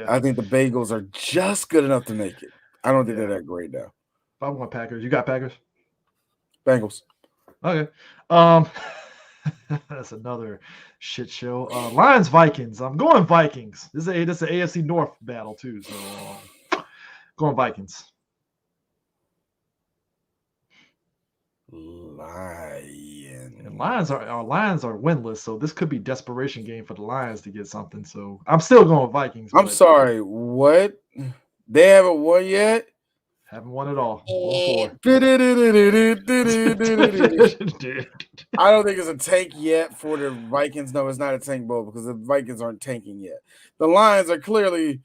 B: I think the Bengals are just good enough to make it. I don't think they're that great though.
A: I want Packers. You got Packers?
B: Bengals.
A: Okay. That's another shit show. Lions Vikings. I'm going Vikings. This is an AFC North battle too. So going Vikings.
B: Lions.
A: And Lions are winless, so this could be desperation game for the Lions to get something. So I'm still going with Vikings.
B: I'm sorry, what? They haven't won yet?
A: Haven't won at all. 0-4.
B: I don't think it's a tank yet for the Vikings. No, it's not a tank bowl because the Vikings aren't tanking yet. The Lions are clearly,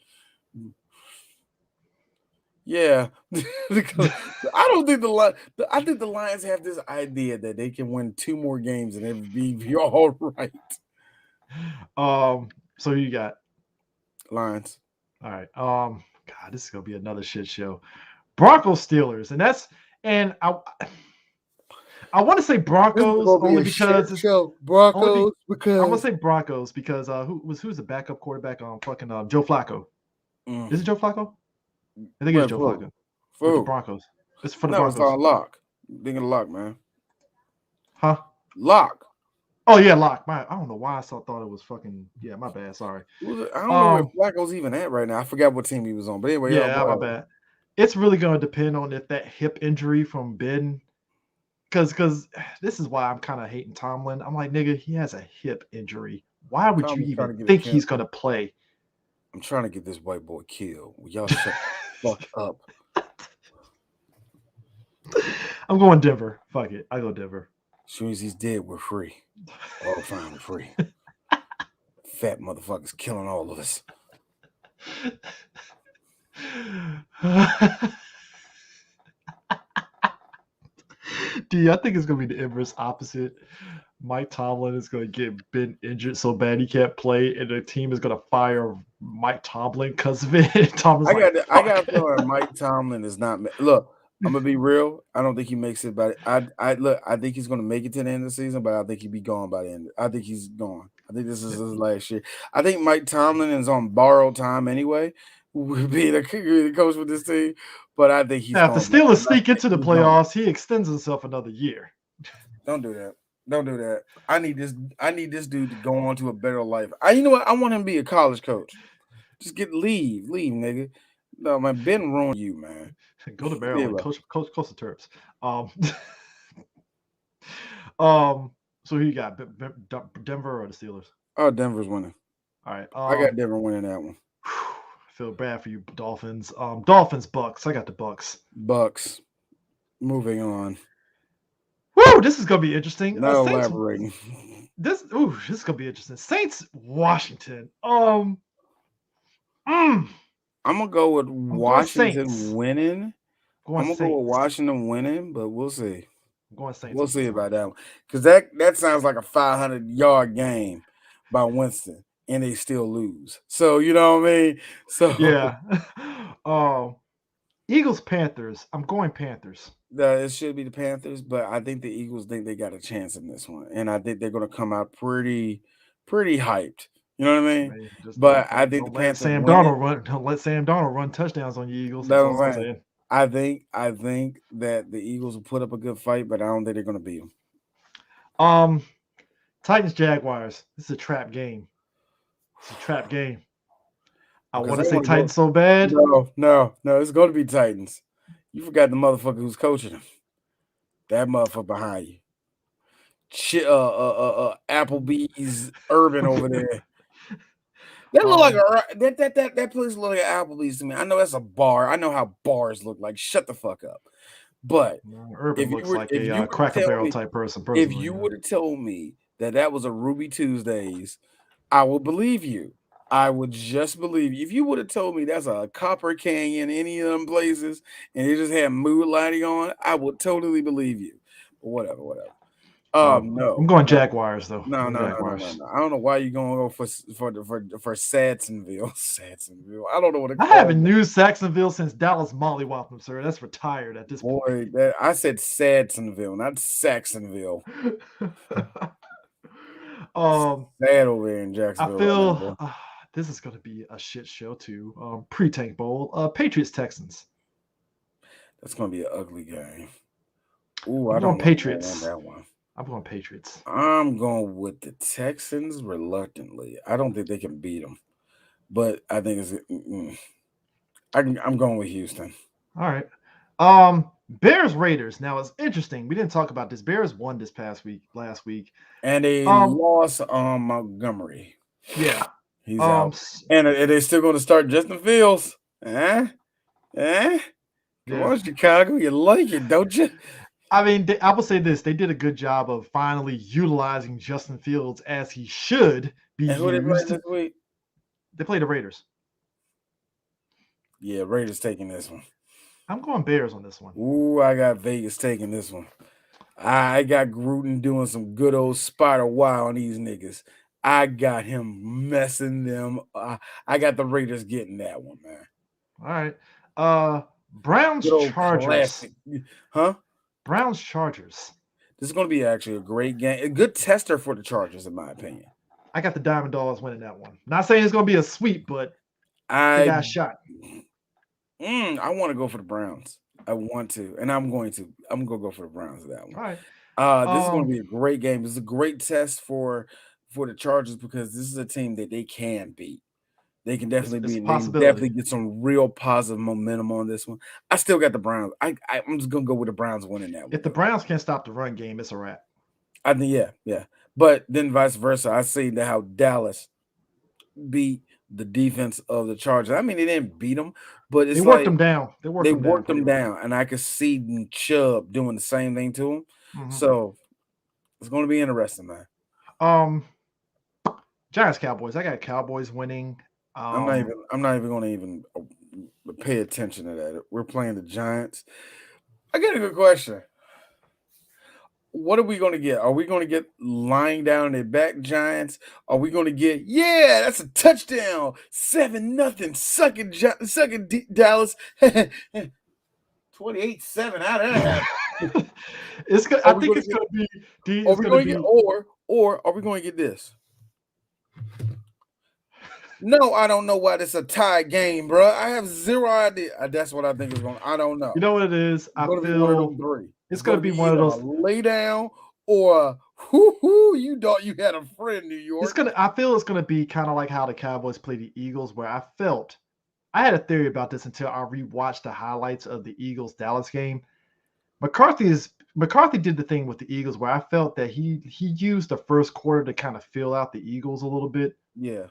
B: yeah. I don't think I think the Lions have this idea that they can win 2 more games and it would be all right.
A: So you got
B: Lions.
A: All right. God, this is gonna be another shit show. Broncos Steelers, and I want to say Broncos only because it's
B: Broncos
A: because I'm gonna say Broncos because who's the backup quarterback on fucking Joe Flacco? Is it Joe Flacco? I think it's Joe Flacco. For the Broncos. It's for the Broncos.
B: It's on Lock. Thinking of Lock, man.
A: Huh?
B: Lock.
A: Oh yeah, Lock. I don't know why I thought it was fucking. Yeah, my bad. Sorry.
B: I don't know where Flacco's even at right now. I forgot what team he was on. But anyway,
A: yeah, my bad. It's really going to depend on if that hip injury from Ben, because this is why I'm kind of hating Tomlin. I'm like, nigga, he has a hip injury. Why would you even think he's going to play?
B: I'm trying to get this white boy killed. Y'all shut the fuck up.
A: I'm going Denver. Fuck it. I go Denver.
B: As soon as he's dead, we're free. All fine, we're free. Fat motherfuckers killing all of us.
A: Dude, I think it's going to be the inverse opposite. Mike Tomlin is going to get Ben injured so bad he can't play, and the team is going to fire Mike Tomlin because of it.
B: I got a feeling Mike Tomlin is not. Look, I'm gonna be real. I don't think he makes it. But I think he's gonna make it to the end of the season, but I think he'll be gone by the end. I think he's gone. I think this is his last year. I think Mike Tomlin is on borrowed time anyway. Being the coach with this team, but I think he's.
A: Now, if the Steelers sneak into the playoffs, he extends himself another year.
B: Don't do that. Don't do that. I need this dude to go on to a better life. You know what? I want him to be a college coach. Just leave, nigga. No, man, Ben ruined you, man.
A: Go to Maryland, coach the Terps. So who you got? Denver or the Steelers?
B: Oh, Denver's winning.
A: All right.
B: I got Denver winning that one.
A: I feel bad for you, Dolphins. Dolphins, Bucks. I got the Bucks.
B: Bucks. Moving on.
A: Woo! This is gonna be interesting.
B: Not elaborating.
A: This is gonna be interesting. Saints, Washington. I'm
B: gonna go with Washington winning. I'm gonna go with Washington winning, but we'll see.
A: I'm going Saints.
B: We'll see about that one because that sounds like a 500-yard game by Winston, and they still lose. So you know what I mean. So
A: yeah. Eagles, Panthers. I'm going Panthers.
B: It should be the Panthers, but I think the Eagles think they got a chance in this one, and I think they're going to come out pretty hyped. You know what I mean? But I think the Panthers.
A: Don't let Sam Darnold run touchdowns on you Eagles.
B: That's what I'm saying. I think that the Eagles will put up a good fight, but I don't think they're going to beat
A: them. Titans, Jaguars. This is a trap game. It's a trap game. I want to say Titans so bad.
B: No. It's going to be Titans. You forgot the motherfucker who's coaching them. That motherfucker behind you. Applebee's Urban over there. That look like that place look like Applebee's to me. I know that's a bar. I know how bars look like. Shut the fuck up. But
A: Urban looks like a Cracker Barrel type person.
B: If you would have told me that was a Ruby Tuesdays, I would believe you. I would just believe you. If you would have told me that's a Copper Canyon, any of them places, and they just had mood lighting on, I would totally believe you. But whatever. No.
A: I'm going Jaguars though.
B: No. I don't know why you're going to go for Sadsonville. Sadsonville. I don't know what
A: I haven't used Saxonville since Dallas mollywopped them, sir. That's retired at this point.
B: I said Sadsonville, not Saxonville. Sad over there in Jacksonville.
A: I feel this is going to be a shit show too. Pre-tank bowl. Patriots Texans.
B: That's going to be an ugly game. Ooh,
A: I'm going Patriots.
B: That one.
A: I'm going Patriots.
B: I'm going with the Texans reluctantly. I don't think they can beat them, but I think it's. I'm going with Houston.
A: All right. Bears Raiders. Now it's interesting. We didn't talk about this. Bears won this last week.
B: And they
A: Um,
B: lost on Montgomery.
A: yeah.
B: He's out. And are they still going to start Justin Fields? Come on, Chicago. You like it, don't you?
A: I mean, I will say this. They did a good job of finally utilizing Justin Fields as he should be
B: and who
A: used.
B: they play this week?
A: They play the Raiders.
B: Yeah, Raiders taking this one.
A: I'm going Bears on this one.
B: Ooh, I got Vegas taking this one. I got Gruden doing some good old spider Y on these niggas. I got him messing them. I got the Raiders getting that one, man.
A: All right. Browns Chargers.
B: Classic. Huh?
A: Browns Chargers.
B: This is going to be actually a great game. A good tester for the Chargers, in my opinion.
A: I got the Diamond Dogs winning that one. Not saying it's going to be a sweep, but they got a shot.
B: I want to go for the Browns. I want to, and I'm going to. I'm going to go for the Browns of that one.
A: All right.
B: This is going to be a great game. This is a great test for the Chargers because this is a team that they can beat. They can definitely beat. They can definitely get some real positive momentum on this one. I still got the Browns. I'm just going to go with the Browns winning that one.
A: If the Browns can't stop the run game, it's a wrap.
B: I think yeah. But then vice versa, I see that how Dallas beat the defense of the Chargers. I mean, they didn't beat them, but it's
A: they worked them down. They worked
B: them down, and I could see Chubb doing the same thing to them. Mm-hmm. So it's going to be interesting, man.
A: Giants Cowboys. I got Cowboys winning.
B: I'm not even going to pay attention to that. We're playing the Giants. I got a good question. What are we going to get? Are we going to get lying down their back Giants? Are we going to get, that's a touchdown, 7-0, sucking Dallas, 28-7 out of that.
A: I think it's going to be.
B: Are we going to get, or are we going to get this? No, I don't know why this is a tie game, bro. I have zero idea. That's what I think is going. I don't know.
A: You know what it is? I feel
B: one of those three.
A: It's going to be one of those
B: lay down or whoo. You thought you had a friend, New York.
A: I feel it's going to be kind of like how the Cowboys play the Eagles, where I had a theory about this until I rewatched the highlights of the Eagles Dallas game. McCarthy did the thing with the Eagles where I felt that he used the first quarter to kind of feel out the Eagles a little bit.
B: Yeah.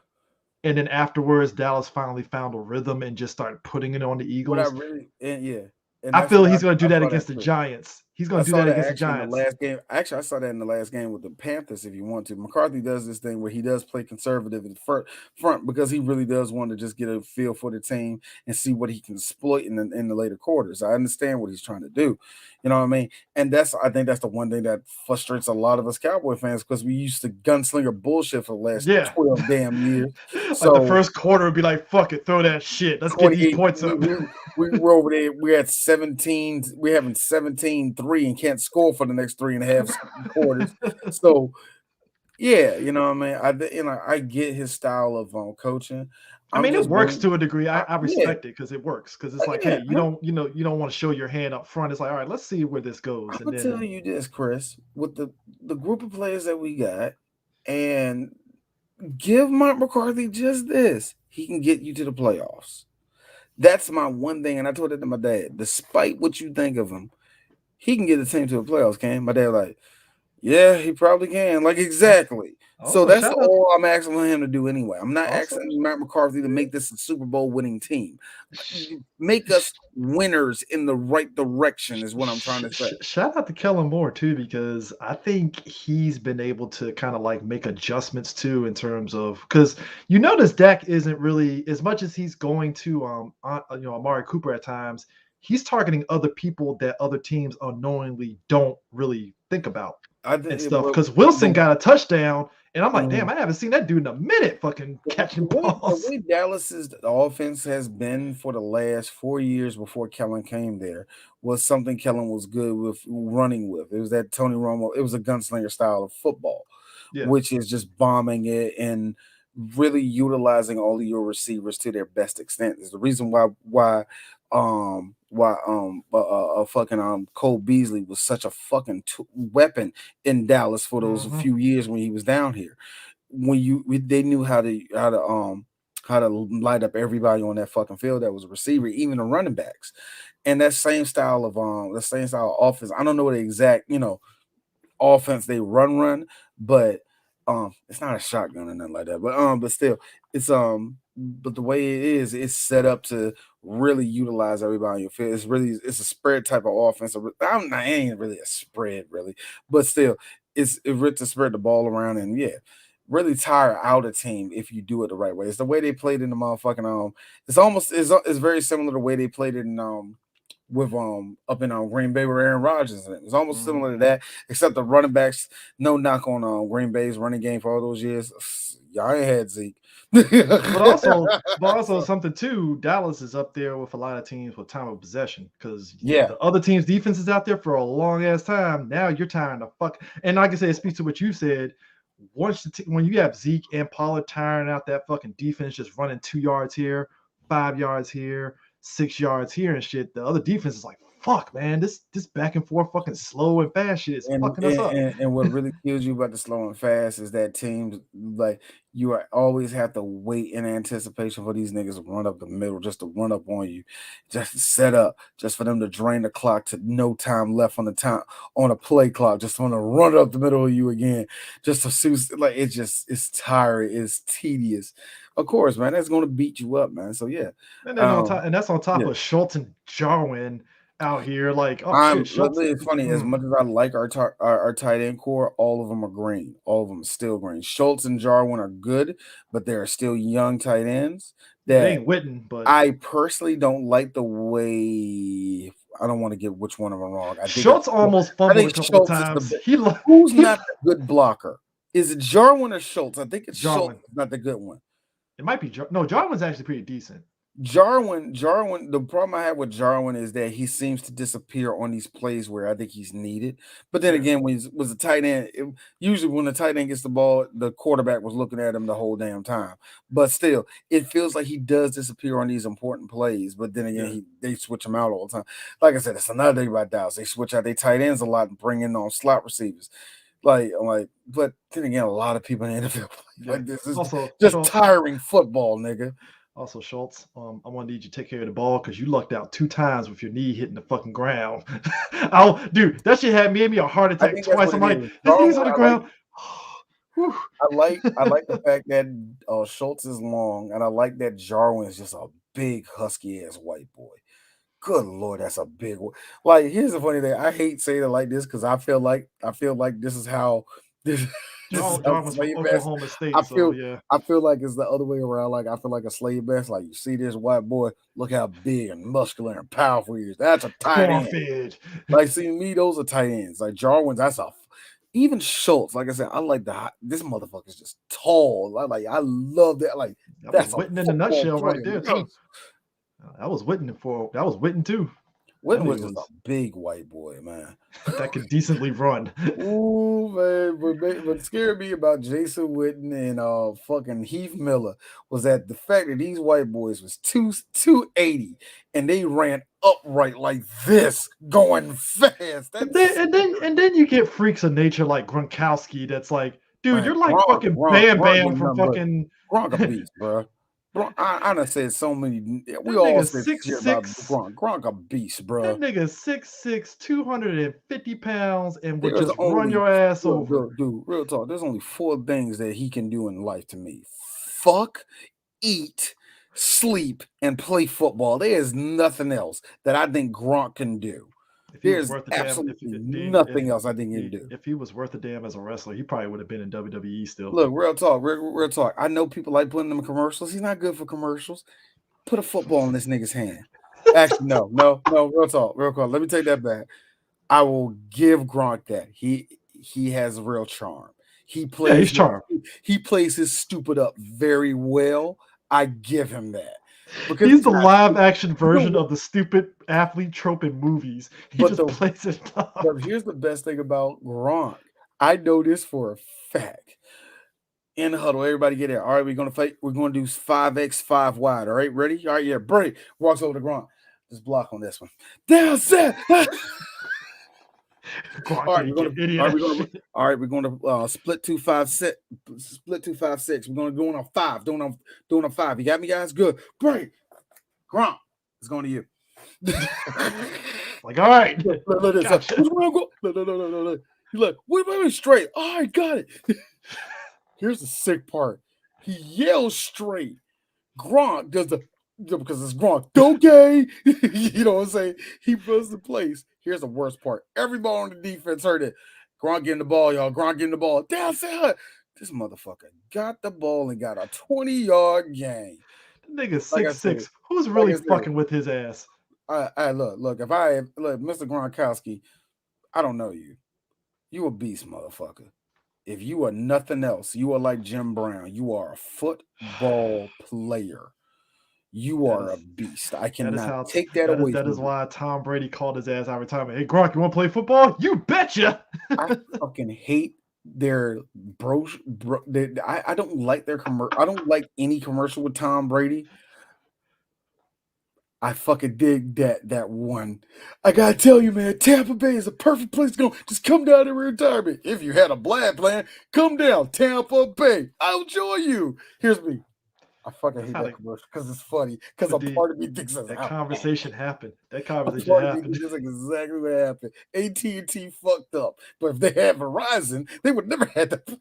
A: And then afterwards, Dallas finally found a rhythm and just started putting it on the Eagles.
B: And
A: I feel he's going to do that against the Giants. He's going to do that against the Giants.
B: In the last game. Actually, I saw that in the last game with the Panthers, if you want to. McCarthy does this thing where he does play conservative in front because he really does want to just get a feel for the team and see what he can exploit in the later quarters. I understand what he's trying to do. You know what I mean? And I think that's the one thing that frustrates a lot of us Cowboy fans because we used to gunslinger bullshit for the last 12 damn years.
A: So like the first quarter would be like, fuck it, throw that shit. Let's get these points up.
B: We're over there. We're at 17. We're having 17-3 and can't score for the next 3.5 quarters. So, yeah, you know what I mean? I get his style of coaching.
A: I mean, it works to a degree. I respect it because it works. Because it's like, hey, you don't want to show your hand up front. It's like, all right, let's see where this goes.
B: I'm telling you this, Chris, with the group of players that we got, and give Mike McCarthy just this, he can get you to the playoffs. That's my one thing, and I told it to my dad. Despite what you think of him, he can get the team to the playoffs, can? My dad like, yeah, he probably can. Like, exactly. So that's all I'm asking him to do anyway. I'm not asking Matt McCarthy to make this a Super Bowl winning team. Make us winners in the right direction is what I'm trying to say.
A: Shout out to Kellen Moore, too, because I think he's been able to kind of like make adjustments, too, in terms of – because you notice Dak isn't really – as much as he's going to Amari Cooper at times, he's targeting other people that other teams unknowingly don't really think about. And stuff because Wilson got a touchdown, and I'm like, damn, I haven't seen that dude in a minute fucking catching balls.
B: The way Dallas's offense has been for the last 4 years before Kellen came there was something Kellen was good with running with. It was that Tony Romo. It was a gunslinger style of football, which is just bombing it and really utilizing all of your receivers to their best extent. Is the reason why Cole Beasley was such a fucking weapon in Dallas for those few years when he was down here. They knew how to how to light up everybody on that fucking field that was a receiver, even the running backs. And that same style of offense. I don't know the exact, offense they run, but it's not a shotgun or nothing like that. But still, it's but the way it is, it's set up to really utilize everybody on your field. It's a spread type of offense. It ain't really a spread, really, but still, it's to spread the ball around and really tire out a team if you do it the right way. It's the way they played in the motherfucking it's very similar to the way they played it in with up in Green Bay with Aaron Rodgers. And it was almost similar to that, except the running backs. No knock on Green Bay's running game for all those years. Y'all ain't had Zeke.
A: but also something too. Dallas is up there with a lot of teams with time of possession because the other team's defense is out there for a long ass time. Now you're tiring the fuck. And like I said, it speaks to what you said. When you have Zeke and Pollard tiring out that fucking defense, just running 2 yards here, 5 yards here, 6 yards here and shit, the other defense is like, fuck, man, this back and forth fucking slow and fast shit is fucking us up.
B: And what really kills you about the slow and fast is that teams, like, you always have to wait in anticipation for these niggas to run up the middle, just to run up on you, just to set up, just for them to drain the clock to no time left on a play clock, just want to run up the middle of you again, just to suit. Like, it's tiring, it's tedious. Of course, man, that's going to beat you up, man. So yeah,
A: and then that's on top of Schultz and Jarwin out here. Like,
B: it's funny. As much as I like our tight end core, all of them are green. All of them are still green. Schultz and Jarwin are good, but they're still young tight ends.
A: They ain't Witten, but
B: I personally don't like the way. I don't want to get which one of them wrong. I think
A: Schultz almost fumbled a couple times.
B: Who's not a good blocker? Is it Jarwin or Schultz? I think it's Jarwin. Schultz, not the good one.
A: It might be Jarwin's actually pretty decent.
B: Jarwin, the problem I have with Jarwin is that he seems to disappear on these plays where I think he's needed. But then again, when he was a tight end, usually when the tight end gets the ball, the quarterback was looking at him the whole damn time. But still, it feels like he does disappear on these important plays. But then again, they switch him out all the time. Like I said, that's another thing about Dallas. They switch out their tight ends a lot and bring in on slot receivers. But then again, a lot of people in the NFL play like this. Is just tiring football, nigga.
A: Also, Schultz, I want to need you to take care of the ball because you lucked out 2 times with your knee hitting the fucking ground. Dude, that shit gave me a heart attack twice. I'm like, this knee's on the ground.
B: I like the fact that Schultz is long, and I like that Jarwin is just a big husky ass white boy. Good Lord, that's a big one. Like, here's the funny thing. I hate saying it like this because I feel like this is how this.
A: Jarwin's from Oklahoma State.
B: I feel like it's the other way around. Like, I feel like a slave best. Like, you see this white boy, look how big and muscular and powerful he is. That's a tight end. Like, see me, those are tight ends. Like Jarwin's, even Schultz. Like I said, I like this motherfucker's just tall. I love that. Like, that's
A: Witten in a nutshell right there too. That was Witten too.
B: Witten was just a big white boy, man.
A: That could decently run.
B: Ooh, man. What scared me about Jason Witten and fucking Heath Miller was that the fact that these white boys was 280 and they ran upright like this, going fast.
A: And then you get freaks of nature like Gronkowski that's like, dude, you're like fucking Bam from fucking
B: Gronk a beast, bro. I done said so many. We all said shit about Gronk. Gronk a beast, bro.
A: That nigga 6'6", 250 pounds, and would just run your ass over.
B: Dude, real talk. There's only 4 things that he can do in life to me: fuck, eat, sleep, and play football. There is nothing else that I think Gronk can do. There's absolutely nothing else I think he can do.
A: If he was worth a damn as a wrestler, he probably would have been in WWE still.
B: Look, real talk. I know people like putting him in commercials. He's not good for commercials. Put a football in this nigga's hand. Actually, no. Real talk. Let me take that back. I will give Gronk that. He has real charm. He plays. He plays his stupid up very well. I give him that.
A: Because he's the live action version of the stupid athlete trope in movies. He just plays it up.
B: But here's the best thing about Gronk. I know this for a fact. In the huddle, everybody get there. All right, we're gonna fight. We're gonna do 5x 5 wide. All right, ready? All right, yeah. Break. Walks over to Gronk. Just block on this one. Down set.
A: Gronk
B: All right, we're going to split 2-5-6. Split 2-5-6. We're going to go on 5. Doing on 5. You got me, guys? Good. Great. Gronk. It's going to you.
A: Like, all right.
B: Gotcha. No. He's like, wait, straight. All right, got it. Here's the sick part. He yells straight. Gronk does because it's Gronk. Okay. You know what I'm saying? He runs the place. Here's the worst part. Everybody on the defense heard it. Gronk getting the ball, y'all. Gronk getting the ball. Downside. This motherfucker got the ball and got a 20-yard gain.
A: The nigga 6'6". Who's really fucking with his ass?
B: I look, if Mr. Gronkowski, I don't know you. You a beast, motherfucker. If you are nothing else, you are like Jim Brown. You are a football player. You are a beast. I cannot take that away.
A: That is why Tom Brady called his ass out of retirement. Hey, Gronk, you want to play football? You betcha.
B: I fucking hate their I don't like their commercial. I don't like any commercial with Tom Brady. I fucking dig that one. I gotta tell you, man, Tampa Bay is a perfect place to go. Just come down in retirement. If you had a blind plan, come down, Tampa Bay. I'll join you. Here's me. I fucking hate that commercial because it's funny. Because a part of me thinks
A: that conversation happened. That conversation happened.
B: That's exactly what happened. AT&T fucked up. But if they had Verizon, they would never have that.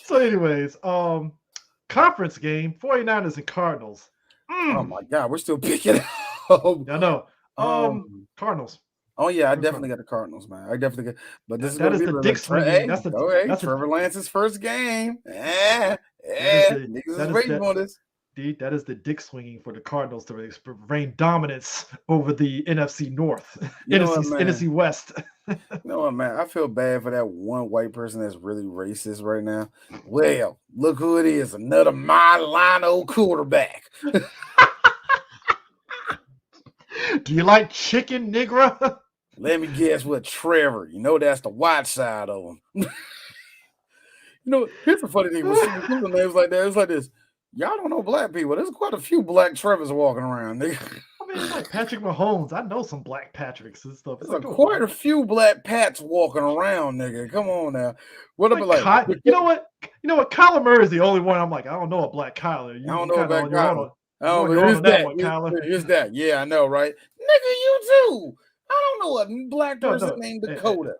A: So anyways, conference game, 49ers and Cardinals.
B: Oh my God, we're still picking up.
A: I know. Cardinals.
B: Oh yeah, I definitely got the Cardinals, man. I definitely got. But this
A: that is the dick swinging. That's
B: Trevor Lance's first game. Niggas is waiting on this.
A: Dude, that is the dick swinging for the Cardinals to reign dominance over the NFC North, NFC West.
B: You know what, man? I feel bad for that one white person that's really racist right now. Well, look who it is. Another Milano quarterback.
A: Do you like chicken, nigga?
B: Let me guess what, Trevor. You know that's the white side of him. You know, here's the funny thing. With some names like that, it's like this. Y'all don't know black people. There's quite a few black Trevors walking around, nigga.
A: I mean, it's like Patrick Mahomes. I know some black Patricks and stuff.
B: There's quite a few black Pats walking around, nigga. Come on now. What like?
A: You know what? Kyler Murray is the only one. I'm like, I don't know a black Kyler.
B: I don't know a black Kyler. Here's that. Yeah, I know, right? Nigga, you too. I don't know a black person named Dakota.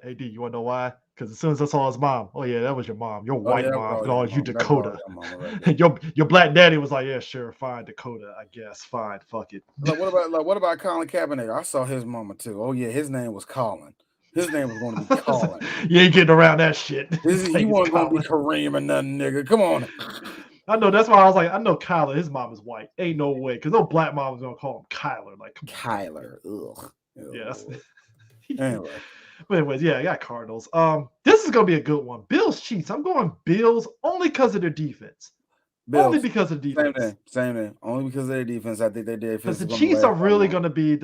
A: Hey, D, you want to know why? Because as soon as I saw his mom, oh yeah, that was your mom. Your white mom called you Dakota. Your black daddy was like, yeah, sure, fine, Dakota, I guess, fine, fuck it.
B: What about Colin Kaepernick? I saw his mama too. Oh yeah, his name was Colin. His name was going to be Colin.
A: You ain't getting around that shit.
B: He wasn't going to be Kareem or nothing, nigga. Come on.
A: I know. That's why I was like, I know Kyler. His mom is white. Ain't no way, because no black mom is gonna call him Kyler. Like
B: Kyler. Ugh.
A: Yeah.
B: Anyway.
A: But anyways, yeah, I got Cardinals. This is gonna be a good one. Bills Chiefs. I'm going Bills only because of their defense. Bills. Only because of defense.
B: Same thing. Only because of their defense. I think they did.
A: Because the Chiefs are really gonna be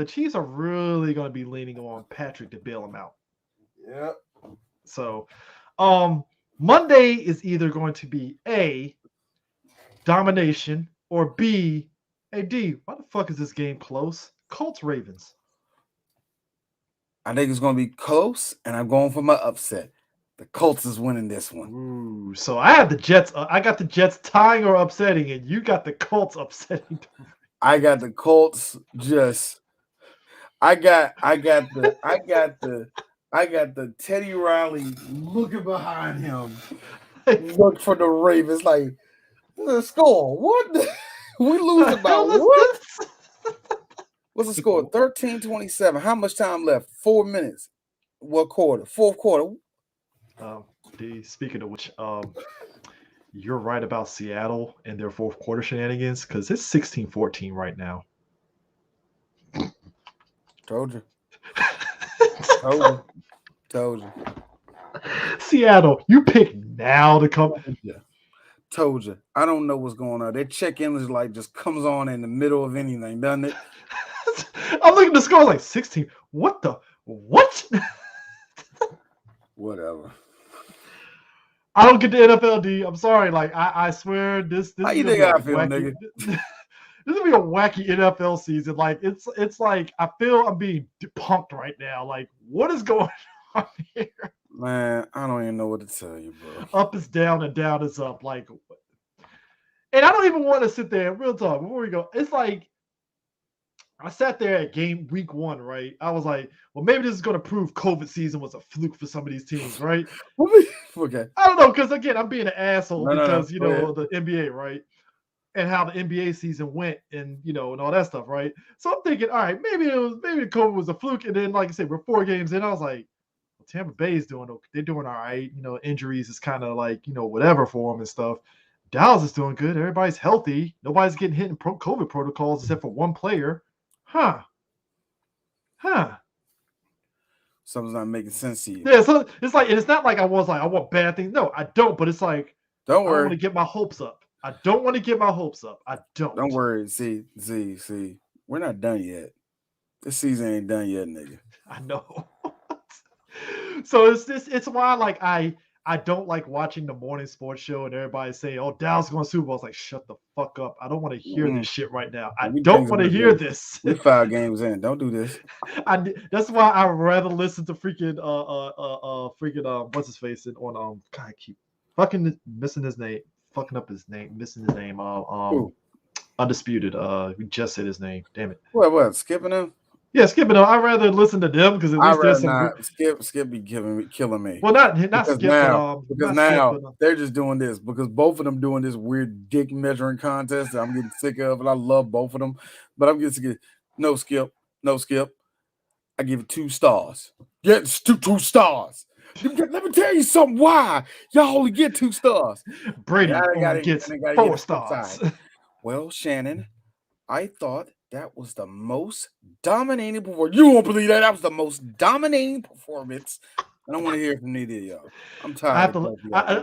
A: leaning on Patrick to bail them out.
B: Yeah.
A: So, Monday is either going to be A, domination, or B, hey D, why the fuck is this game close? Colts Ravens.
B: I think it's going to be close, and I'm going for my upset. The Colts is winning this one.
A: Ooh, so I have the Jets. I got the Jets tying or upsetting, and you got the Colts upsetting.
B: I got the Colts just. I got the Teddy Riley looking behind him. Look for the Ravens like the score. What? We lose about what? What's the score? 13-27. How much time left? 4 minutes. What quarter? Fourth quarter.
A: Speaking of which, you're right about Seattle and their fourth quarter shenanigans because it's 16-14 right now.
B: Told you.
A: Seattle, you pick now to come.
B: Yeah. Told you. I don't know what's going on. Their check-in is like just comes on in the middle of anything, doesn't it?
A: I'm looking at the score like 16. What?
B: Whatever.
A: I don't get the NFL, D. I'm sorry. Like I swear this.
B: How you think I feel, nigga?
A: This is gonna be a wacky NFL season. Like it's like I feel I'm being punked right now. Like what is going on here?
B: Man, I don't even know what to tell you, bro.
A: Up is down and down is up. Like, and I don't even want to sit there. Real talk. Before we go, it's like I sat there at week 1, right? I was like, well, maybe this is going to prove COVID season was a fluke for some of these teams, right?
B: Okay.
A: I don't know, because again, I'm being an asshole because you know the NBA, right? And how the NBA season went, and you know, and all that stuff, right? So I'm thinking, all right, maybe COVID was a fluke, and then like I said, we're 4 games in. I was like, well, Tampa Bay's doing okay. They're doing all right. You know, injuries is kind of like whatever for them and stuff. Dallas is doing good. Everybody's healthy. Nobody's getting hit in COVID protocols except for one player. Huh.
B: Something's not making sense to you.
A: Yeah, so it's like, and it's not like I want bad things. No, I don't. But it's like,
B: don't worry.
A: I don't want to get my hopes up. I don't want to get my hopes up. I don't.
B: Don't worry. See. We're not done yet. This season ain't done yet, nigga.
A: I know. So it's why like I don't like watching the morning sports show and everybody say, "Oh, Dallas going to Super Bowl." It's like, shut the fuck up. I don't want to hear this shit right now. I don't want to hear this.
B: We're 5 games in. Don't do this.
A: That's why I'd rather listen to freaking what's his face on God, I keep fucking missing his name, fucking up his name, missing his name. Undisputed. We just said his name. Damn it.
B: What? Skipping him?
A: Yeah, Skip and I'd rather listen to them because at least there's some.
B: Skip be killing me.
A: Well, not
B: because
A: Skip,
B: now, because now they're just doing this because both of them doing this weird dick measuring contest that I'm getting sick of, and I love both of them, but I'm getting sick of no Skip. I give it 2 stars. Yeah, it's 2 stars. Let me tell you something. Why y'all only get 2 stars?
A: Brady only gets 4 stars.
B: Well, Shannon, I thought that was the most dominating performance. You won't believe that. That was the most dominating performance. I don't want to hear from neither of y'all. I'm tired.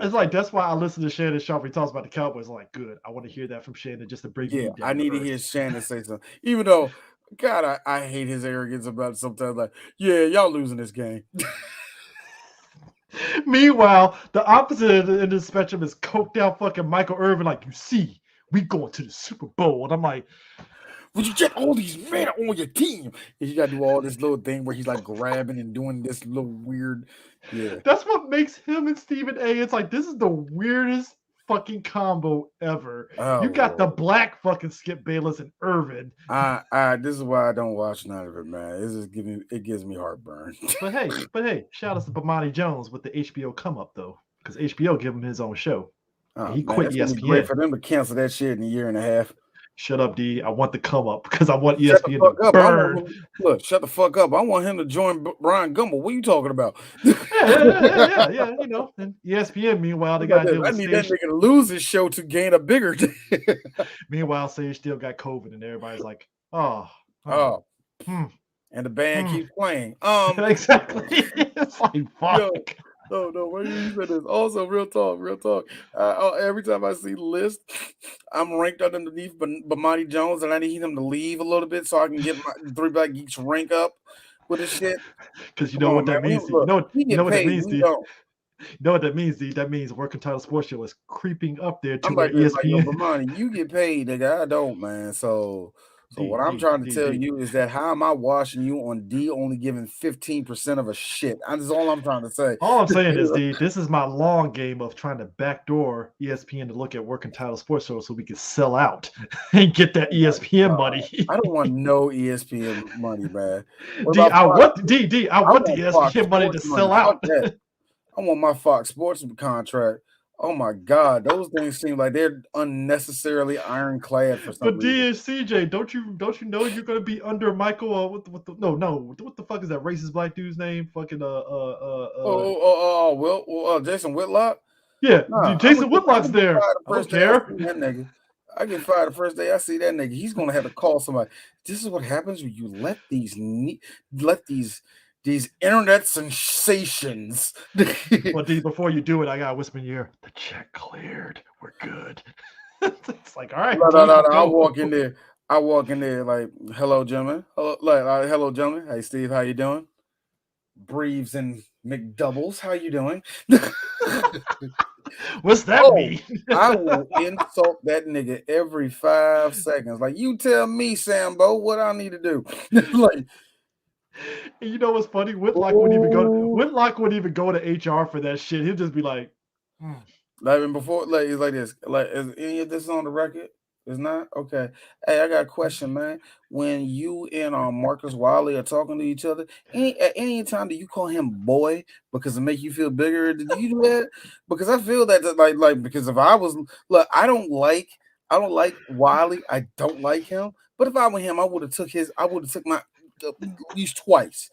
A: It's like that's why I listen to Shannon Sharp. He talks about the Cowboys. I'm like, good. I want to hear that from Shannon just to bring me down.
B: I need to hear Shannon say something. Even though, God, I hate his arrogance about it sometimes. Like, yeah, y'all losing this game.
A: Meanwhile, the opposite end of the spectrum is coked out fucking Michael Irvin. Like, you see, we going to the Super Bowl. And I'm like,
B: would you get all these men on your team? And you got to do all this little thing where he's like grabbing and doing this little weird. Yeah.
A: That's what makes him and Stephen A. It's like, this is the weirdest fucking combo ever. Oh, you got the black fucking Skip Bayless and Irvin.
B: This is why I don't watch none of it, man. It gives me heartburn.
A: But hey, shout out to Bomani Jones with the HBO come up though, because HBO give him his own show. He quit ESPN.
B: Great for them to cancel that shit in a year and a half.
A: Shut up, D. I want the come up because I want ESPN to burn.
B: Look, shut the fuck up. I want him to join Brian Gumbel. What are you talking about?
A: Yeah. You know, and ESPN, meanwhile, they got to deal with
B: I need that nigga to lose his show to gain a bigger.
A: Meanwhile, Sage still got COVID, and everybody's like, oh.
B: And the band keeps playing.
A: Exactly. It's like, fuck.
B: Yo, no, why you said this? Also, real talk. Every time I see the list, I'm ranked underneath Bomani Jones, and I need him to leave a little bit so I can get my 3 Black Geeks rank up with this shit.
A: Because you know what that means. You know what that means, D. You know what that means, D? That means Working Title Sports Show is creeping up there to where ESPN.
B: Bomani, you get paid, nigga. I don't, man. So what I'm trying to tell you is that how am I watching you on D only giving 15% of a shit? That's all I'm trying to say.
A: All I'm saying is, D, this is my long game of trying to backdoor ESPN to look at Working Title Sports Show so we can sell out and get that ESPN money.
B: I don't want no ESPN money, man.
A: I want the ESPN money to sell out.
B: I want my Fox Sports contract. Oh my God, those things seem like they're unnecessarily ironclad for some reason.
A: But D and CJ, don't you know you're gonna be under Michael? What the fuck is that racist black dude's name? Fucking
B: Jason Whitlock.
A: Yeah, Jason Whitlock's there. I don't care.
B: That nigga. I get fired the first day I see that nigga. He's gonna have to call somebody. This is what happens when you let these internet sensations.
A: Well, D, before you do it, I gotta whisper in your ear, the check cleared. We're good. It's like, all right.
B: No. I walk in there like, hello, gentlemen. Hello, gentlemen. Hey, Steve, how you doing? Breves and McDoubles, how you doing?
A: What's that mean?
B: I will insult that nigga every 5 seconds. Like, you tell me, Sambo, what I need to do. Like,
A: and you know what's funny? Whitlock wouldn't even go to HR for that shit. He'd just be like,
B: Like before, like it's like this. Like, is any of this on the record? It's not? Okay. Hey, I got a question, man. When you and Marcus Wiley are talking to each other, at any time do you call him boy because it make you feel bigger? Did you do that? Because I feel that like because if I was I don't like Wiley. I don't like him. But if I were him, I would have took my at least twice.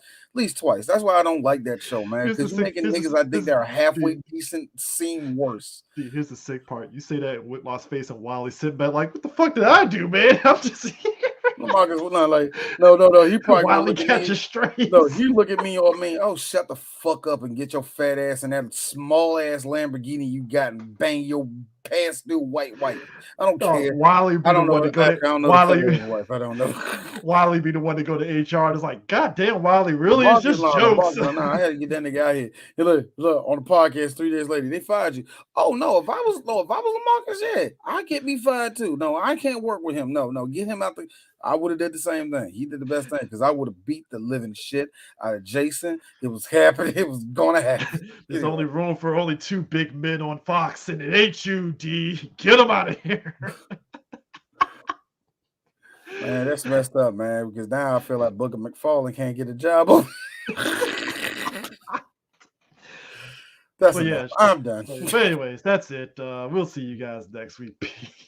B: That's why I don't like that show, man. Because you're making niggas I think that are halfway decent seem worse.
A: Here's the sick part. You say that Whitlock's face and Wiley sitting back like, what the fuck did I do, man? I'm just here.
B: Marcus was not like, no. He probably
A: Wiley catches strays.
B: No, he look at me or me. Oh, shut the fuck up and get your fat ass in that small ass Lamborghini you got and bang your past due white wife. I don't care.
A: Wiley be the one to go to
B: wife. I don't know.
A: Wiley be the one to go to HR. And it's like, God damn, Wiley, really? It's just jokes.
B: No, I had to get that nigga out here. Hey, look, on the podcast 3 days later, they fired you. Oh no, if I was a Marcus, yeah, I get me fired too. No, I can't work with him. No, get him out the. I would have did the same thing. He did the best thing because I would have beat the living shit out of Jason. It was happening. It was gonna happen.
A: There's only room for only 2 big men on Fox, and it ain't you, D. Get him out of here.
B: Man, that's messed up, man. Because now I feel like Booker McFarlane can't get a job. That's enough. I'm done.
A: But anyways, that's it. We'll see you guys next week. Peace.